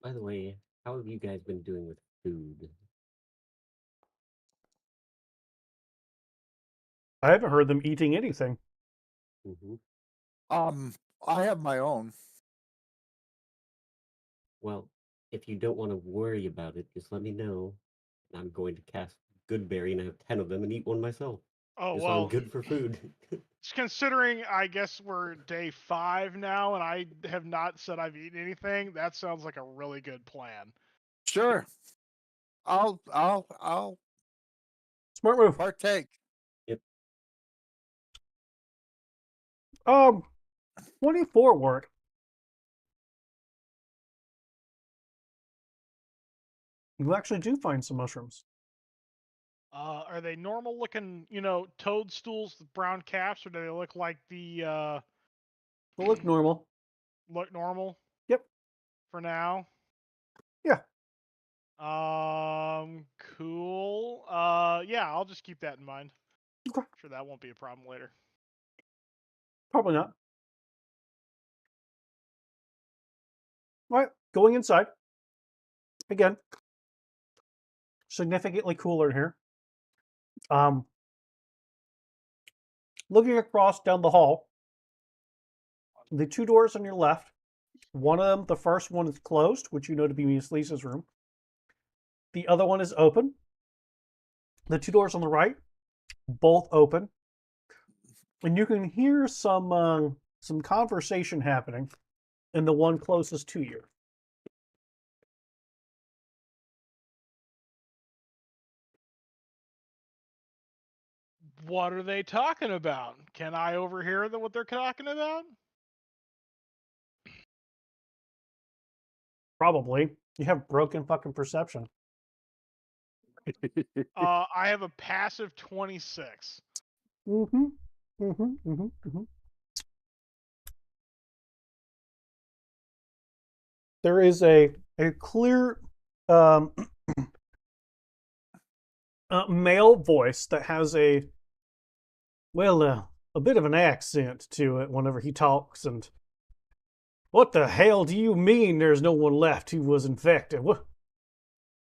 By the way, how have you guys been doing with food? I haven't heard them eating anything. Hmm. I have my own. Well, if you don't want to worry about it, just let me know. And I'm going to cast Goodberry and have 10 of them and eat one myself. Oh Just so I'm well. good for food. Considering I guess we're day 5 now, and I have not said I've eaten anything, that sounds like a really good plan. Sure. I'll Smart move. partake. 24 work. You actually do find some mushrooms. Are they normal looking, toadstools with brown caps, or do they look like the They look normal. look normal Yep. for now? Yeah. Cool. Yeah, I'll just keep that in mind. Okay. Sure, that won't be a problem later. Probably not. All right. Going inside. Again. Significantly cooler in here. Looking across down the hall, the 2 doors on your left, one of them, the first one is closed, which you know to be Miss Lisa's room. The other one is open. The 2 doors on the right, both open. And you can hear some conversation happening in the one closest to you. What are they talking about? Can I overhear what they're talking about? Probably. You have broken fucking perception. I have a passive 26. Mm-hmm. Mm-hmm. Mm-hmm. Mm-hmm. There is a clear male voice that has a bit of an accent to it whenever he talks. And what the hell do you mean there's no one left who was infected? What?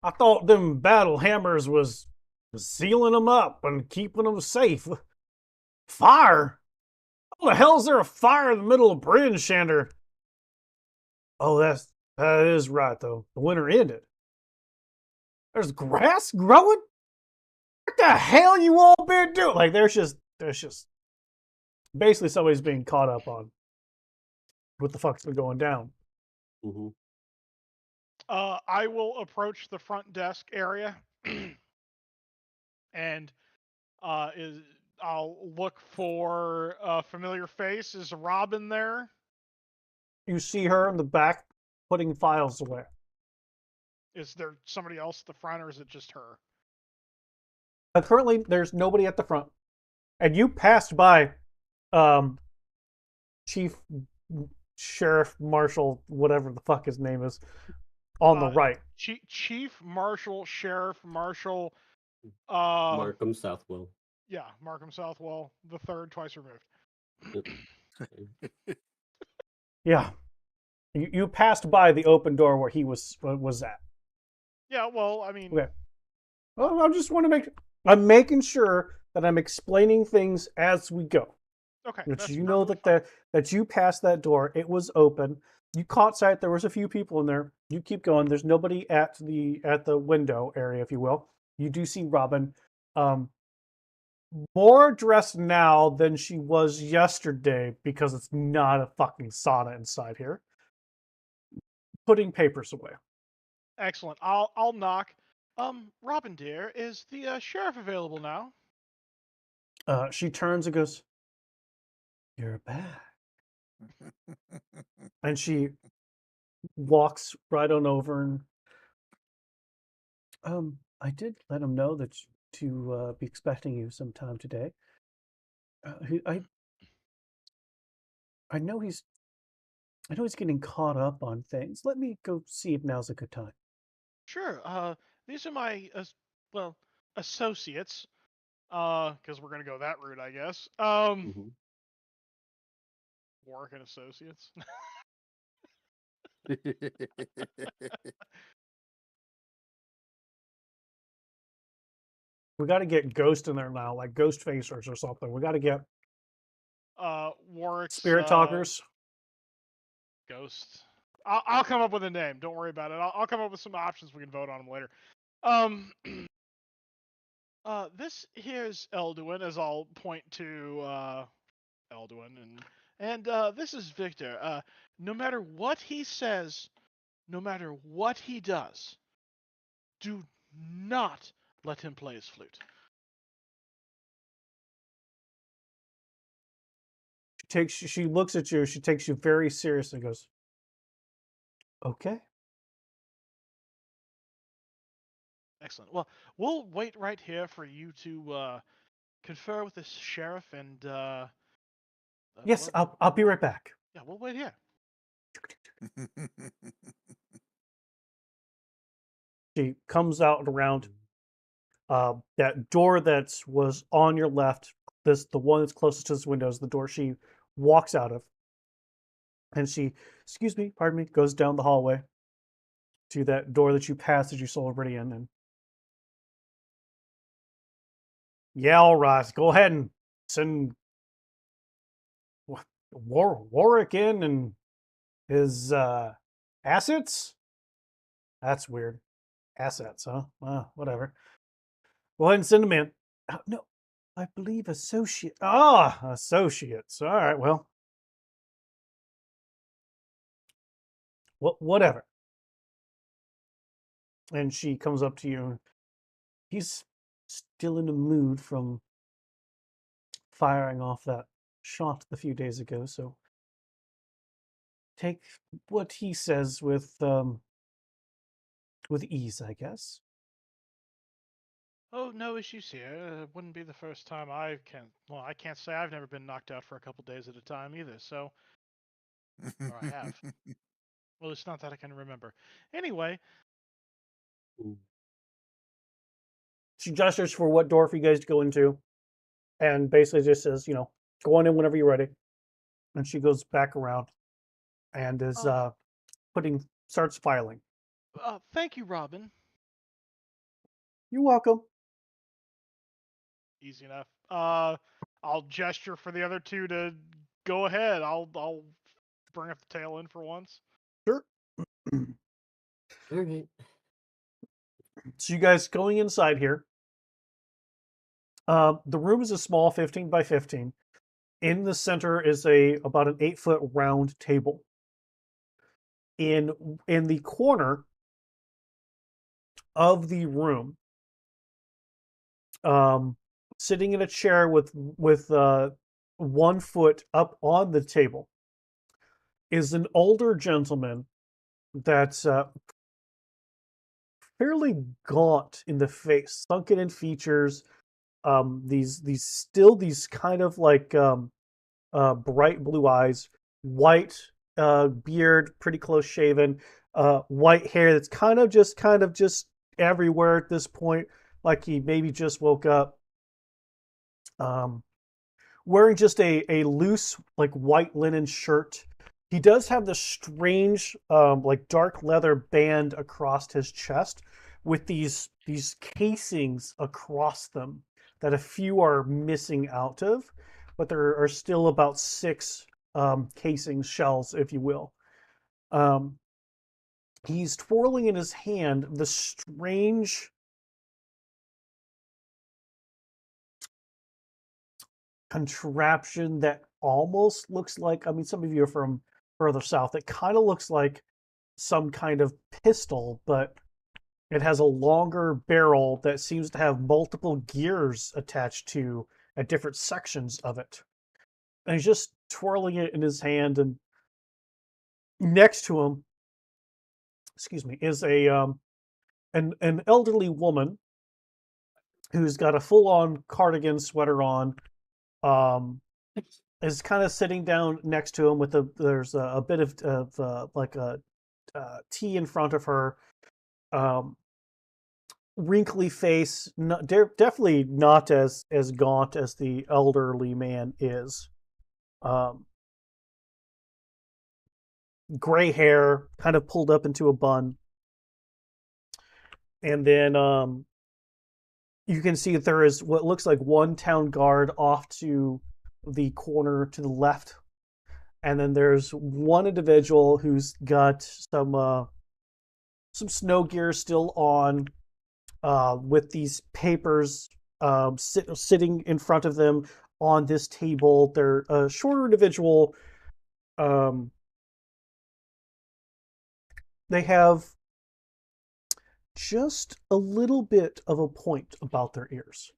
I thought them battle hammers was sealing them up and keeping them safe. Fire? How the hell is there a fire in the middle of Bryn Shander? Oh, that is right though. The winter ended. There's grass growing? What the hell you all been doing? Like there's just basically somebody's being caught up on what the fuck's been going down. Hmm. I will approach the front desk area and I'll look for a familiar face. Is Robin there? You see her in the back putting files away. Is there somebody else at the front, or is it just her? Currently, there's nobody at the front, and you passed by Chief Sheriff Marshal, whatever the fuck his name is, on the right. Chief Marshal, Sheriff Marshal, Markham Southwell. yeah, Markham Southwell, the third, twice removed. Yep. Yeah, you passed by the open door where he was at. Yeah, well, I mean, Okay. Well, I just want to I'm making sure that I'm explaining things as we go. okay, That that's you know perfectly fine. that you passed that door. It was open. You caught sight. There was a few people in there. You keep going. There's nobody at the window area, if you will. You do see Robin, more dressed now than she was yesterday because it's not a fucking sauna inside here. Putting papers away. Excellent. I'll knock. Robin dear, is the sheriff available now? She turns and goes, "You're back," and she walks right on over and I did let him know that to be expecting you sometime today. I I know he's I know he's getting caught up on things. Let me go see if now's a good time. Sure. These are my well associates. Because we're gonna go that route, I guess. Mm-hmm. Warwick and Associates. We got to get Ghost in there now, like Ghost Facers or something. We got to get Warwick's Spirit Talkers. Ghost. I'll come up with a name. Don't worry about it. I'll come up with some options. We can vote on them later. Um. This here's Elduin, as I'll point to Elduin, and this is Victor. No matter what he says, no matter what he does, do not let him play his flute. She looks at you. She takes you very seriously. And goes, "Okay." Excellent. Well, we'll wait right here for you to confer with the sheriff, and Yes, I'll be right back. yeah, we'll wait here. She comes out around that door that was on your left. The one that's closest to this window is the door she walks out of, and she, excuse me, pardon me, goes down the hallway to that door that you passed as you saw already in. And yeah, all right, go ahead and send Warwick in and his assets. That's weird. Assets, huh? Whatever. Go ahead and send them in. No, I believe associate. Associates. All right, well, whatever. And she comes up to you. He's still in the mood from firing off that shot a few days ago, so take what he says with ease, I guess. Oh, no issues here. It wouldn't be the first time I can't say I've never been knocked out for a couple days at a time either. So, or I have. Well, it's not that I can remember. Anyway, She gestures for what door for you guys to go into, and basically just says, go on in whenever you're ready. And she goes back around and is starts filing. thank you, Robin. You're welcome. Easy enough. I'll gesture for the other two to go ahead. I'll bring up the tail end for once. Sure. All right. So you guys going inside here. The room is a small 15 by 15. In the center is about an 8-foot round table. In the corner of the room, sitting in a chair with 1 foot up on the table, is an older gentleman that's fairly gaunt in the face, sunken in features. These kind of like bright blue eyes, white beard, pretty close shaven, white hair that's kind of just everywhere at this point, like he maybe just woke up. Wearing just a loose like white linen shirt. He does have the strange like dark leather band across his chest with these casings across them that a few are missing out of, but there are still about 6 casings, shells, if you will. He's twirling in his hand the strange contraption that almost looks like, I mean, some of you are from further south, it kind of looks like some kind of pistol, but it has a longer barrel that seems to have multiple gears attached to at different sections of it. And he's just twirling it in his hand, and next to him, excuse me, is an elderly woman who's got a full-on cardigan sweater on, um, is kind of sitting down next to him with there's a bit of like a tea in front of her, um, wrinkly face, definitely not as gaunt as the elderly man is. Um, Gray hair, kind of pulled up into a bun, and then you can see that there is what looks like one town guard off to the corner to the left, and then there's one individual who's got some snow gear still on, with these papers sitting in front of them on this table. They're a shorter individual. Um, they have just a little bit of a point about their ears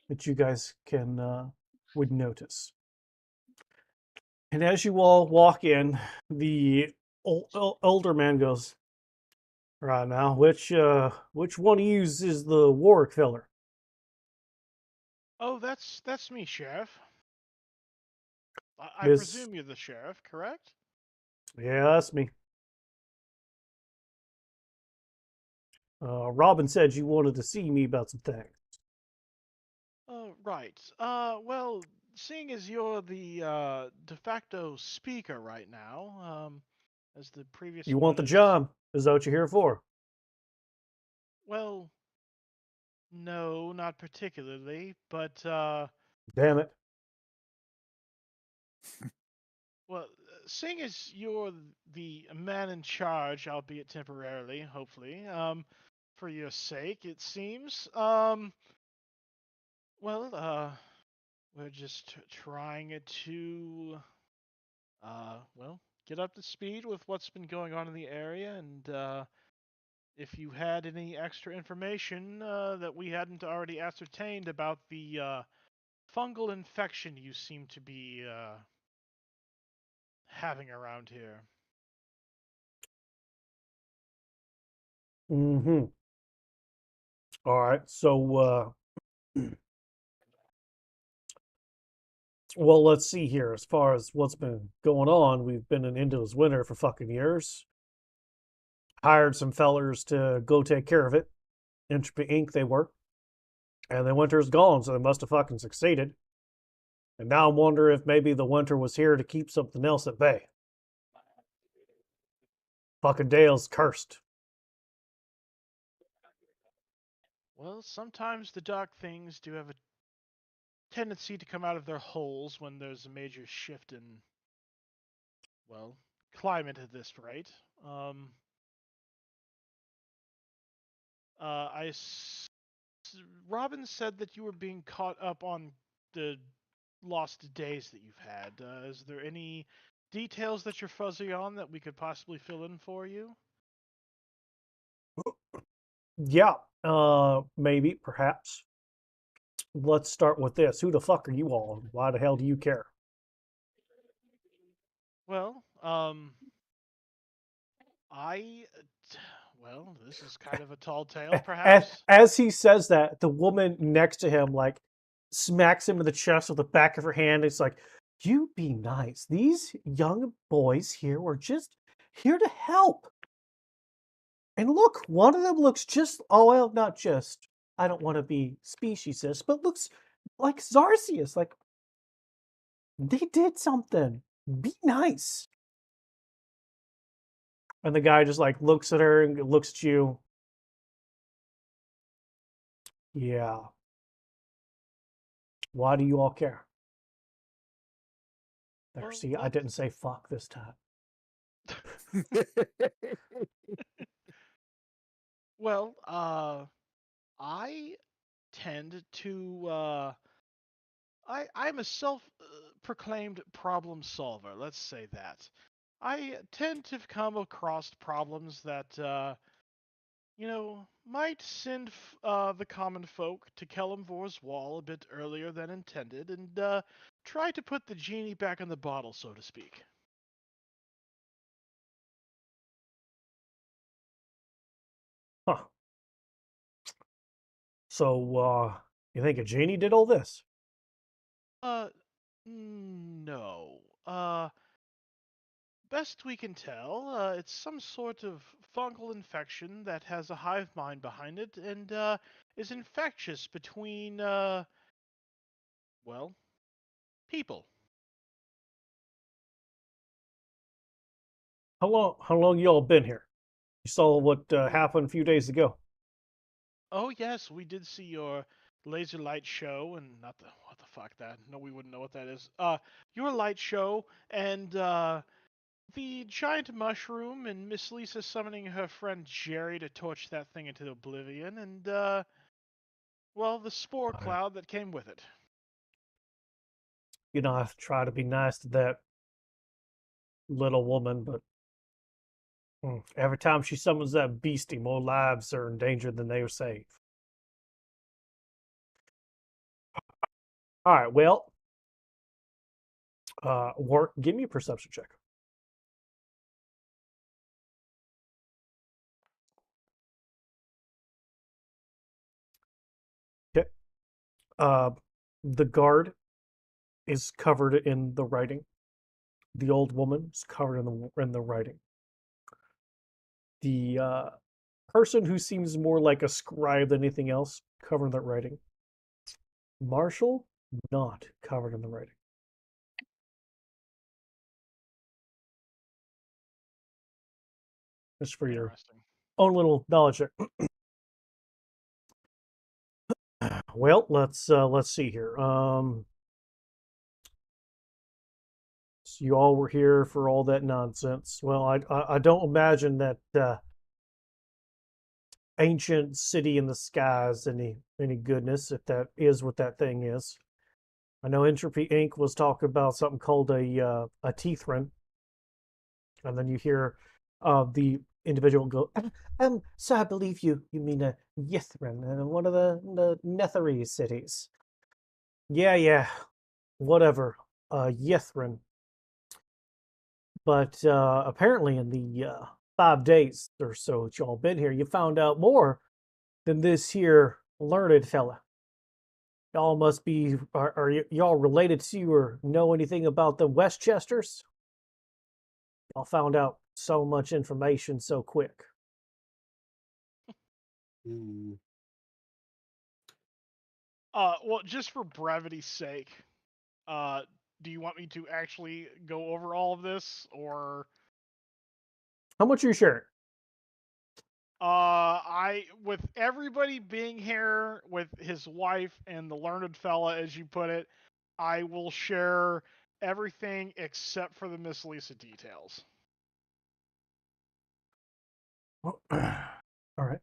that you guys can would notice. And as you all walk in, the older man goes, "Right now, which one of you is the Warwick filler?" Oh, that's me, Sheriff. I Miss, presume you're the sheriff, correct? yeah, that's me. Robin said you wanted to see me about some things. Right. Well, seeing as you're the de facto speaker right now, as the previous You want one the is, job? Is that what you're here for? well, no, not particularly, but Damn it. well, seeing as you're the man in charge, albeit temporarily, hopefully, for your sake, it seems. Well, we're just trying to, well, get up to speed with what's been going on in the area, and if you had any extra information that we hadn't already ascertained about the fungal infection you seem to be having around here. Mm-hmm. All right. So, well, let's see here. As far as what's been going on, we've been in Indo's winter for fucking years. Hired some fellers to go take care of it. Entropy Inc. they were. And the winter's gone, so they must have fucking succeeded. And now I'm wondering if maybe the winter was here to keep something else at bay. Fucking Dale's cursed. Well, sometimes the dark things do have a tendency to come out of their holes when there's a major shift in, well, climate at this rate. Um, uh, I s- Robin said that you were being caught up on the lost days that you've had. Is there any details that you're fuzzy on that we could possibly fill in for you? Yeah, maybe, perhaps. Let's start with this. Who the fuck are you all? Why the hell do you care? Well, I, well, this is kind of a tall tale, perhaps. As he says that, the woman next to him like smacks him in the chest with the back of her hand. It's like, you be nice. These young boys here were just here to help. And look, one of them looks just, oh, well, not just, I don't want to be speciesist, but looks like Zarcius. Like, they did something. Be nice. And the guy just like looks at her and looks at you. Yeah. Why do you all care? There, Well, see, I didn't say fuck this time. well, I tend to, I'm a self-proclaimed problem solver. Let's say that. I tend to come across problems that might send the common folk to Kellamvor's wall a bit earlier than intended and try to put the genie back in the bottle, so to speak. Huh. So, you think a genie did all this? Uh, no. Best we can tell, it's some sort of fungal infection that has a hive mind behind it and is infectious between, well, people. How long y'all been here? You saw what happened a few days ago. Oh yes, we did see your laser light show and not the what the fuck that. No, we wouldn't know what that is. Your light show and the giant mushroom and Miss Lisa summoning her friend Jerry to torch that thing into oblivion and well, the spore I, cloud that came with it. I try to be nice to that little woman, but every time she summons that beastie, more lives are in danger than they are safe. All right, well, work. Give me a perception check. Okay. Uh, the guard is covered in the writing. The old woman is covered in the writing. The person who seems more like a scribe than anything else covered in that writing. Marshall, not covered in the writing. Just for your Interesting. own little knowledge there. Well, let's see here. So you all were here for all that nonsense. Well, I don't imagine that ancient city in the skies any goodness if that is what that thing is. I know Entropy Inc. was talking about something called a Teethrin, and then you hear the individual go, so I believe you mean a Yithrin, one of the Netherese cities. Yeah, whatever, Yithrin. But apparently, in the 5 days or so that y'all been here, you found out more than this here learned fella. Y'all must be, are y'all related to or know anything about the Westchesters? Y'all found out so much information so quick. Hmm. Well, just for brevity's sake, uh, do you want me to actually go over all of this, or How much are you sharing? with everybody being here with his wife and the learned fella, as you put it, I will share everything except for the Miss Lisa details. All right.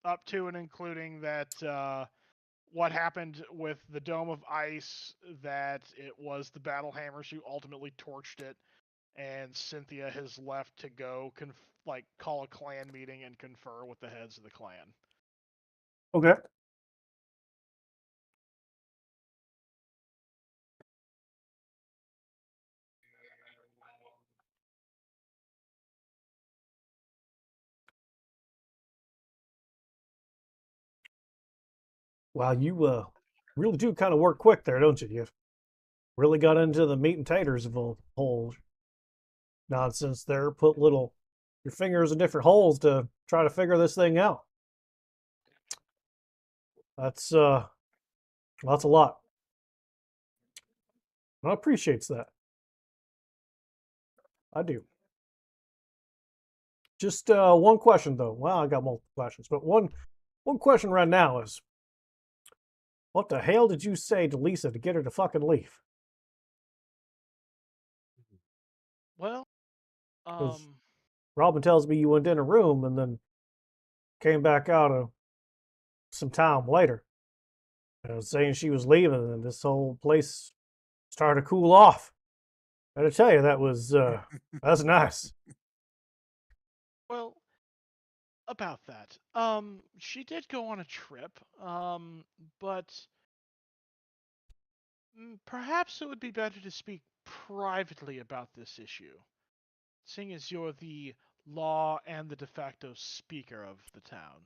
Up to and including that what happened with the Dome of Ice, that it was the Battle Hammers who ultimately torched it, and Cynthia has left to go call a clan meeting and confer with the heads of the clan. Okay. Wow, you really do kind of work quick there, don't you? You really got into the meat and taters of the whole nonsense there. Put your fingers in different holes to try to figure this thing out. That's a lot. I appreciates that. I do. Just one question though. Well, I got multiple questions, but one question right now is, what the hell did you say to Lisa to get her to fucking leave? Well, Because um, Robin tells me you went in a room and then came back out some time later. I was saying she was leaving, and this whole place started to cool off. I gotta tell you, that's nice. well, about that. She did go on a trip. But perhaps it would be better to speak privately about this issue, seeing as you're the law and the de facto speaker of the town.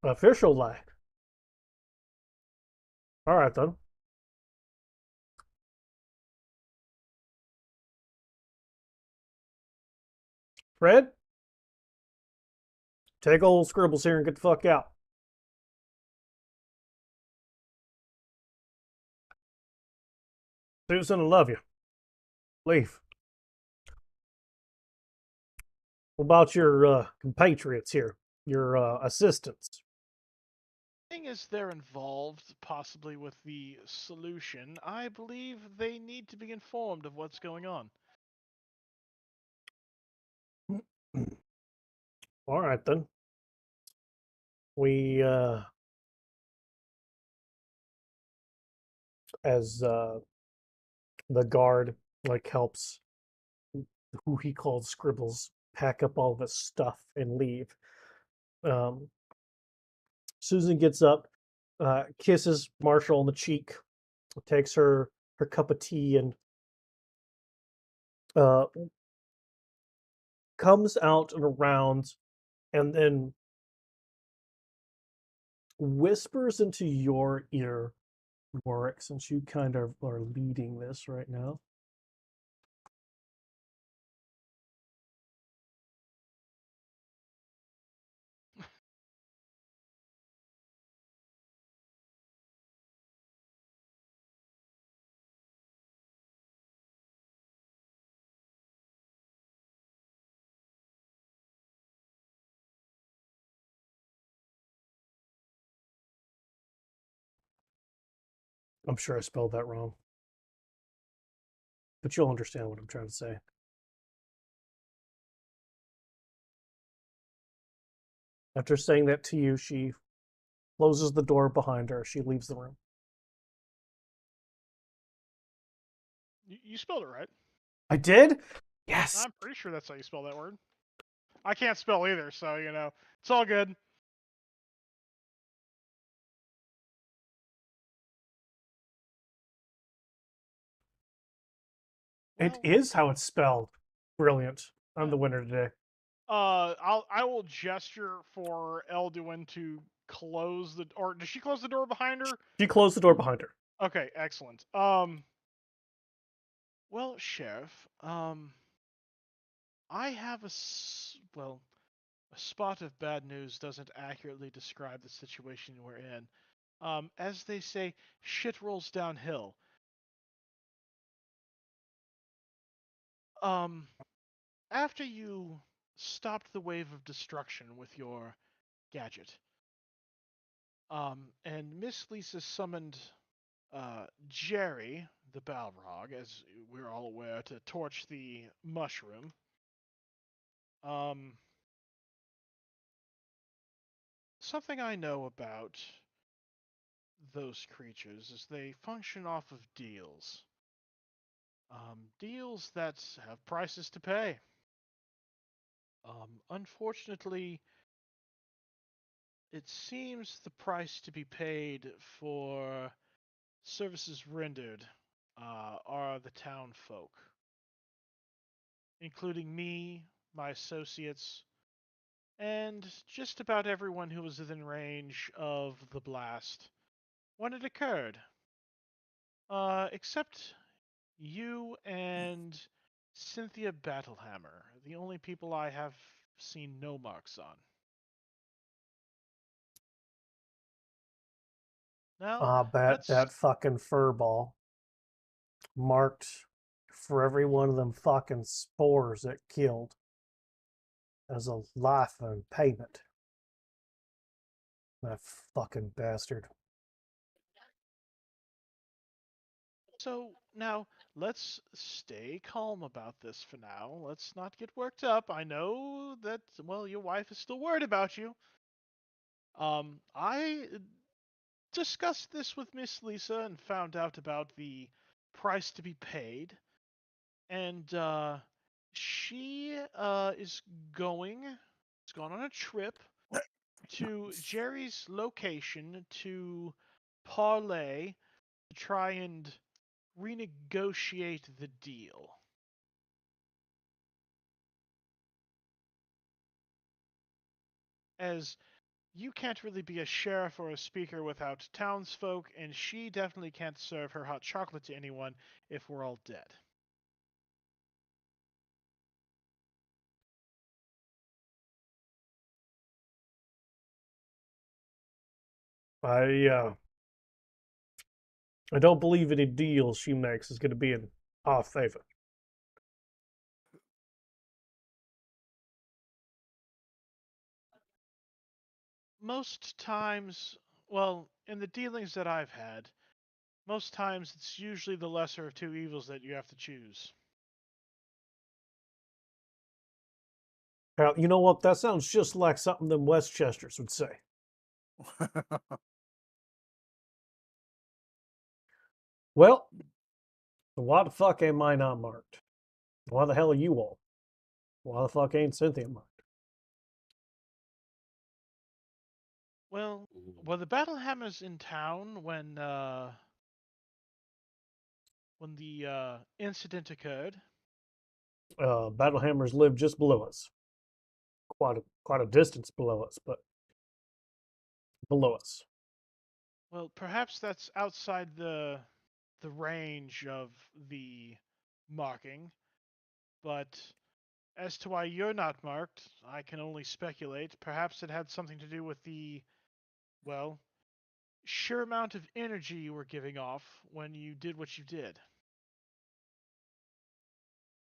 Official lie. All right then. Fred, take old Scribbles here and get the fuck out. Susan, I love you. Leave. What about your compatriots here? Your assistants? Seeing as they're involved possibly with the solution, I believe they need to be informed of what's going on. All right then. We, as the guard, like helps who he calls Scribbles pack up all of his stuff and leave. Um, Susan gets up, kisses Marshall on the cheek, takes her cup of tea, and uh, comes out and around, and then whispers into your ear, Warwick, since you kind of are leading this right now. I'm sure I spelled that wrong, but you'll understand what I'm trying to say. After saying that to you, she closes the door behind her. She leaves the room. You spelled it right. I did? Yes. I'm pretty sure that's how you spell that word. I can't spell either, so it's all good. It Well, is how it's spelled. Brilliant. I'm the winner today. I will gesture for Elduin to close the, or does she close the door behind her? She closed the door behind her. Okay, excellent. Well, Sheriff, I have a spot of bad news doesn't accurately describe the situation we're in. As they say, shit rolls downhill. Um, After you stopped the wave of destruction with your gadget, and Miss Lisa summoned Jerry, the Balrog, as we're all aware, to torch the mushroom. Um, Something I know about those creatures is they function off of deals. Deals that have prices to pay. Unfortunately, it seems the price to be paid for services rendered are the town folk, including me, my associates, and just about everyone who was within range of the blast when it occurred, except you and Cynthia Battlehammer, the only people I have seen no marks on. Now, Ah, bet let's. that fucking furball marked for every one of them fucking spores it killed as a life and payment. That fucking bastard. So, now, let's stay calm about this for now. Let's not get worked up. I know that, well, your wife is still worried about you. I discussed this with Miss Lisa and found out about the price to be paid. And she is going has gone on a trip to Jerry's location to parlay to try and renegotiate the deal. As you can't really be a sheriff or a speaker without townsfolk, and she definitely can't serve her hot chocolate to anyone if we're all dead. I don't believe any deal she makes is going to be in our favor. Most times, well, in the dealings that I've had, most times it's usually the lesser of two evils that you have to choose. Now, you know what? That sounds just like something them Westchesters would say. Well, why the fuck am I not marked? Why the hell are you all? Why the fuck ain't Cynthia marked? Well, were the battle hammers in town when the incident occurred? Battlehammers live just below us. Quite a distance below us, but below us. Well, perhaps that's outside the range of the marking, but as to why you're not marked, I can only speculate. Perhaps it had something to do with the, well, sheer amount of energy you were giving off when you did what you did.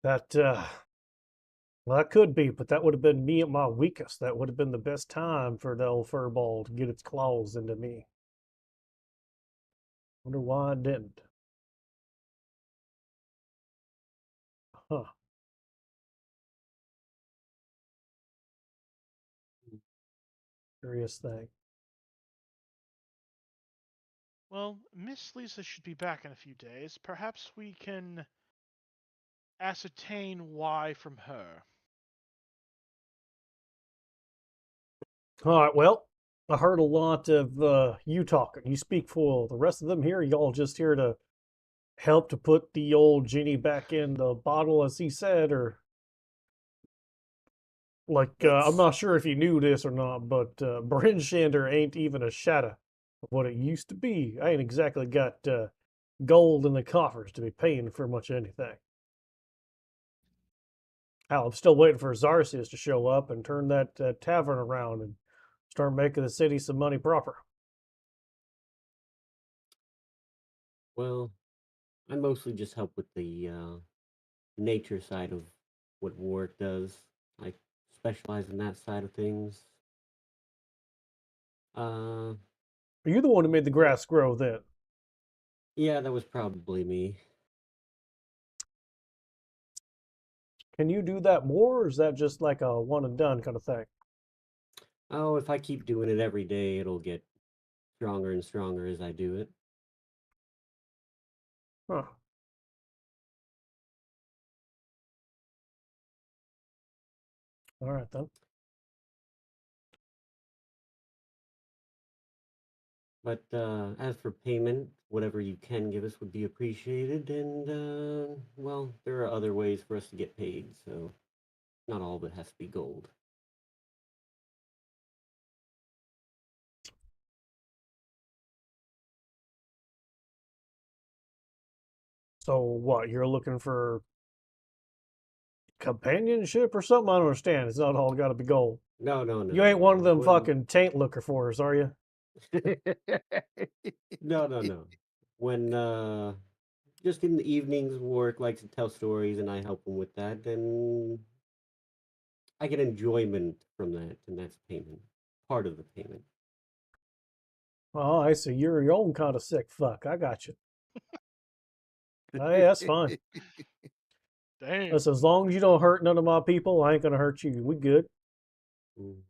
That well, that could be, but that would have been me at my weakest. That would have been the best time for the old furball to get its claws into me. Wonder why I didn't. Huh. Curious thing. Well, Miss Lisa should be back in a few days. Perhaps we can ascertain why from her. All right, well, I heard a lot of you talking. You speak for the rest of them here. Y'all just here to help to put the old genie back in the bottle, as he said, or like I'm That's not sure if you knew this or not, but Bryn Shander ain't even a shadow of what it used to be. I ain't exactly got gold in the coffers to be paying for much anything. Hell, I'm still waiting for Zarsius to show up and turn that tavern around and start making the city some money proper. Well, I mostly just help with the nature side of what Warwick does. I specialize in that side of things. Uh, Are you the one who made the grass grow then? yeah, that was probably me. Can you do that more, or is that just like a one and done kind of thing? Oh, if I keep doing it every day, it'll get stronger and stronger as I do it. Huh. All right then. But as for payment, whatever you can give us would be appreciated. And, well, there are other ways for us to get paid, so not all of it has to be gold. So what? You're looking for companionship or something? I don't understand. It's not all got to be gold. No, no, no, You ain't one of no. them fucking taint looker for us, are you? No, no, no. When just in the evenings, work likes to tell stories, and I help him with that, then I get enjoyment from that, and that's payment, part of the payment. Oh, I see. You're your own kind of sick fuck. I got you. Hey, that's fine. Damn. Listen, as long as you don't hurt none of my people, I ain't gonna hurt you. We good. Mm.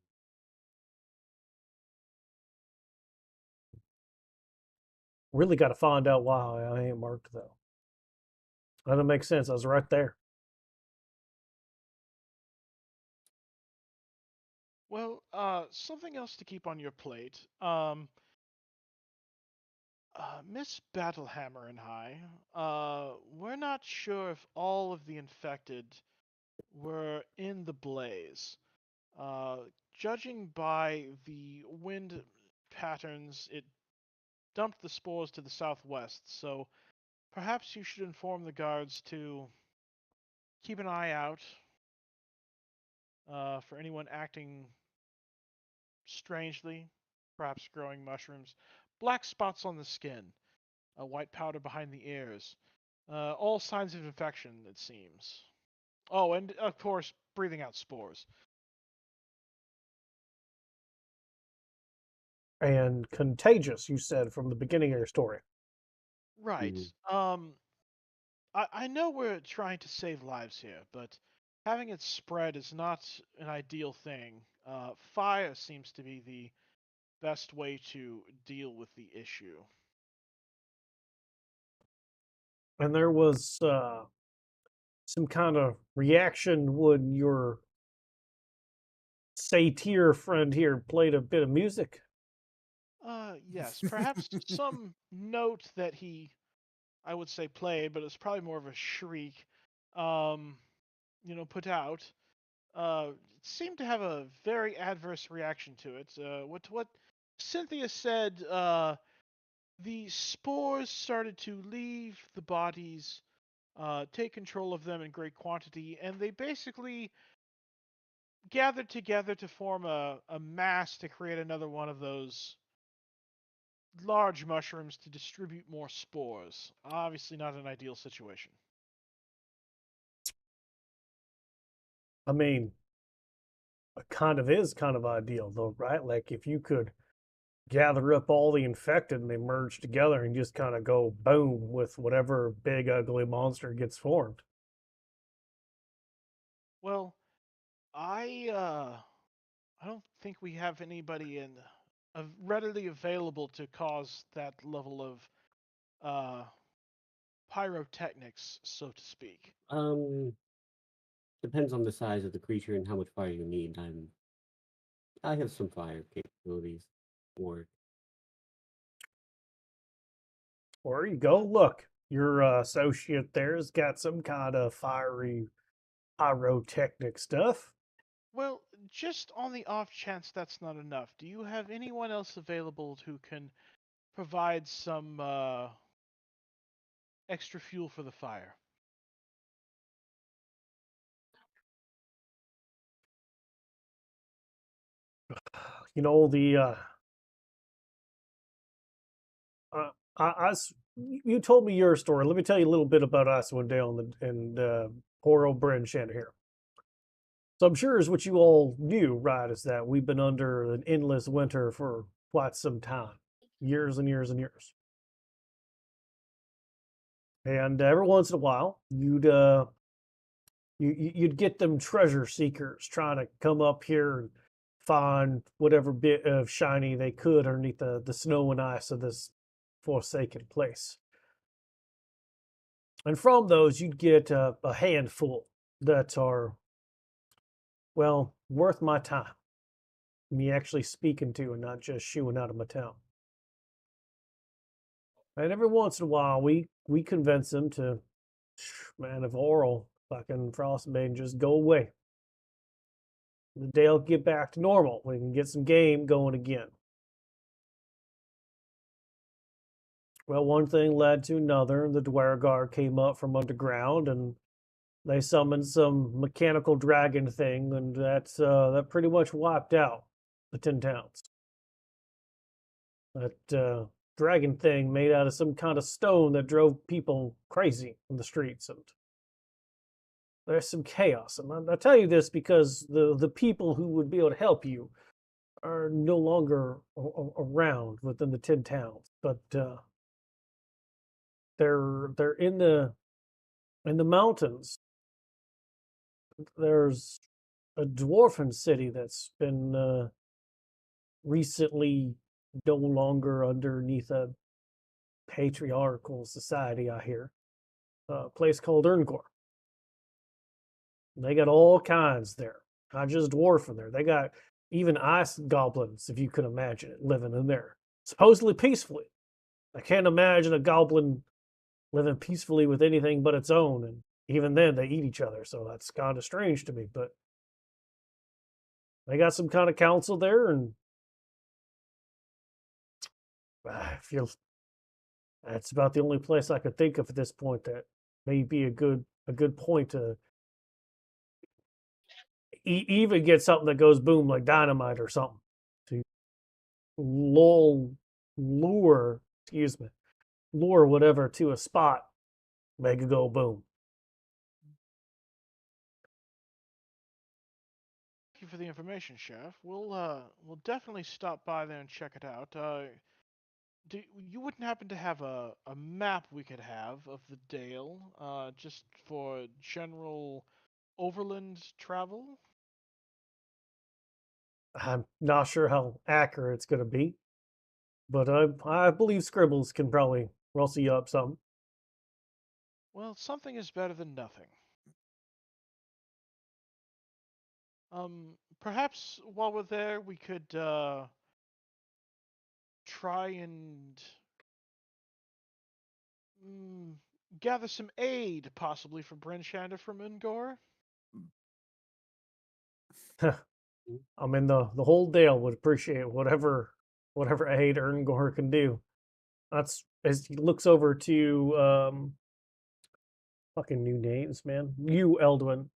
Really got to find out why I ain't marked though. That doesn't make sense. I was right there. Well, something else to keep on your plate. Miss Battlehammer and I, we're not sure if all of the infected were in the blaze. Uh, Judging by the wind patterns, it dumped the spores to the southwest, so perhaps you should inform the guards to keep an eye out for anyone acting strangely, perhaps growing mushrooms, black spots on the skin, a white powder behind the ears, all signs of infection, it seems. Oh, and of course, breathing out spores. And contagious, you said from the beginning of your story. Right. Mhm. I know we're trying to save lives here, but having it spread is not an ideal thing. Fire seems to be the best way to deal with the issue. And there was some kind of reaction when your satyr friend here played a bit of music. Yes, perhaps some note that he, I would say, played, but it's probably more of a shriek, um, put out. Seemed to have a very adverse reaction to it. What Cynthia said, the spores started to leave the bodies, take control of them in great quantity, and they basically gathered together to form a mass to create another one of those large mushrooms to distribute more spores. Obviously, not an ideal situation. I mean, it kind of is kind of ideal, though, right? Like if you could gather up all the infected and they merge together and just kind of go boom with whatever big ugly monster gets formed. Well, I don't think we have anybody readily available to cause that level of uh, pyrotechnics, so to speak. Um, Depends on the size of the creature and how much fire you need. I have some fire capabilities. Or Or you go, Uh, look, your associate there's got some kind of fiery pyrotechnic stuff. well, just on the off chance that's not enough, do you have anyone else available who can provide some extra fuel for the fire? You know, you told me your story. Let me tell you a little bit about us one day on the and poor old Bryn Shannon here. So I'm sure as what you all knew, right, is that we've been under an endless winter for quite some time, years and years and years. And every once in a while, you'd get them treasure seekers trying to come up here and find whatever bit of shiny they could underneath the snow and ice of this forsaken place. And from those, you'd get a handful that are, well, worth my time. Me actually speaking to and not just shooing out of my town. And every once in a while, we convince them to, man, if oral fucking Frostmaiden just go away. The day'll get back to normal. We can get some game going again. Well, one thing led to another. The Dwergar came up from underground and they summoned some mechanical dragon thing, and that pretty much wiped out the 10 towns. That dragon thing made out of some kind of stone that drove people crazy in the streets, and there's some chaos. And I tell you this because the people who would be able to help you are no longer around within the 10 towns, but they're in the mountains. There's a dwarven city that's been recently no longer underneath a patriarchal society, I hear. A place called Erngor. They got all kinds there, not just dwarf in there. They got even ice goblins, if you can imagine it, living in there, supposedly peacefully. I can't imagine a goblin living peacefully with anything but its own, and even then they eat each other, so that's kind of strange to me. But they got some kind of council there, and I feel that's about the only place I could think of at this point that may be a good point to even get something that goes boom like dynamite or something to lull, lure, excuse me, lure whatever to a spot, make it go boom. Thank you for the information, Sheriff. We'll definitely stop by there and check it out. You wouldn't happen to have a map we could have of the Dale, just for general overland travel? I'm not sure how accurate it's going to be, but I believe Scribbles can probably rustle you up some. Well, something is better than nothing. Perhaps while we're there, we could try and mm, gather some aid, possibly for Brenshander from Ungor. I mean, the whole Dale would appreciate whatever aid Erngor can do. That's as he looks over to fucking new names, man. You, Eldwin.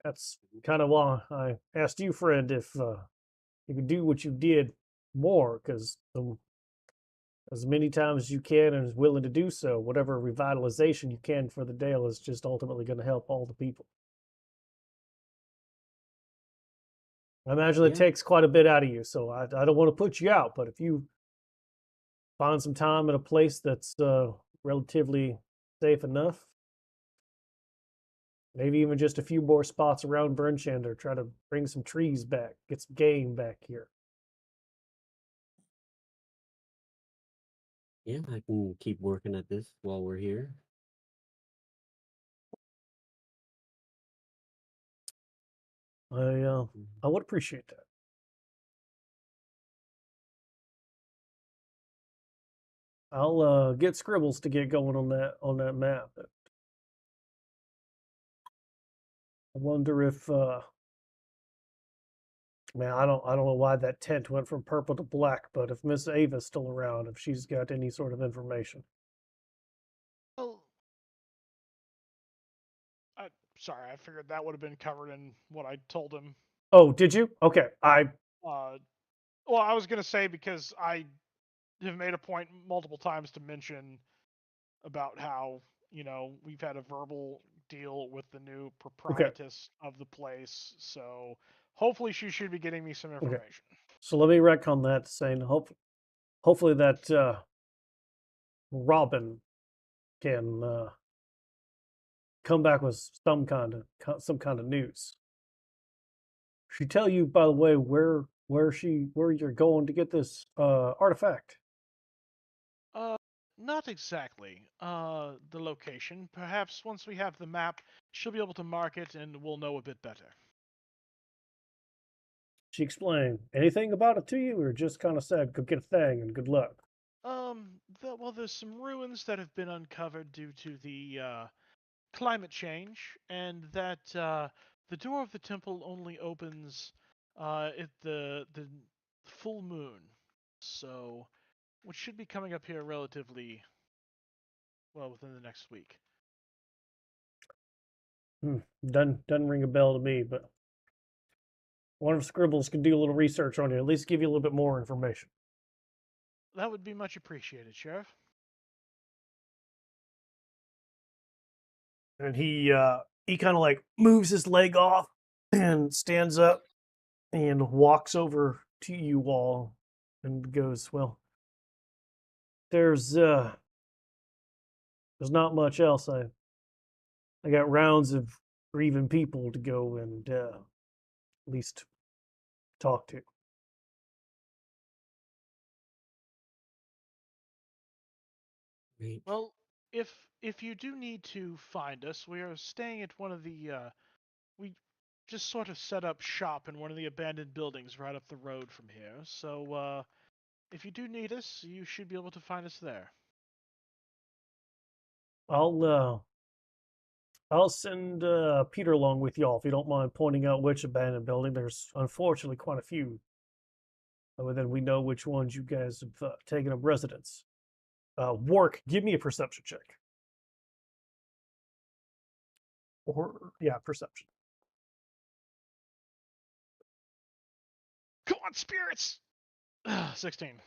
That's kind of why I asked you, friend, if you could do what you did more, because as many times as you can and is willing to do so, whatever revitalization you can for the Dale is just ultimately going to help all the people. I imagine that Yeah. takes quite a bit out of you, so I don't want to put you out, but if you find some time in a place that's relatively safe enough, maybe even just a few more spots around Burnchander, try to bring some trees back, get some game back here. Yeah, I can keep working at this while we're here. I would appreciate that. I'll get Scribbles to get going on that map. I wonder if man, I don't know why that tent went from purple to black, but if Miss Ava's still around, if she's got any sort of information. Well, I, sorry, I figured that would have been covered in what I told him. Oh, did you? Okay. Uh, well, I was gonna say because I have made a point multiple times to mention about how we've had a verbal deal with the new Okay. proprietress of the place, so hopefully she should be getting me some Okay. information. So let me retcon that, saying hopefully that Robin can come back with some kind of news. She tell you, by the way, where you're going to get this artifact? Uh, Not exactly. The location. Perhaps once we have the map, she'll be able to mark it, and we'll know a bit better. She explained anything about it to you, or just kind of said, "Go get a thing and good luck." Well, there's some ruins that have been uncovered due to the climate change, and that the door of the temple only opens at the full moon. So, which should be coming up here relatively well within the next week. Doesn't ring a bell to me, but one of Scribbles can do a little research on you, at least give you a little bit more information. That would be much appreciated, Sheriff. And he kind of like moves his leg off and stands up and walks over to you all and goes, "Well, there's not much else. I got rounds of grieving people to go and at least talk to." Right. Well, if you do need to find us, we are staying at one of the we just sort of set up shop in one of the abandoned buildings right up the road from here. So if you do need us, you should be able to find us there. I'll send Peter along with y'all if you don't mind pointing out which abandoned building. There's unfortunately quite a few. But then we know which ones you guys have taken up residence. Wark, give me a perception check. Or yeah, perception. Come on, spirits! 16.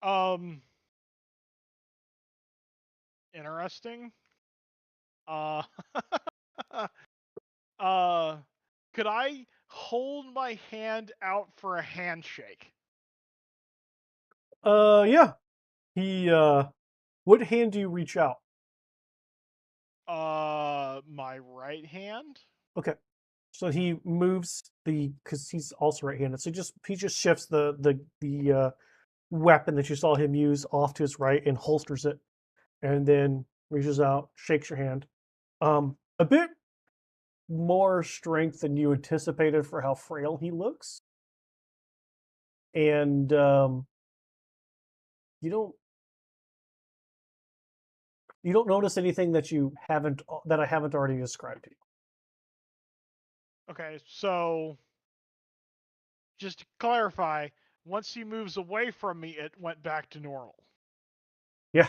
Um, interesting. Uh, uh, could I hold my hand out for a handshake? Yeah. He what hand do you reach out? My right hand. Okay. So he moves because he's also right-handed. So he just shifts the weapon that you saw him use off to his right and holsters it, and then reaches out, shakes your hand. A bit more strength than you anticipated for how frail he looks, and you don't notice anything that I haven't already described to you. Okay, so just to clarify, once he moves away from me, it went back to normal. Yeah.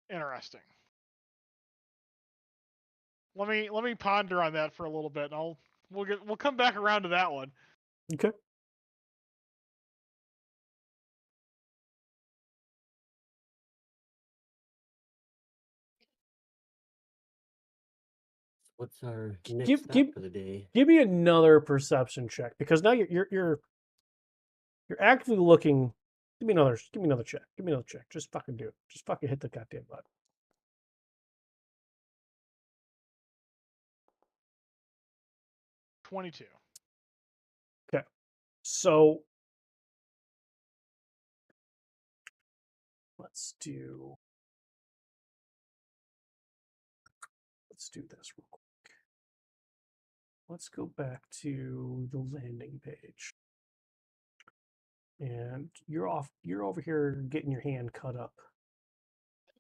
Interesting. Let me ponder on that for a little bit, and we'll come back around to that one. Okay. So what's our next Give stop give for the day? give me another perception check because now you're actively looking. Give me another check. Give me another check. Just fucking do it. Just fucking hit the goddamn button. 22. Okay. So let's do this real quick. Let's go back to the landing page. And you're over here getting your hand cut up.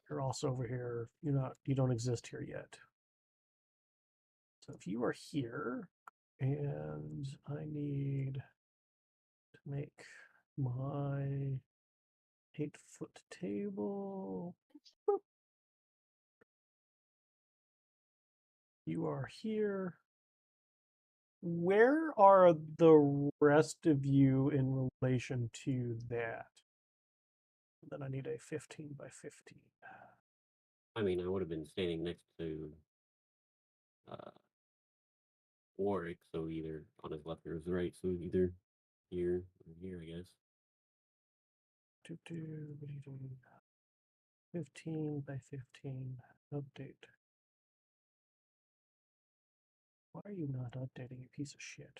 You're also over here. You don't exist here yet. So if you are here and I need to make my 8-foot table. Boop. You are here. Where are the rest of you in relation to that? Then I need a 15 by 15. I mean, I would have been standing next to uh, Warwick, so either on his left or his right, so either here or here, I guess. 15 by 15. Update. Why are you not updating, you piece of shit?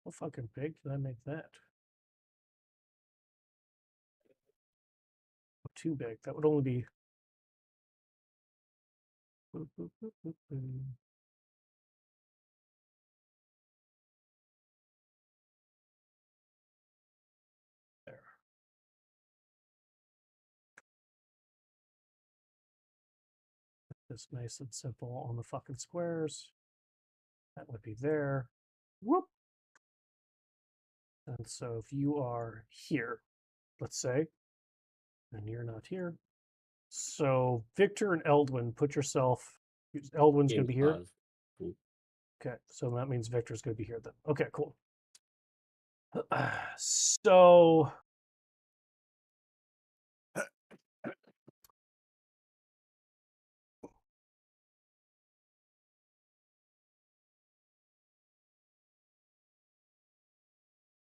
How fucking big did I make that? Oh, too big. That would only be. Boop, boop, boop, boop, boop. There. this nice and simple on the fucking squares. That would be there. Whoop. And so if you are here, let's say, and you're not here. So Victor and Eldwin, put yourself. Eldwin's going to Game's be here. paused. Cool. Okay, so that means Victor's going to be here then. Okay, cool. So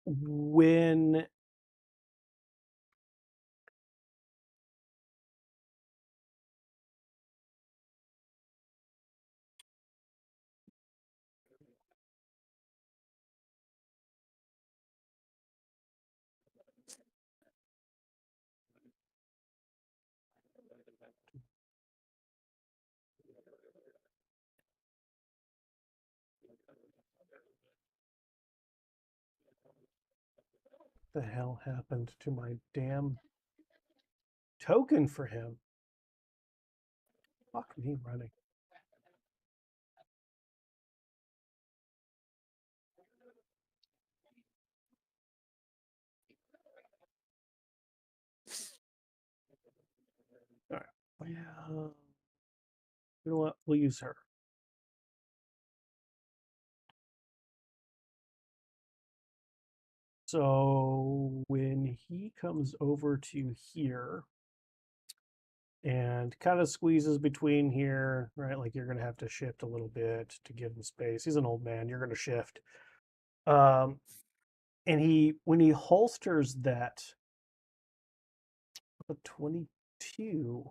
when the hell happened to my damn token for him? Fuck me running. All right. Well, you know what? We'll use her. So when he comes over to here and kind of squeezes between here, right? Like you're going to have to shift a little bit to give him space. He's an old man. You're going to shift. And when he holsters that, a 22.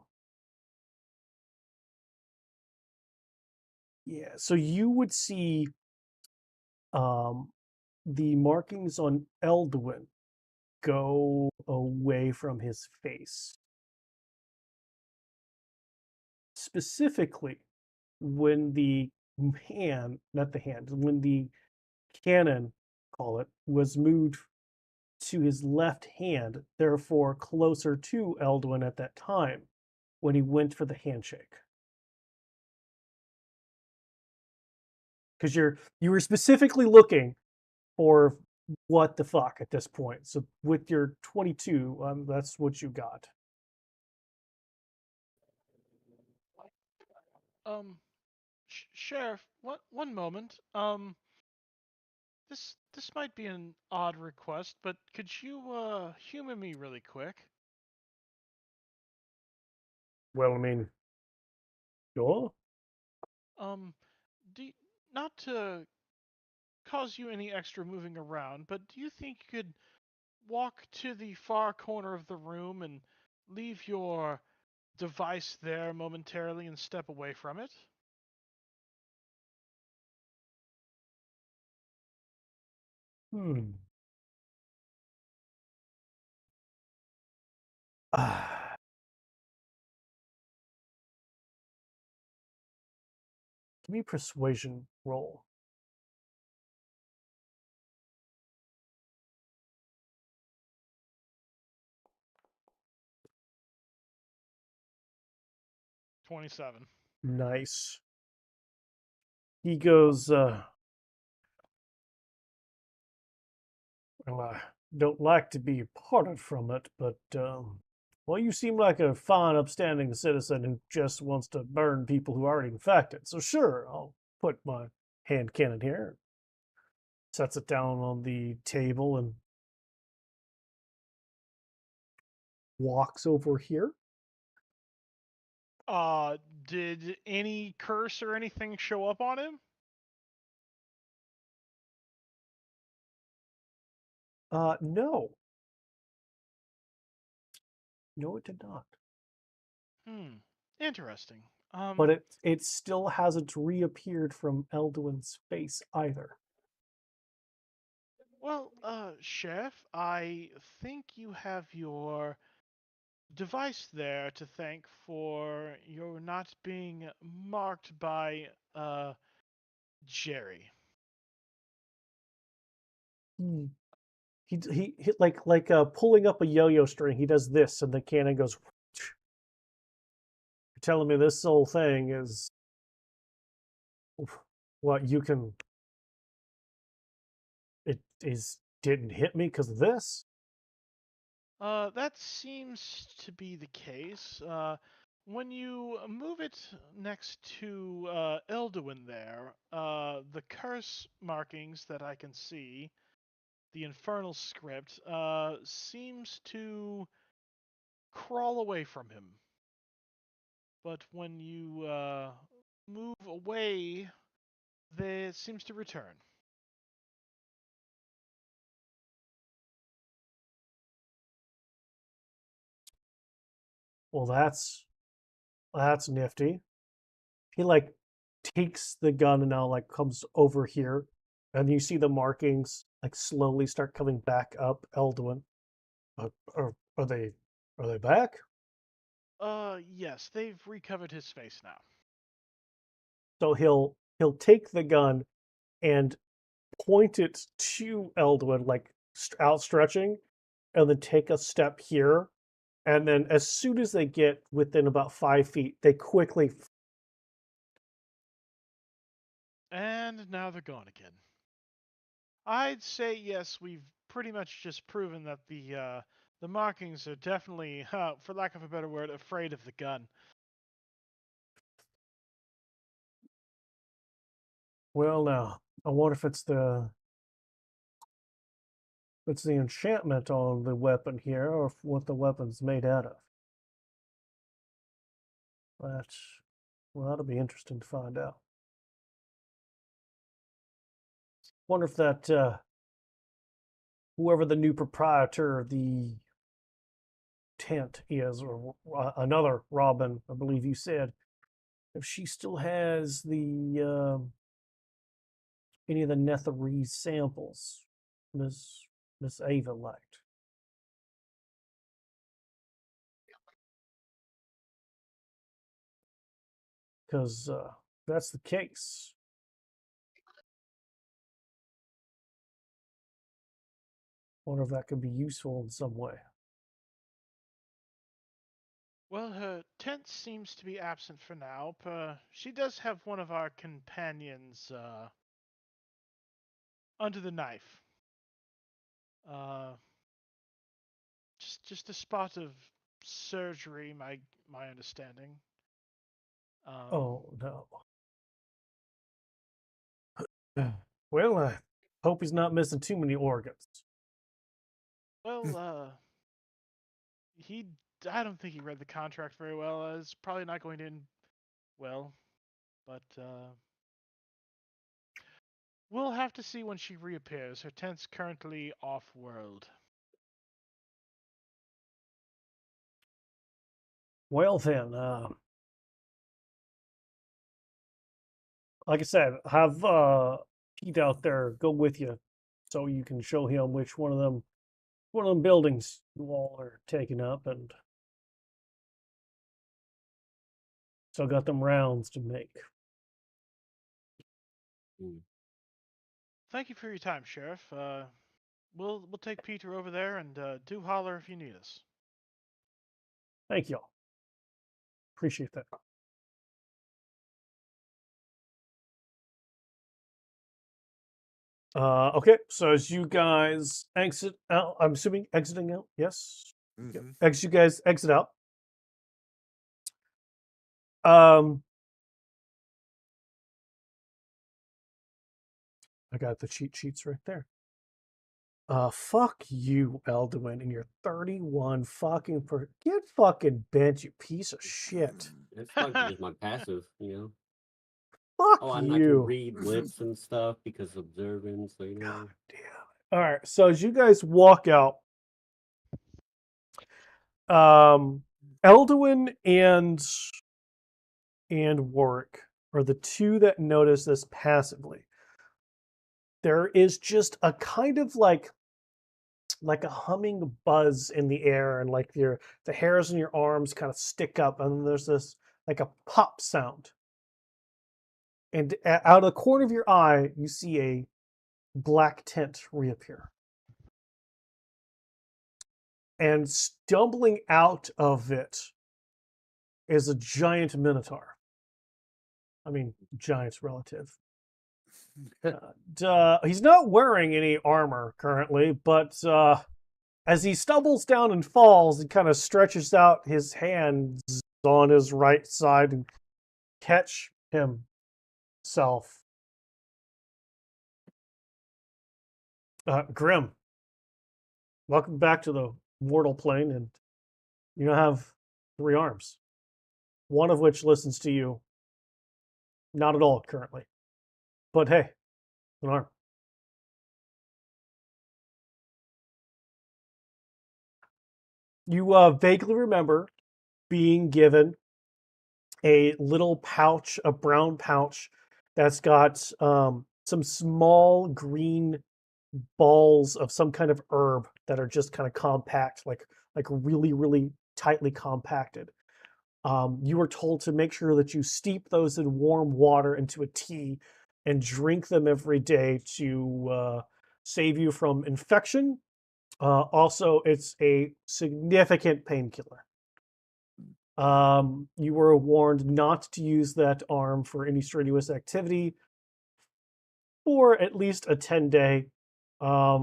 Yeah. So you would see the markings on Eldwin go away from his face. Specifically, when when the cannon, call it, was moved to his left hand, therefore closer to Eldwin at that time, when he went for the handshake. Because you were specifically looking for what the fuck at this point. So with your 22, that's what you got. Sheriff, one moment. This might be an odd request, but could you humor me really quick? Well, I mean, sure. Um, do y- Not to cause you any extra moving around, but do you think you could walk to the far corner of the room and leave your device there momentarily and step away from it? Hmm. Give me a persuasion roll. 27. Nice. He goes, well, I don't like to be parted from it, but, well, you seem like a fine, upstanding citizen who just wants to burn people who are already infected. So sure, I'll put my hand cannon here. Sets it down on the table and walks over here. Did any curse or anything show up on him? No. No, it did not. Interesting. But it still hasn't reappeared from Eldwin's face either. Well, Chef, I think you have your device there to thank for your not being marked by, Jerry. Hmm. He like pulling up a yo-yo string. He does this, and the cannon goes. telling me this whole thing is what you can. It is didn't hit me because of this. That seems to be the case. When you move it next to Elduin there, the curse markings that I can see, the infernal script, seems to crawl away from him. But when you move away, it seems to return. Well, that's nifty. He like takes the gun and now like comes over here, and you see the markings like slowly start coming back up Elduin. Are they back? Yes, they've recovered his face now. So he'll take the gun and point it to Elduin, like outstretching, and then take a step here. And then as soon as they get within about 5 feet, they quickly. And now they're gone again. I'd say yes, we've pretty much just proven that the markings are definitely, for lack of a better word, afraid of the gun. Well, now I wonder if it's the enchantment on the weapon here, or if what the weapon's made out of. That'll be interesting to find out. Wonder if that whoever the new proprietor of the tent is, or another Robin, I believe you said, if she still has the any of the Netherese samples, Miss Ava liked. Because that's the case. Wonder if that could be useful in some way. Well, her tent seems to be absent for now. She does have one of our companions under the knife. Uh, just a spot of surgery, my understanding. Oh no. Well, I hope he's not missing too many organs. Well, he I don't think he read the contract very well. It's probably not going to end well, but we'll have to see when she reappears. Her tent's currently off-world. Well then, like I said, have Pete out there go with you, so you can show him which one of them buildings you all are taking up, and still got them rounds to make. Thank you for your time, Sheriff. We'll take Peter over there, and do holler if you need us. Thank y'all. Appreciate that. Okay, so as you guys exit out, I'm assuming exiting out, yes? Yep. As you guys exit out, I got the cheat sheets right there. Fuck you, Elduin, and your 31 fucking get fucking bent, you piece of shit. It's fucking just my passive, you know. Fuck Oh, and you. I can read lips and stuff because of observance, so you know. God damn it. All right, so as you guys walk out, Elduin and Warwick are the two that notice this passively. There is just a kind of like a humming buzz in the air, and like the hairs in your arms kind of stick up, and then there's this like a pop sound. And out of the corner of your eye, you see a black tent reappear. And stumbling out of it is a giant minotaur. I mean, giant's relative. He's not wearing any armor currently, but as he stumbles down and falls, he kind of stretches out his hands on his right side and catch himself. Grim, welcome back to the mortal plane, and you now have 3 arms, one of which listens to you not at all currently. But hey, an arm. You vaguely remember being given a little pouch, a brown pouch that's got some small green balls of some kind of herb that are just kind of compact, like really, really tightly compacted. You were told to make sure that you steep those in warm water into a tea and drink them every day to save you from infection. Also, it's a significant painkiller. You were warned not to use that arm for any strenuous activity for at least a 10-day.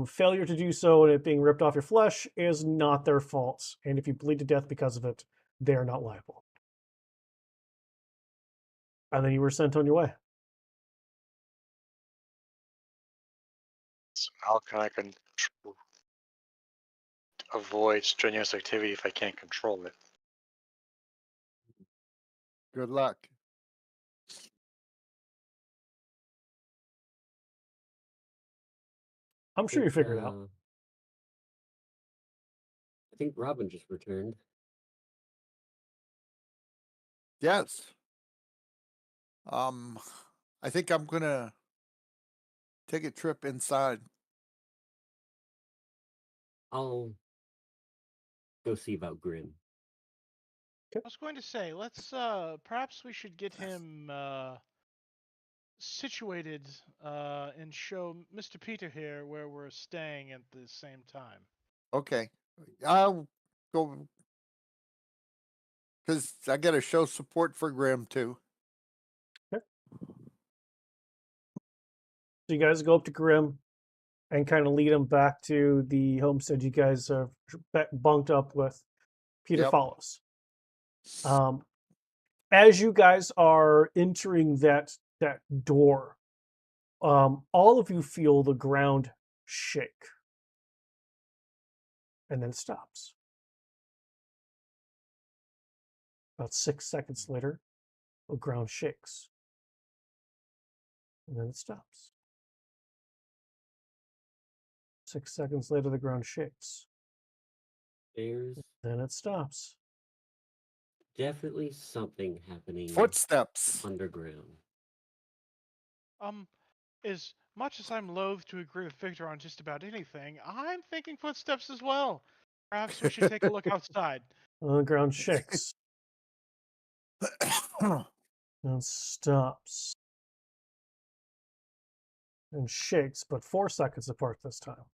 Failure to do so and it being ripped off your flesh is not their fault. And if you bleed to death because of it, they are not liable. And then you were sent on your way. So how can I avoid strenuous activity if I can't control it? Good luck. I'm sure you figure it out. I think Robin just returned. Yes. I think I'm gonna take a trip inside. I'll go see about Grim. I was going to say, let's perhaps we should get him situated and show Mr. Peter here where we're staying at the same time. Okay. I'll go because I gotta show support for Grim too. So you guys go up to Grim and kind of lead him back to the homestead you guys are bunked up with. Peter Yep. follows. As you guys are entering that door, all of you feel the ground shake, and then stops. About 6 seconds later, the ground shakes, and then it stops. 6 seconds later, the ground shakes, There's then it stops. definitely something happening Footsteps. underground. As much as I'm loath to agree with Victor on just about anything, I'm thinking footsteps as well. Perhaps we should take a look outside. The ground shakes, and stops, and shakes, but 4 seconds apart this time.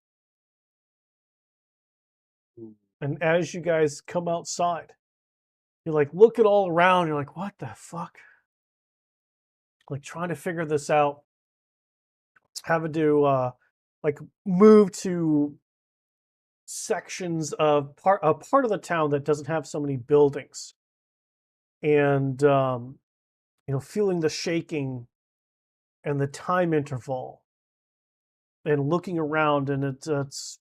And as you guys come outside, you're like looking all around. You're like, what the fuck? Like trying to figure this out. Having to like move to sections of a part of the town that doesn't have so many buildings, and feeling the shaking and the time interval, and looking around, and it's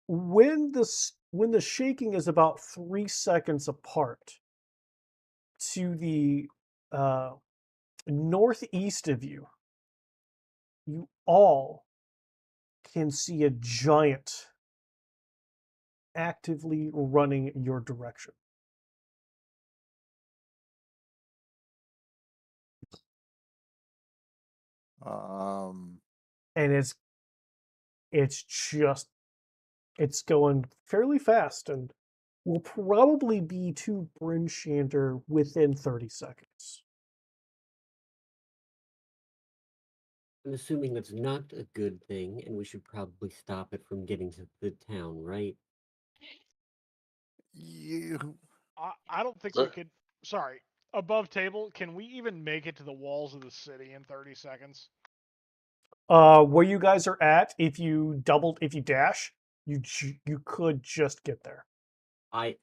when the shaking is about 3 seconds apart. To the northeast of you, you all can see a giant actively running your direction. And it's going fairly fast, and will probably be to Bryn Shander within 30 seconds. I'm assuming that's not a good thing, and we should probably stop it from getting to the town, right? You I don't think we Look. could sorry, above table, can we even make it to the walls of the city in 30 seconds? Where you guys are at, if you dash, you could just get there. I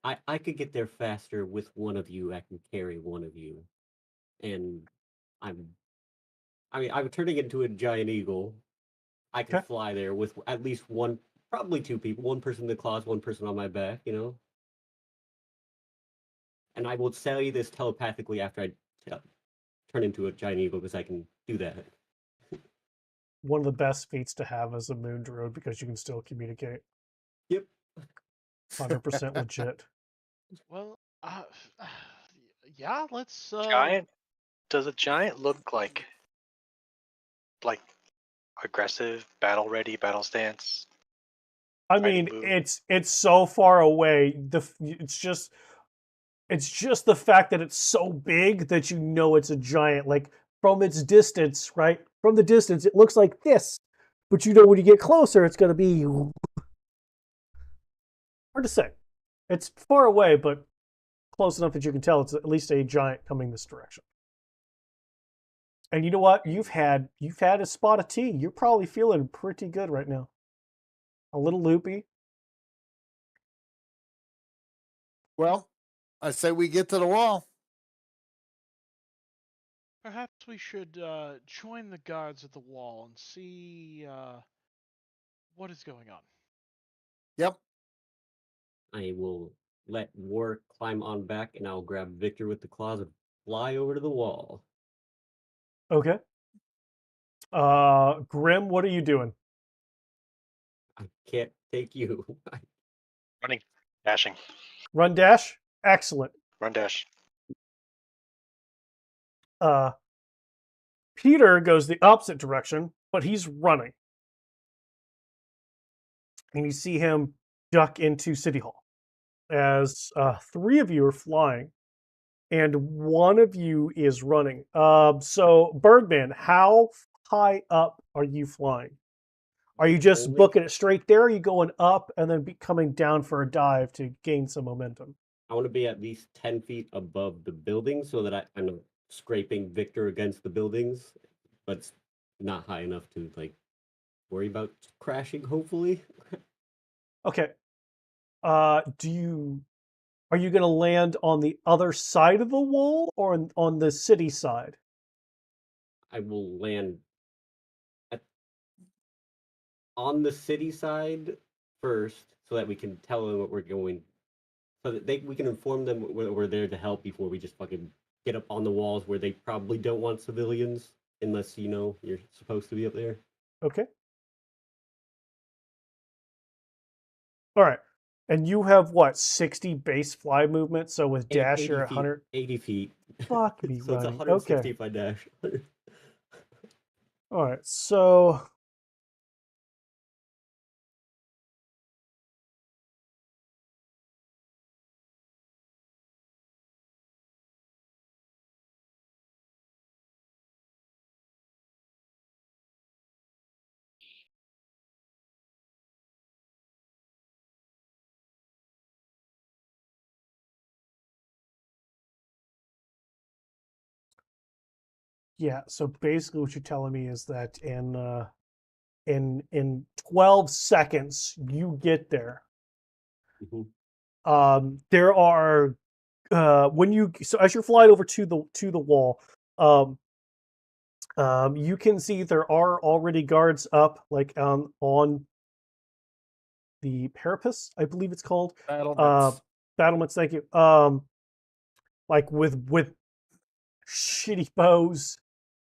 could get there faster with one of you. I can carry one of you, and I'm. I mean, I'm turning into a giant eagle. I can Okay. fly there with at least one, probably two people. One person in the claws, one person on my back. You know. And I will tell you this telepathically after I turn into a giant eagle because I can do that. One of the best feats to have as a moon druid because you can still communicate. Yep. 100% legit. Well, yeah, let's. Giant? Does a giant look like aggressive, battle ready, battle stance? I Fighting mean, mood? it's so far away. It's just the fact that it's so big that you know it's a giant. Like from its distance, right? From the distance, it looks like this, but you know when you get closer, it's going to be hard to say. It's far away, but close enough that you can tell it's at least a giant coming this direction. And you know what? You've had a spot of tea. You're probably feeling pretty good right now. A little loopy. Well, I say we get to the wall. Perhaps we should join the guards at the wall and see what is going on. Yep. I will let War climb on back, and I'll grab Victor with the claws and fly over to the wall. Okay. Grim, what are you doing? I can't take you. Running, dashing, Run dash? Excellent. run dash. Uh, Peter goes the opposite direction, but he's running. And you see him duck into City Hall as three of you are flying and one of you is running. So, Birdman, how high up are you flying? Are you just Only booking it straight there? Or are you going up and then coming down for a dive to gain some momentum? I want to be at least 10 feet above the building so that I'm scraping Victor against the buildings, but it's not high enough to like worry about crashing, hopefully. Okay. Are you going to land on the other side of the wall or on the city side? I will land at, on the city side first so that we can tell them what we're going, so that we can inform them we're there to help before we just fucking get up on the walls where they probably don't want civilians unless you know you're supposed to be up there. Okay. All right. And you have what, 60 base fly movement? So with dash, you're at 80 feet. 100. 80 feet. Fuck me So it's running. 160 Okay. if I dash. All right. So yeah. So basically, what you're telling me is that in 12 seconds you get there. Mhm. There are as you're flying over to the wall, um, you can see there are already guards up, like on the parapets, I believe it's called. Battlements. Battlements. Thank you. Like with shitty bows,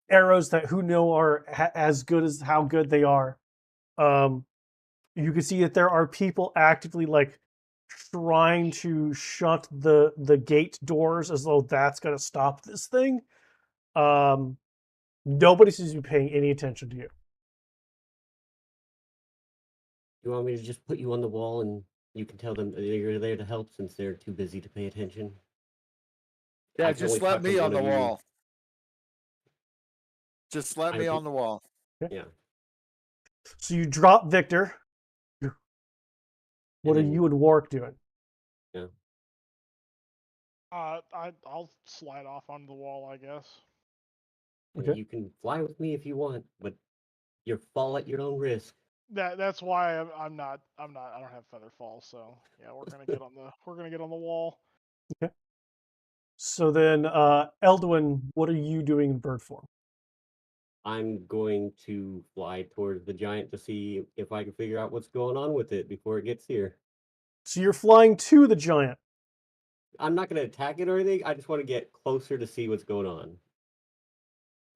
arrows that who know are as good as how good they are. Um, you can see that there are people actively like trying to shut the gate doors as though that's going to stop this thing. Nobody seems to be paying any attention to you. You want me to just put you on the wall and you can tell them that you're there to help since they're too busy to pay attention? Yeah, I can only just let talk to me on one the of you. wall. Just let me on the wall. Yeah. So you drop Victor. What And are then, you and Warwick doing? yeah. I'll slide off onto the wall, I guess. Okay. You can fly with me if you want, but you fall at your own risk. That's why I don't have feather fall, so yeah, we're gonna get on the wall. Okay. So then, Eldwin, what are you doing in bird form? I'm going to fly towards the giant to see if I can figure out what's going on with it before it gets here. So you're flying to the giant. I'm not going to attack it or anything. I just want to get closer to see what's going on.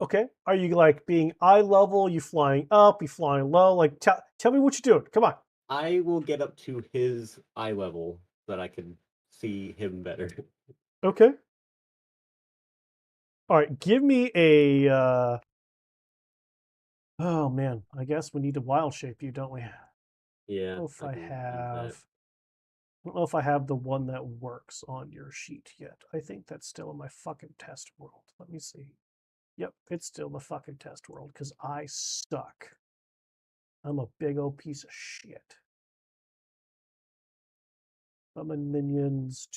Okay. Are you like being eye level? You flying up? You flying low? Like, tell me what you're doing. Come on. I will get up to his eye level so that I can see him better. Okay. All right. Give me a. Oh man, I guess we need to wild shape you, don't we? I Yeah, don't know if I I can use have. that. I don't know if I have the one that works on your sheet yet. I think that's still in my fucking test world. Let me see. Yep, it's still the fucking test world because I suck. I'm a big old piece of shit. Summon minions.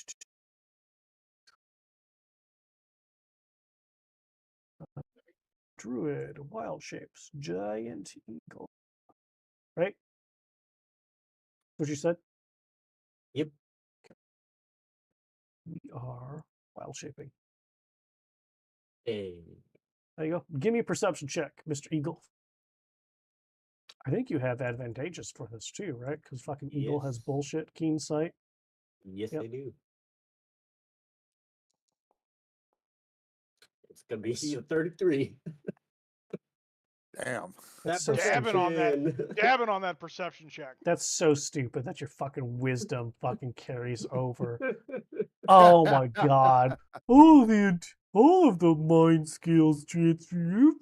Druid, wild shapes, giant eagle. Right? What you said? Yep. We are wild shaping. Hey. There you go. Give me a perception check, Mr. Eagle. I think you have advantageous for this too, right? Because fucking Eagle has Yes. bullshit keen sight. Yes, Yep. I do. It's going to be a 33. Damn. That's That so perception. Dabbing on that perception check. That's so stupid that your fucking wisdom fucking carries over. Oh my god. All of the mind skills transfer.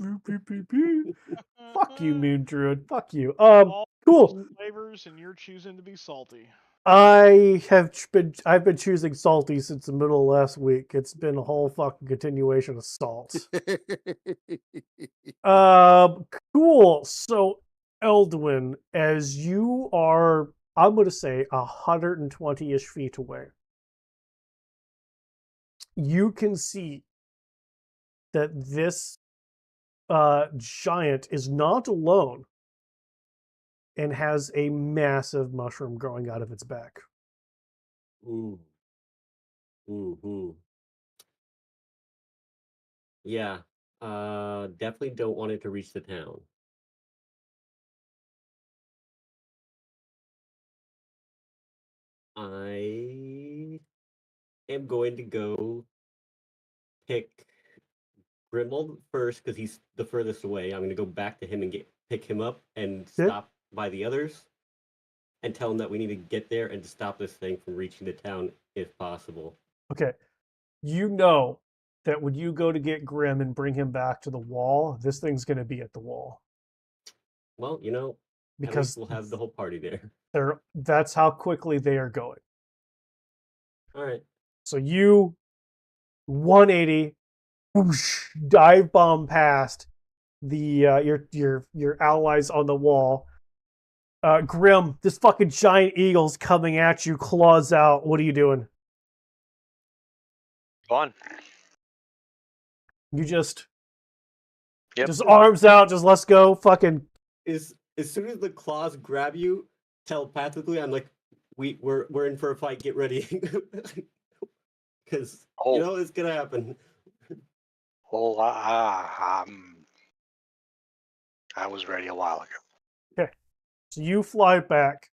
Fuck you, Moon Druid. Fuck you. All Cool. flavors, and you're choosing to be salty. I've been choosing salty since the middle of last week. It's been a whole fucking continuation of salt. Cool. So Eldwin, as you are, I'm gonna say 120-ish feet away, you can see that this giant is not alone and has a massive mushroom growing out of its back. Ooh. Mm-hmm. Yeah. Definitely don't want it to reach the town. I am going to go pick Grimald first because he's the furthest away. I'm going to go back to him and pick him up and Okay. stop by the others and tell him that we need to get there and to stop this thing from reaching the town if possible. Okay. You know that when you go to get Grim and bring him back to the wall, this thing's going to be at the wall Well, at least because we'll have the whole party there. that's how quickly they are going. All right. So you 180 whoosh, dive bomb past the your allies on the wall. Grim, this fucking giant eagle's coming at you, claws out. What are you doing? Go on. You just Yep. just arms out, just let's go. Fucking As soon as the claws grab you telepathically, I'm like, we're in for a fight. Get ready, because Oh. it's gonna happen. Well, I was ready a while ago. okay. So you fly back.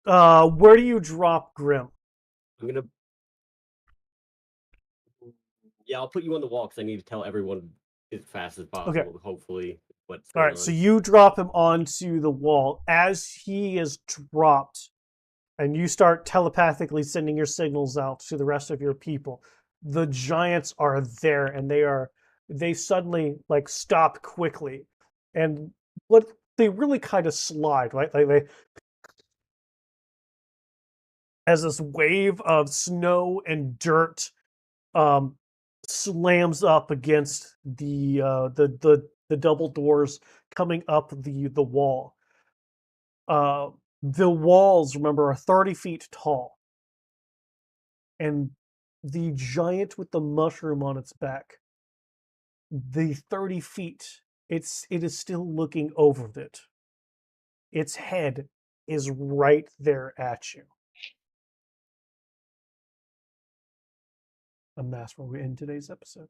Where do you drop Grim? I'm gonna. Yeah, I'll put you on the wall because I need to tell everyone as fast as possible. Okay. Hopefully, what's All going right, on. so you drop him onto the wall. As he is dropped, and you start telepathically sending your signals out to the rest of your people, the giants are there, and they suddenly like stop quickly, and what they really kind of slide, right? Like they as this wave of snow and dirt slams up against the double doors coming up the wall. The walls, remember, are 30 feet tall. and the giant with the mushroom on its back, the 30 feet, it is still looking over it. Its head is right there at you. And that's where we end today's episode.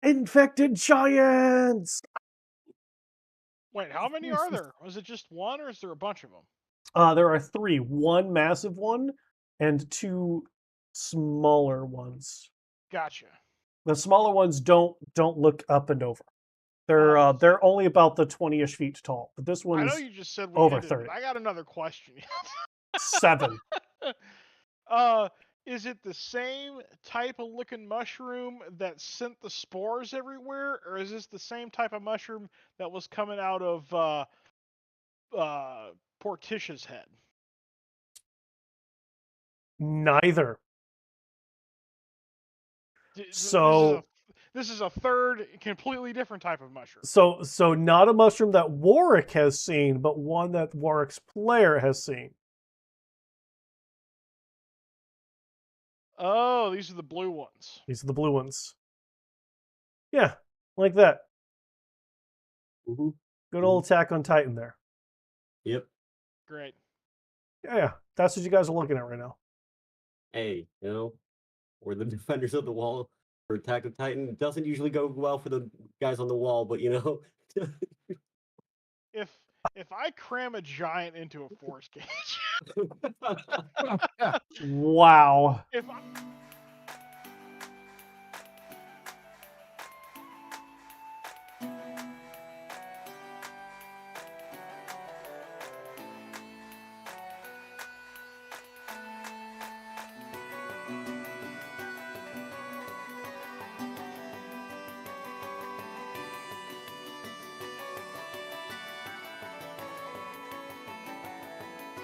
Infected giants! Wait, how many are there? Was it just one, or is there a bunch of them? There are 3. One massive one and 2 smaller ones. Gotcha. The smaller ones don't look up and over. Oh. They're only about the 20-ish feet tall. But this one I know is you just said we over ended, 30. but I got another question. 7. Is it the same type of looking mushroom that sent the spores everywhere, or is this the same type of mushroom that was coming out of Porticia's head? Neither. So this is a third, completely different type of mushroom. So not a mushroom that Warwick has seen, but one that Warwick's player has seen. Oh, these are the blue ones. These are the blue ones. Yeah, like that. Mm-hmm. Good old Attack on Titan there. Yep. Great. Yeah, that's what you guys are looking at right now. Hey, we're the defenders of the wall for Attack of Titan. It doesn't usually go well for the guys on the wall, but If I cram a giant into a force cage, Wow. if I